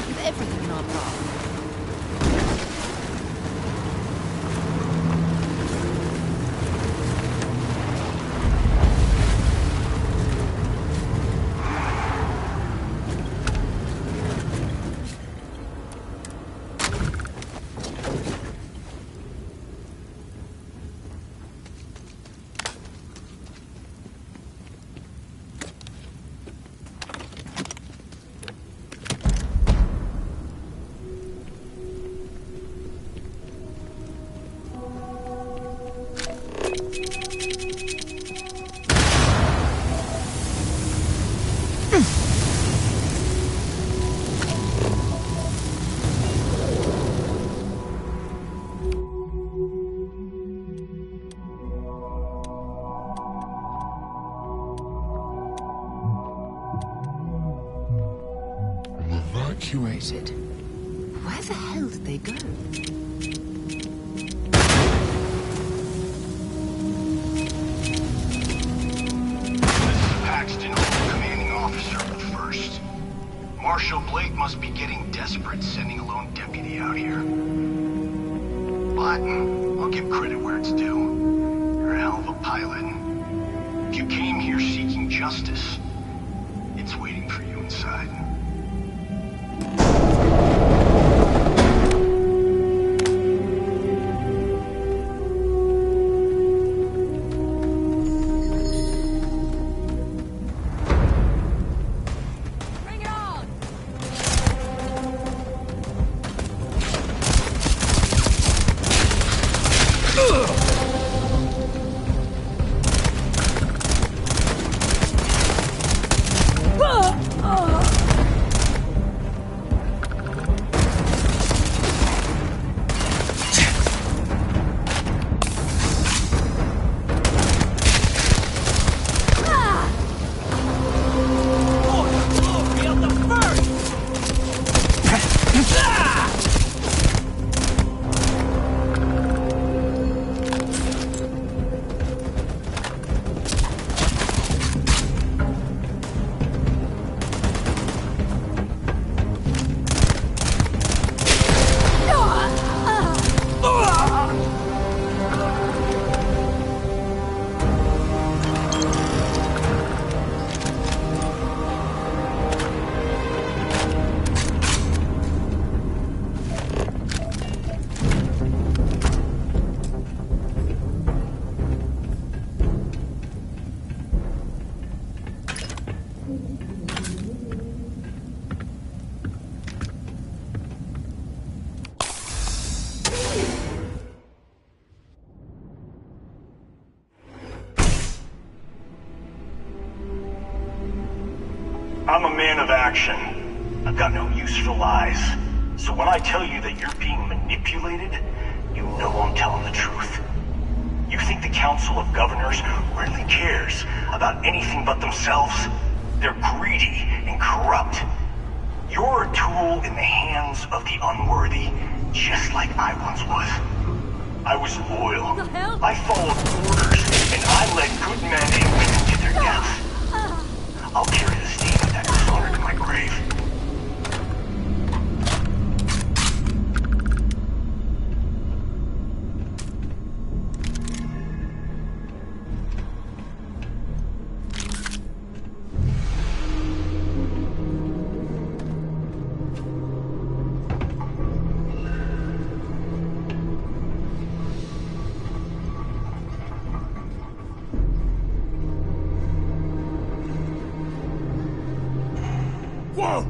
With everything in our path. Evacuated. Where the hell did they go? Paxton, commanding officer of the 1st. Marshal Blake must be getting desperate sending a lone deputy out here. But I'll give credit where it's due. You're a hell of a pilot. If you came here seeking justice, it's waiting for you inside. I'm a man of action. I've got no use for lies. So when I tell you that you're being manipulated, you know I'm telling the truth. You think the Council of Governors really cares about anything but themselves? They're greedy and corrupt. You're a tool in the hands of the unworthy, just like I once was. I was loyal. I followed orders, and I led good men and women to their deaths. I'll carry the stain of that dishonor to my grave. Whoa!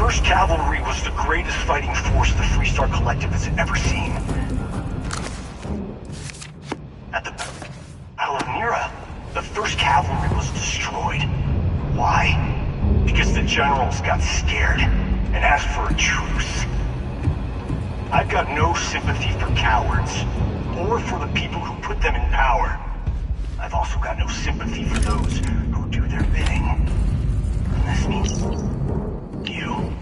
1st Cavalry was the greatest fighting force the Freestar Collective has ever seen. At the Battle of Mira, the 1st Cavalry was destroyed. Why? Because the generals got scared and asked for a truce. I've got no sympathy for cowards, or for the people who put them in power. I've also got no sympathy for those who do their bidding. And this means you.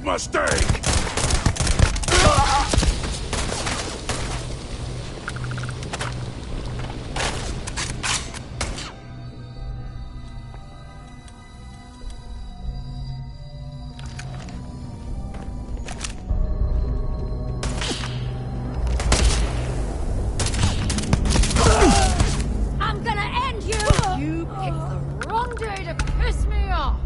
Mistake! I'm gonna end you! You picked the wrong day to piss me off!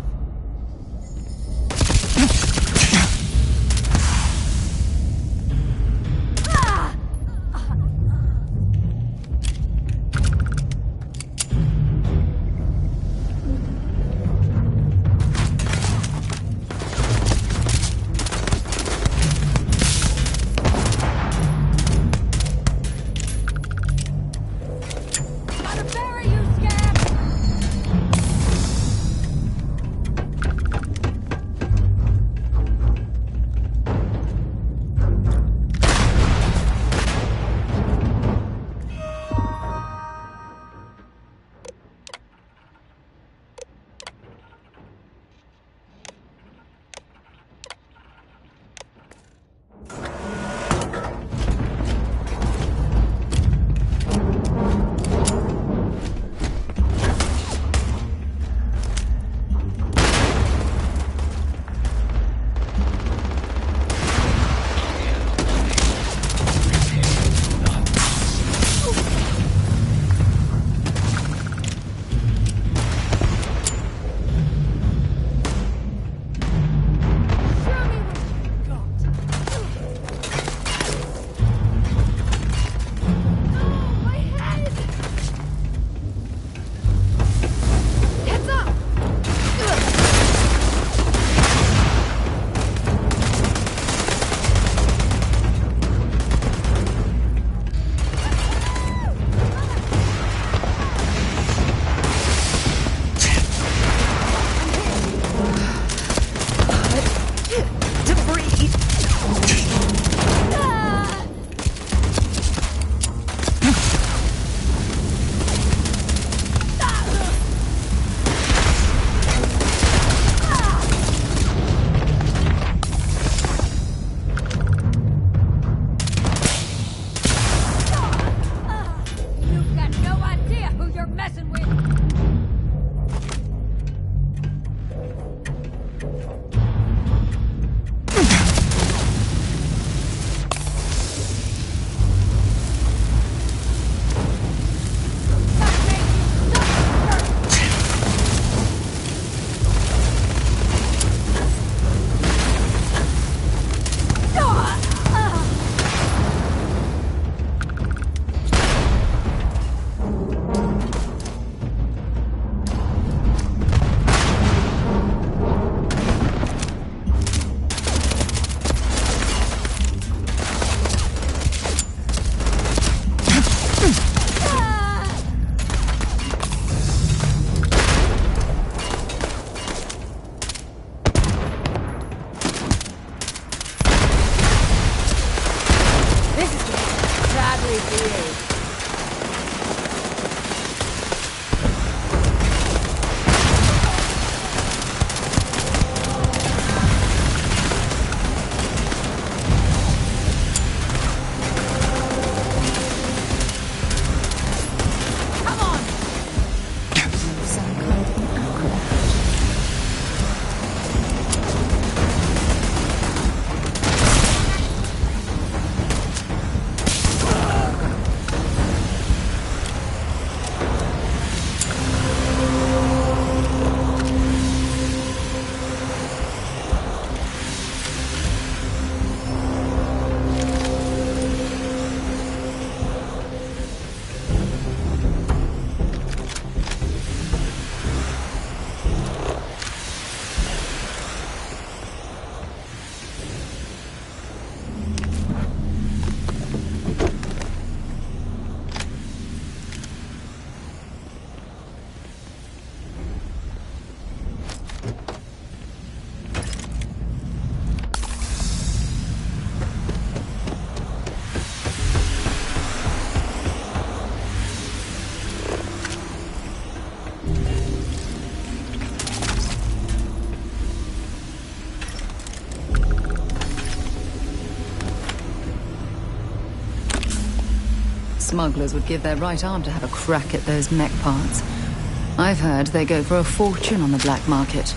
Smugglers would give their right arm to have a crack at those mech parts. I've heard they go for a fortune on the black market.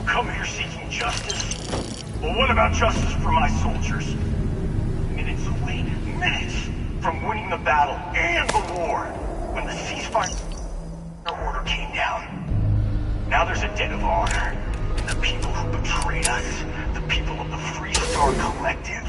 Come here seeking justice? Well, what about justice for my soldiers? Minutes away, minutes from winning the battle and the war, when the ceasefire order came down. Now there's a debt of honor, and the people who betrayed us, the people of the Free Star Collective.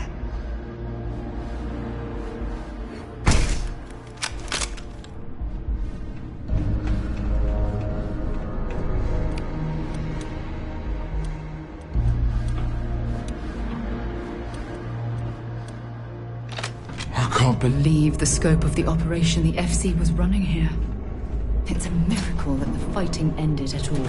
I can't believe the scope of the operation the FC was running here. It's a miracle that the fighting ended at all.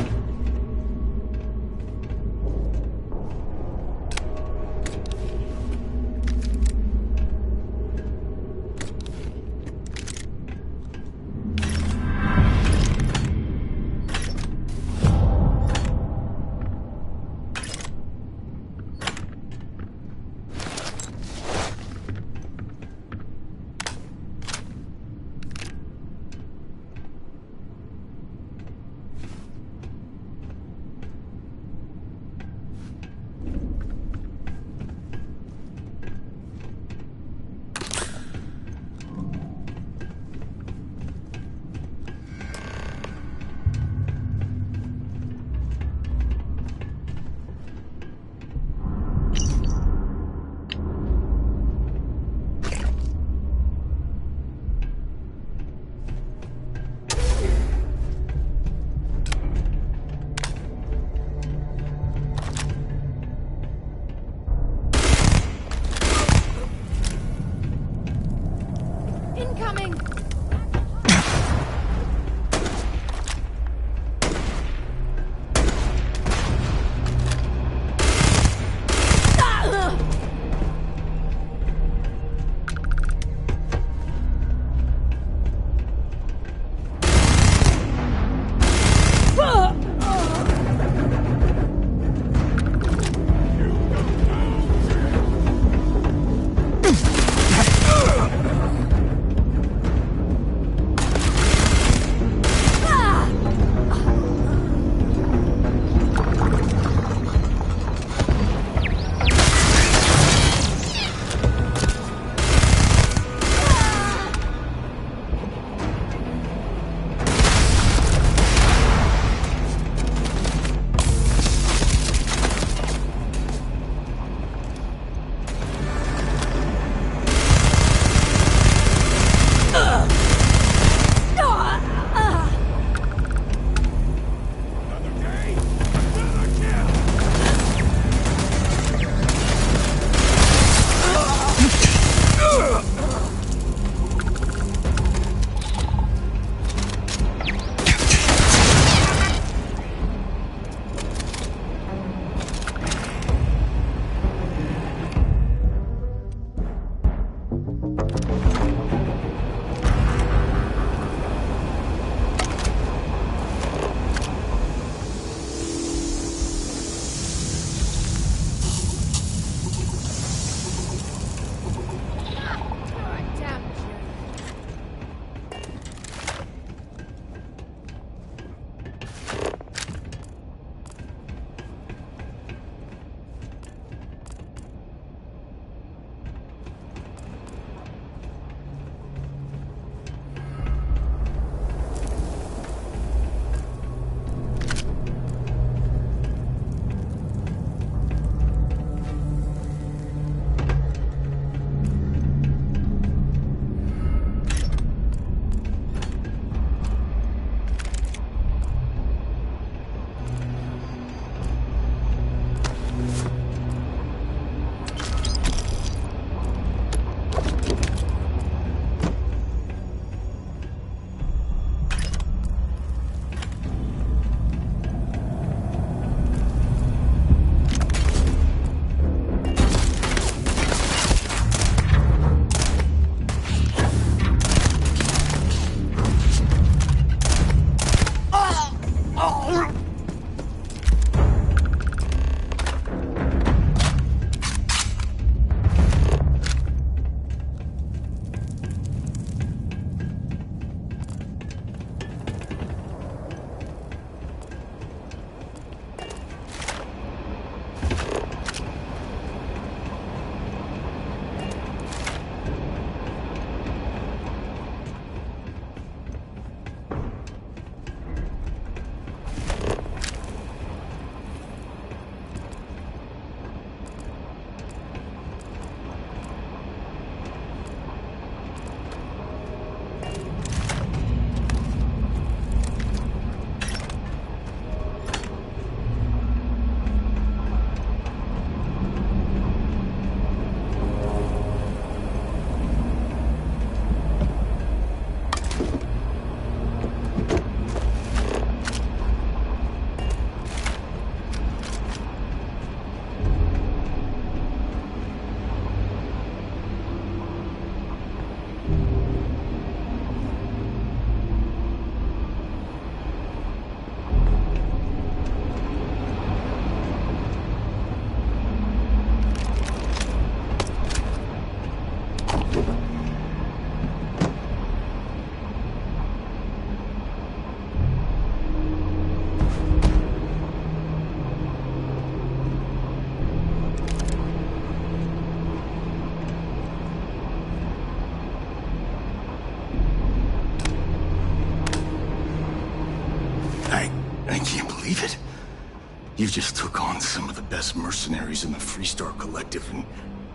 just took on some of the best mercenaries in the Freestar Collective and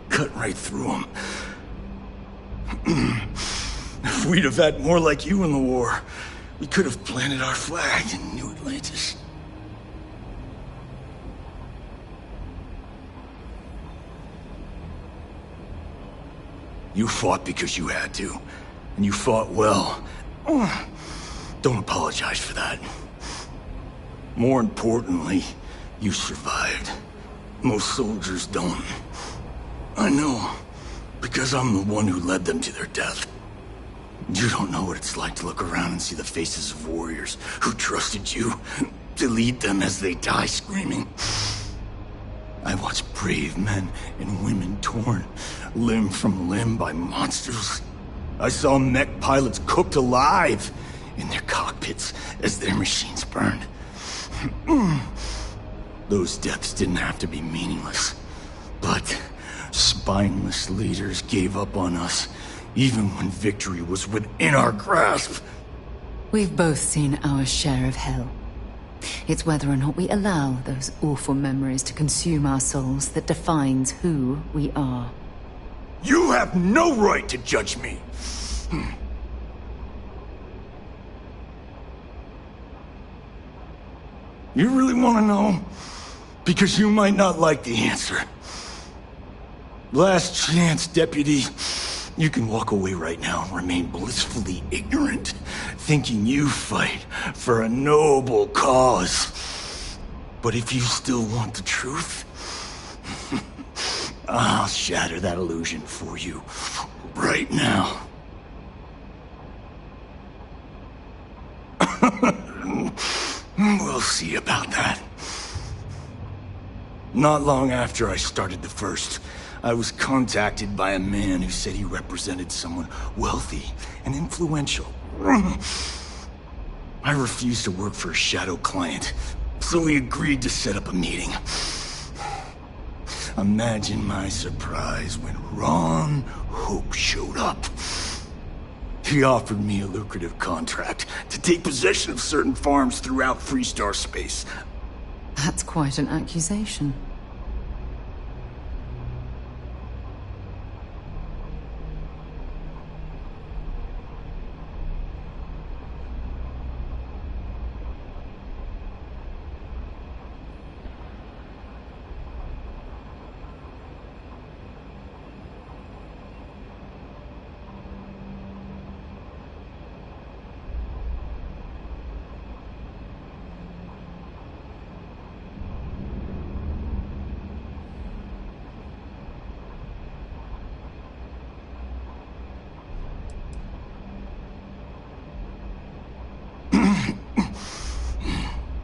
cut right through them. If we'd have had more like you in the war, we could have planted our flag in New Atlantis. You fought because you had to, and you fought well. Don't apologize for that. More importantly, you survived. Most soldiers don't. I know, because I'm the one who led them to their death. You don't know what it's like to look around and see the faces of warriors who trusted you to lead them as they die screaming. I watched brave men and women torn limb from limb by monsters. I saw mech pilots cooked alive in their cockpits as their machines burned. Those deaths didn't have to be meaningless, but spineless leaders gave up on us even when victory was within our grasp. We've both seen our share of hell. It's whether or not we allow those awful memories to consume our souls that defines who we are. You have no right to judge me! You really want to know? Because you might not like the answer. Last chance, Deputy. You can walk away right now and remain blissfully ignorant, thinking you fight for a noble cause. But if you still want the truth, I'll shatter that illusion for you right now. We'll see about that. Not long after I started the First, I was contacted by a man who said he represented someone wealthy and influential. I refused to work for a shadow client, so he agreed to set up a meeting. Imagine my surprise when Ron Hope showed up. He offered me a lucrative contract to take possession of certain farms throughout Freestar space. That's quite an accusation.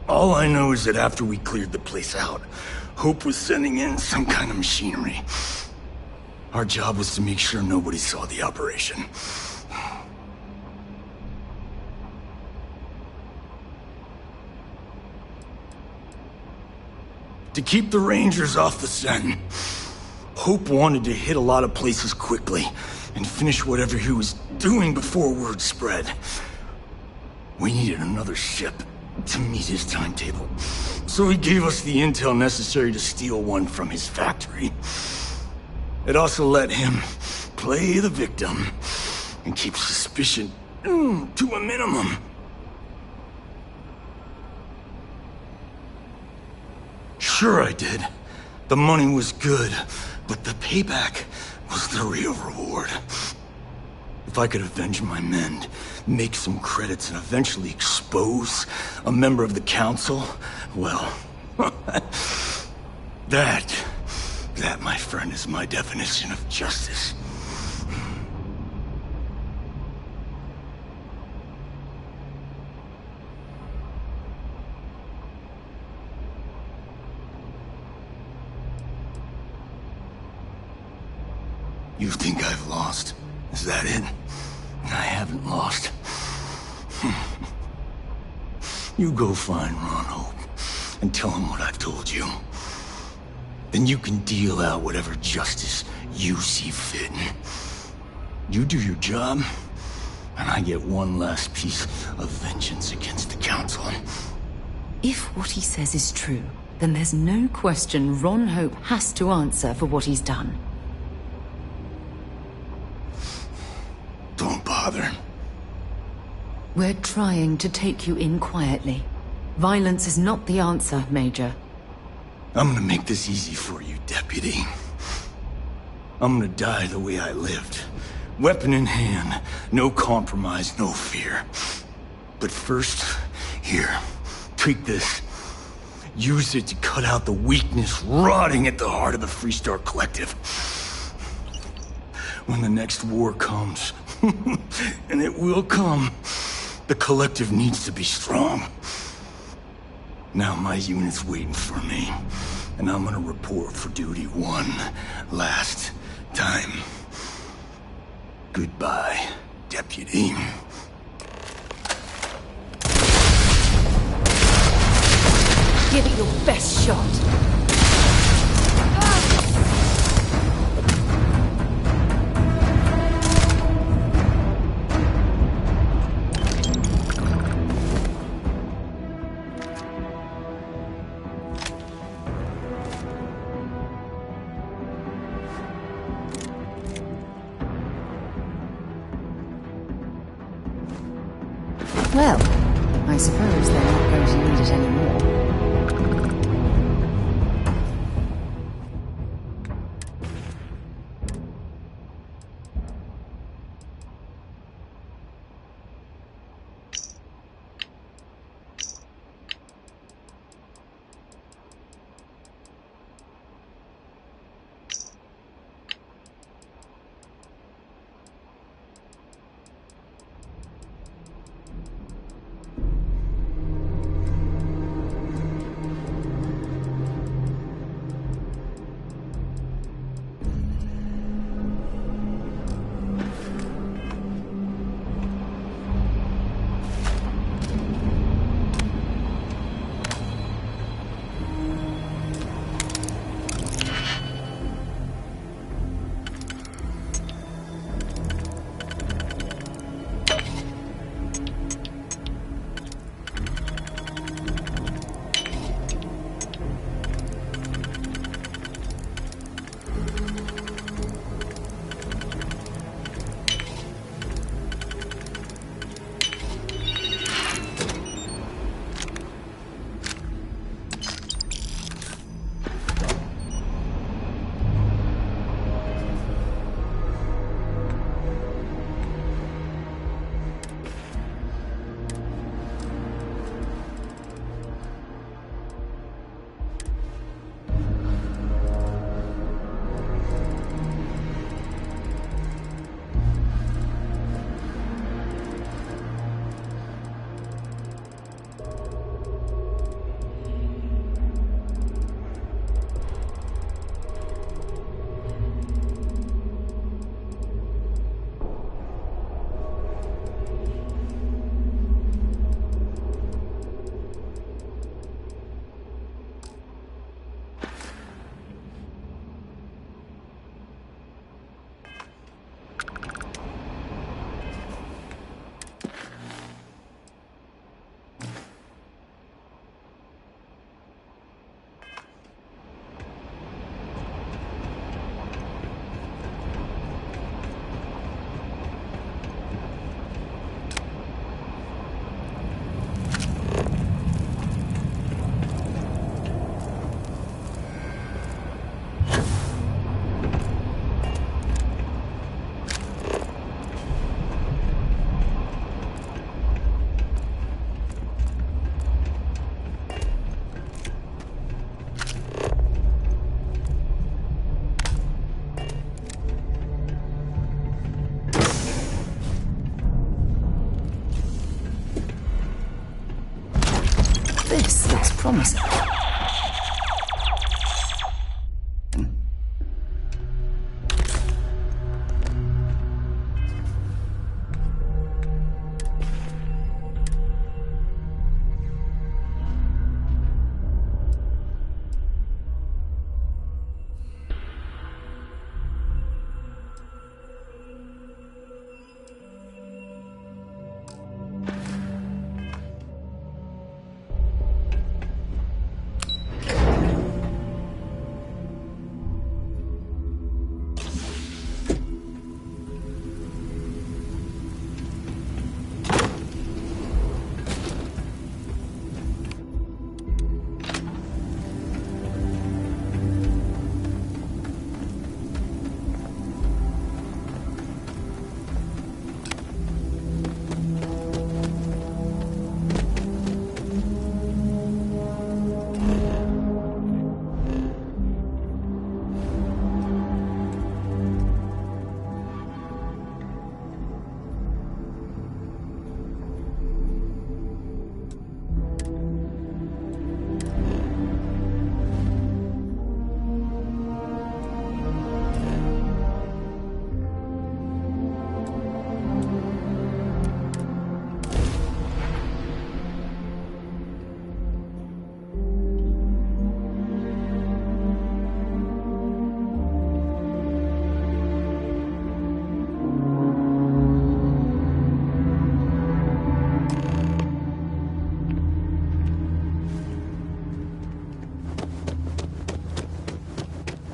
All I know is that after we cleared the place out, Hope was sending in some kind of machinery. Our job was to make sure nobody saw the operation. To keep the Rangers off the scent, Hope wanted to hit a lot of places quickly and finish whatever he was doing before word spread. We needed another ship to meet his timetable, so he gave us the intel necessary to steal one from his factory. It also let him play the victim and keep suspicion to a minimum. Sure I did. The money was good, but the payback was the real reward. If I could avenge my men, make some credits, and eventually expose a member of the council, well, that, my friend, is my definition of justice. You think I've lost? Is that it? I haven't lost. You go find Ron Hope and tell him what I've told you. Then you can deal out whatever justice you see fit. You do your job, and I get one last piece of vengeance against the Council. If what he says is true, then there's no question Ron Hope has to answer for what he's done. Don't bother. We're trying to take you in quietly. Violence is not the answer, Major. I'm gonna make this easy for you, Deputy. I'm gonna die the way I lived. Weapon in hand, no compromise, no fear. But first, here, take this. Use it to cut out the weakness rotting at the heart of the Freestar Collective. When the next war comes, and it will come, the Collective needs to be strong. Now my unit's waiting for me, and I'm gonna report for duty one last time. Goodbye, Deputy. Give it your best shot. Well, I suppose they're not going to need it anymore. This looks promising.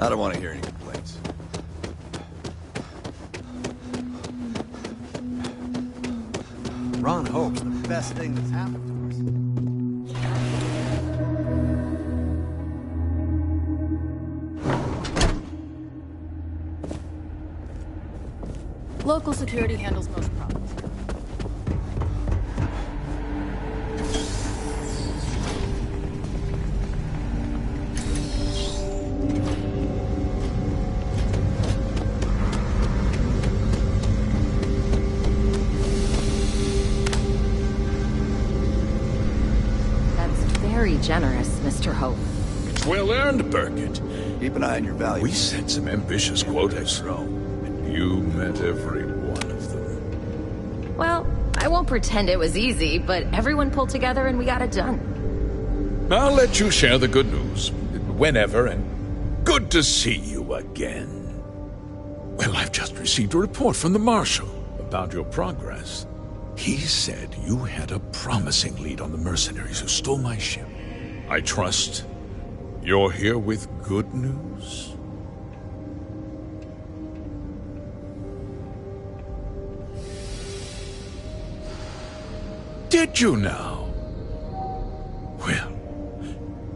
I don't want to hear any complaints. Ron Hope's the best thing that's happened to us. Local security handles most problems. Very generous, Mr. Hope. It's well earned, Burkett. Keep an eye on your value. We set some ambitious quotas, and you met every one of them. Well, I won't pretend it was easy, but everyone pulled together and we got it done. I'll let you share the good news whenever, and good to see you again. Well, I've just received a report from the Marshal about your progress. He said you had a promising lead on the mercenaries who stole my ship. I trust you're here with good news? Did you now? Well,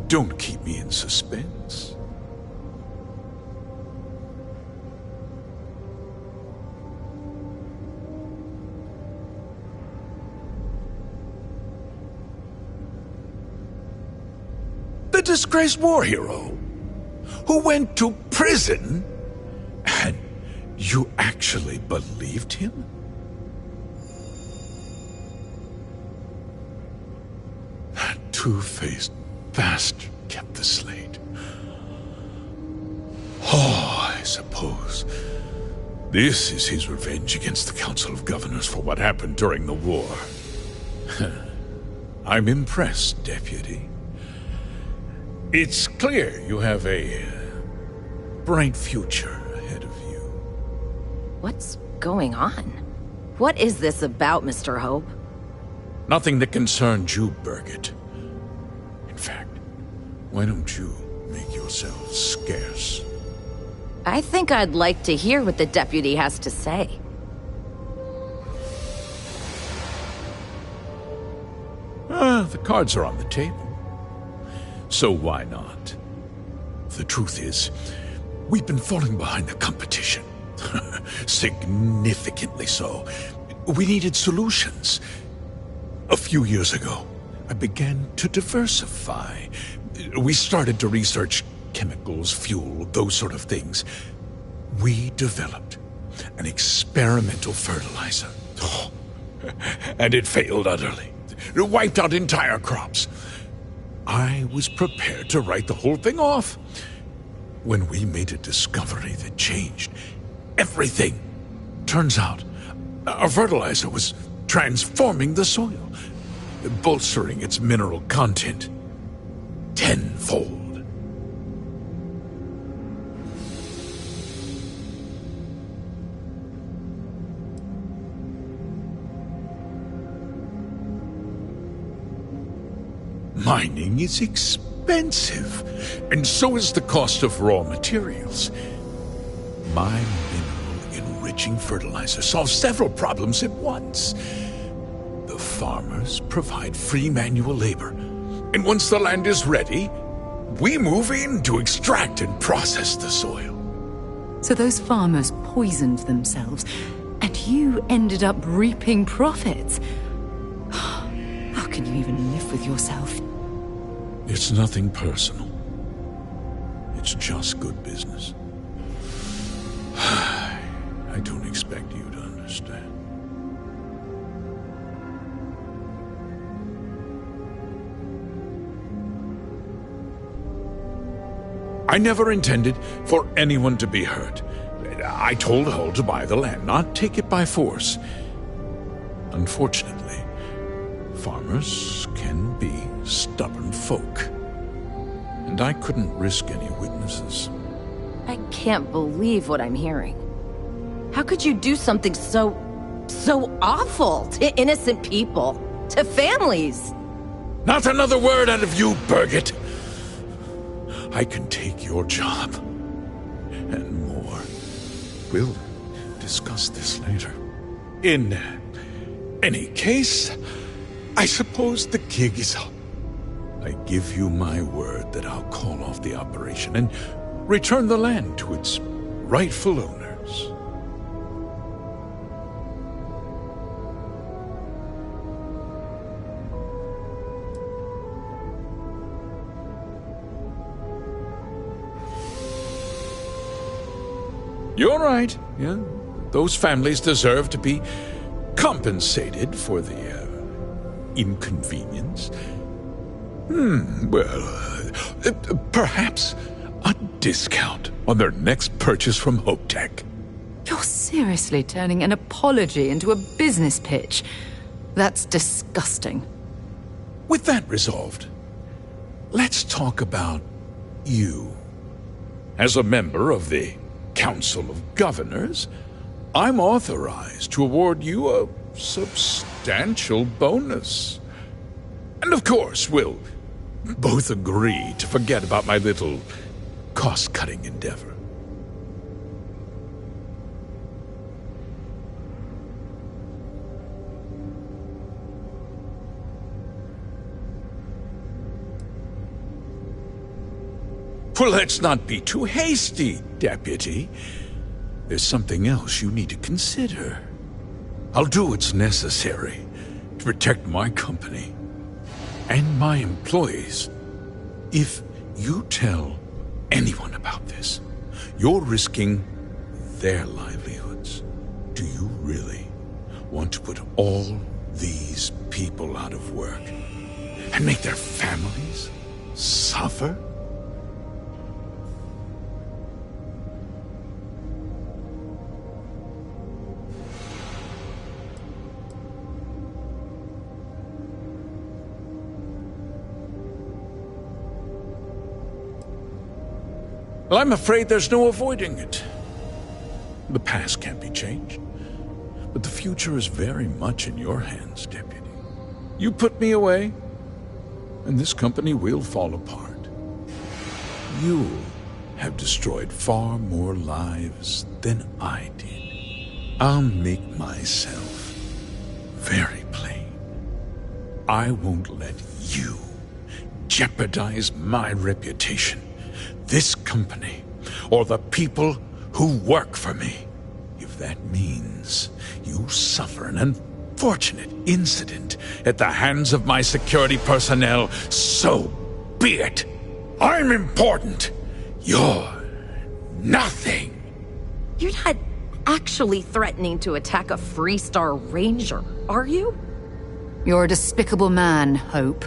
don't keep me in suspense. The disgraced war hero who went to prison, and you actually believed him? That two-faced bastard kept the slate. Oh, I suppose this is his revenge against the Council of Governors for what happened during the war. I'm impressed, Deputy. It's clear you have a bright future ahead of you. What's going on? What is this about, Mr. Hope? Nothing that concerns you, Burkett. In fact, why don't you make yourself scarce? I think I'd like to hear what the deputy has to say. The cards are on the table. So why not? The truth is, we've been falling behind the competition. Significantly so. We needed solutions. A few years ago, I began to diversify. We started to research chemicals, fuel, those sort of things. We developed an experimental fertilizer. And it failed utterly. It wiped out entire crops. I was prepared to write the whole thing off when we made a discovery that changed everything. Turns out, our fertilizer was transforming the soil, bolstering its mineral content tenfold. Mining is expensive, and so is the cost of raw materials. My mineral-enriching fertilizer solves several problems at once. The farmers provide free manual labor, and once the land is ready, we move in to extract and process the soil. So those farmers poisoned themselves, and you ended up reaping profits. How can you even live with yourself? It's nothing personal. It's just good business. I don't expect you to understand. I never intended for anyone to be hurt. I told Hull to buy the land, not take it by force. Unfortunately, farmers can be stubborn folk. And I couldn't risk any witnesses. I can't believe what I'm hearing. How could you do something so awful to innocent people, to families? Not another word out of you, Burkett. I can take your job. and more. We'll discuss this later. In any case, I suppose the gig is up. I give you my word that I'll call off the operation and return the land to its rightful owners. You're right. Yeah, those families deserve to be compensated for the inconvenience. Perhaps a discount on their next purchase from Hope Tech. You're seriously turning an apology into a business pitch. That's disgusting. With that resolved, let's talk about you. As a member of the Council of Governors, I'm authorized to award you a substantial bonus. And of course, we'll both agree to forget about my little cost-cutting endeavor. Well, let's not be too hasty, Deputy. There's something else you need to consider. I'll do what's necessary to protect my company and my employees. If you tell anyone about this, you're risking their livelihoods. Do you really want to put all these people out of work and make their families suffer? Well, I'm afraid there's no avoiding it. The past can't be changed, but the future is very much in your hands, Deputy. You put me away, and this company will fall apart. You have destroyed far more lives than I did. I'll make myself very plain. I won't let you jeopardize my reputation, this company, or the people who work for me. If that means you suffer an unfortunate incident at the hands of my security personnel, so be it. I'm important. You're nothing. You're not actually threatening to attack a Freestar Ranger, are you? You're a despicable man, Hope.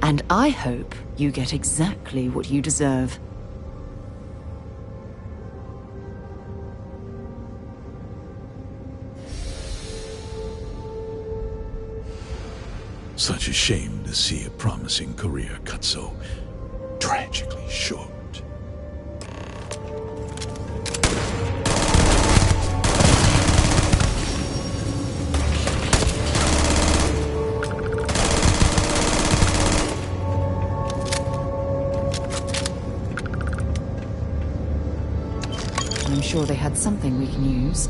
And I hope you get exactly what you deserve. Such a shame to see a promising career cut so tragically short. I'm sure they had something we can use.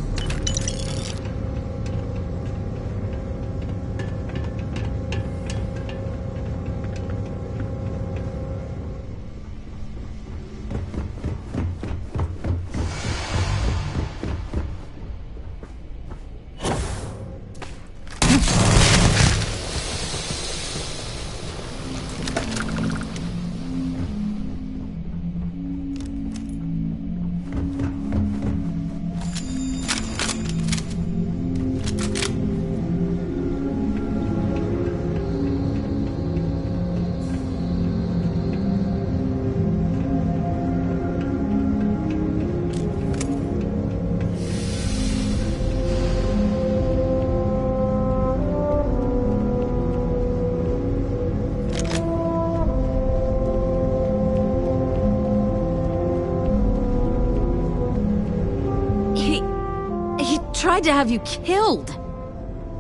Tried to have you killed.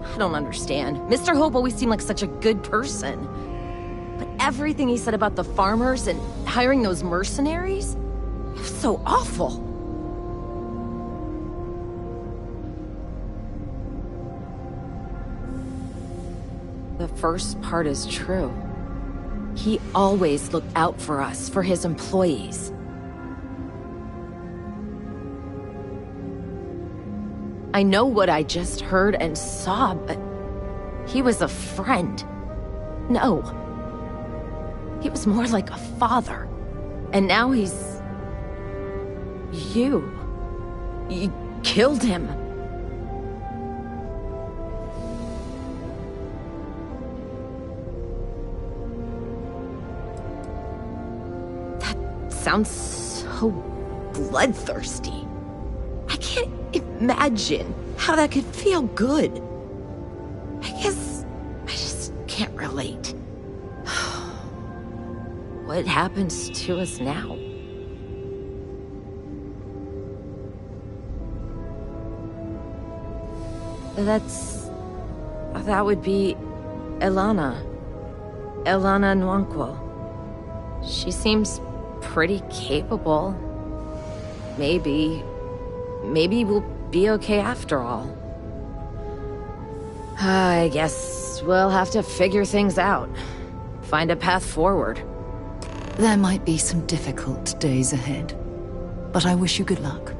I don't understand. Mr. Hope always seemed like such a good person. But everything he said about the farmers and hiring those mercenaries, it was so awful. first part is true. He always looked out for us, for his employees. I know what I just heard and saw, but he was a friend. No. He was more like a father. And now he's... You killed him. That sounds so bloodthirsty. I can't imagine how that could feel good. I guess I just can't relate. What happens to us now? That would be Elana. Elana Nwankwo. She seems pretty capable. Maybe we'll be okay after all. I guess we'll have to figure things out. Find a path forward. There might be some difficult days ahead, but I wish you good luck.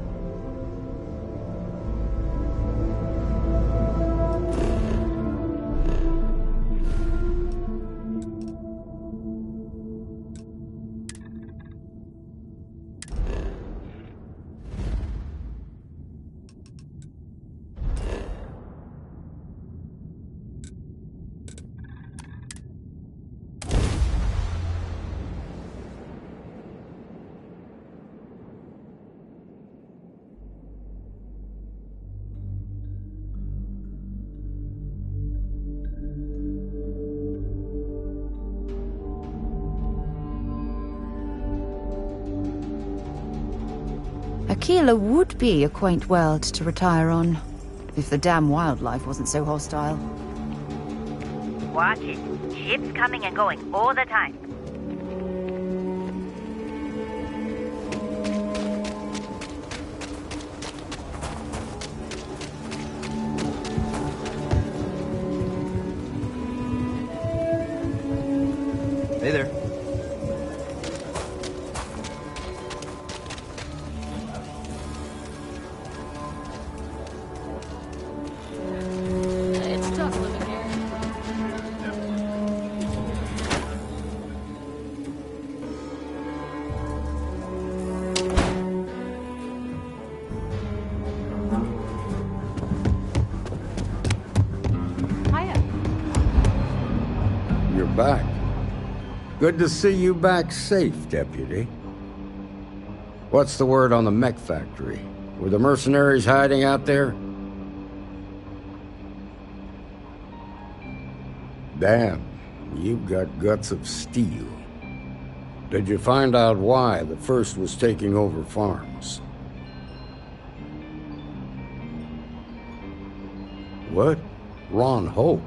Aquila would be a quaint world to retire on, if the damn wildlife wasn't so hostile. Watch it. Ships coming and going all the time. Hey there. It's tough living here. Hiya. You're back. Good to see you back safe, Deputy. What's the word on the mech factory? Were the mercenaries hiding out there? Damn, you've got guts of steel. Did you find out why the First was taking over farms? What? Ron Hope?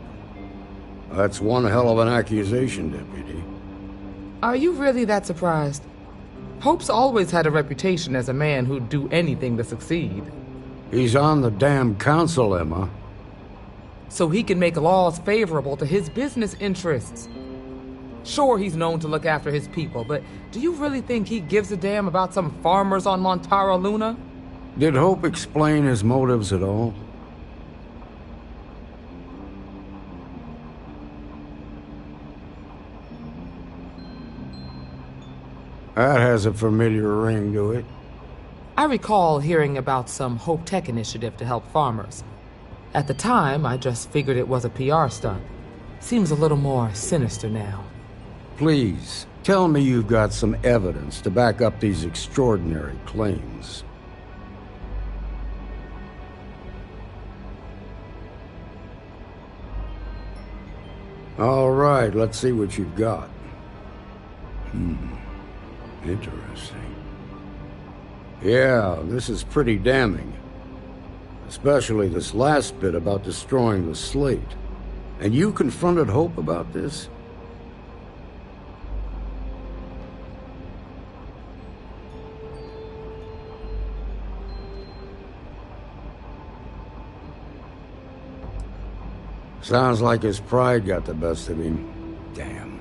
That's one hell of an accusation, Deputy. Are you really that surprised? Hope's always had a reputation as a man who'd do anything to succeed. He's on the damn council, Emma. So he can make laws favorable to his business interests. Sure, he's known to look after his people, but do you really think he gives a damn about some farmers on Montara Luna? Did Hope explain his motives at all? That has a familiar ring to it. I recall hearing about some Hope Tech initiative to help farmers. At the time, I just figured it was a PR stunt. Seems a little more sinister now. Please, tell me you've got some evidence to back up these extraordinary claims. All right, let's see what you've got. Interesting. Yeah, this is pretty damning. Especially this last bit about destroying the slate. And you confronted Hope about this? Sounds like his pride got the best of him. Damn.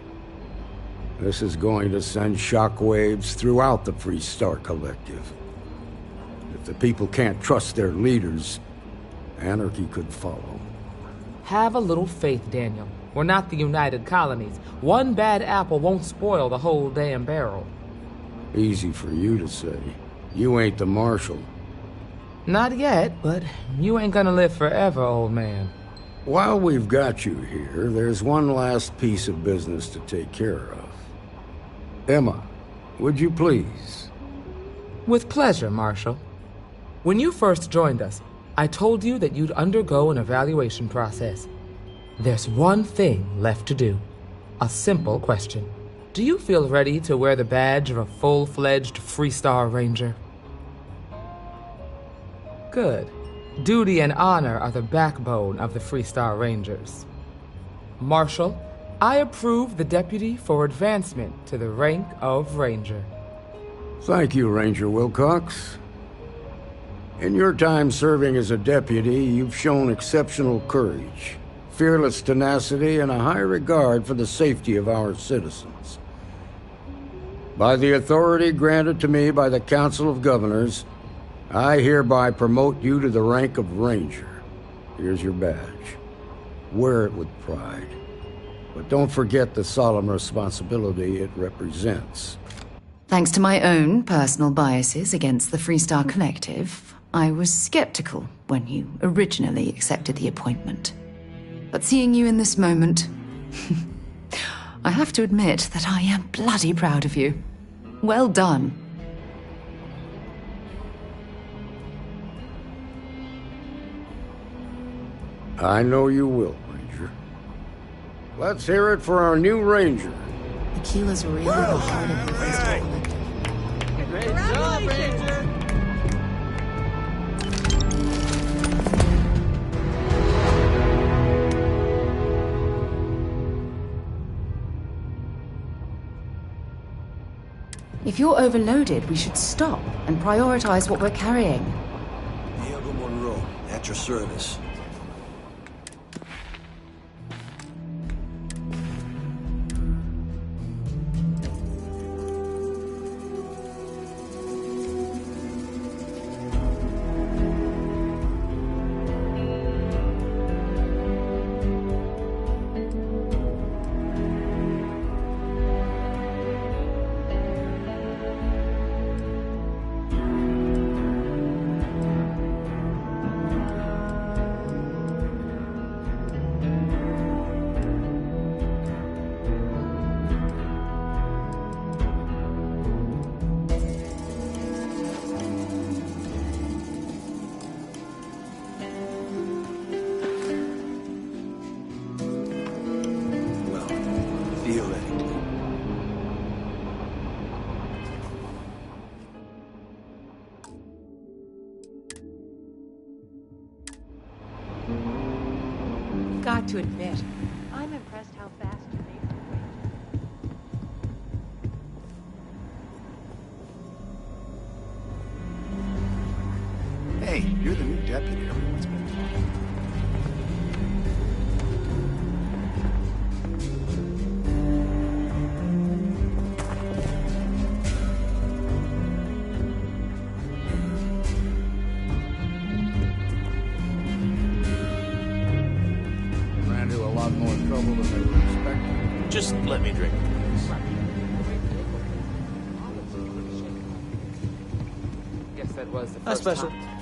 This is going to send shockwaves throughout the Freestar Collective. If the people can't trust their leaders, anarchy could follow. Have a little faith, Daniel. We're not the United Colonies. One bad apple won't spoil the whole damn barrel. Easy for you to say. You ain't the Marshal. Not yet, but you ain't gonna live forever, old man. While we've got you here, there's one last piece of business to take care of. Emma, would you please? With pleasure, Marshal. When you first joined us, I told you that you'd undergo an evaluation process. There's one thing left to do. A simple question. Do you feel ready to wear the badge of a full-fledged Freestar Ranger? Good. Duty and honor are the backbone of the Freestar Rangers. Marshal, I approve the deputy for advancement to the rank of Ranger. Thank you, Ranger Wilcox. In your time serving as a deputy, you've shown exceptional courage, fearless tenacity, and a high regard for the safety of our citizens. By the authority granted to me by the Council of Governors, I hereby promote you to the rank of Ranger. Here's your badge. Wear it with pride. But don't forget the solemn responsibility it represents. Thanks to my own personal biases against the Freestar Collective, I was skeptical when you originally accepted the appointment. But seeing you in this moment, I have to admit that I am bloody proud of you. Well done. I know you will, Ranger. Let's hear it for our new Ranger. Tequila's really the heart of the Freestar Collective. Great job, Ranger! If you're overloaded, we should stop and prioritize what we're carrying. Diego Monroe, at your service. Got to admit, I'm impressed how fast you made it. Hey, you're the new deputy everyone's been calling. Ran into a lot more trouble than they were expecting. Just let me drink. Guess that was the Not first special. time.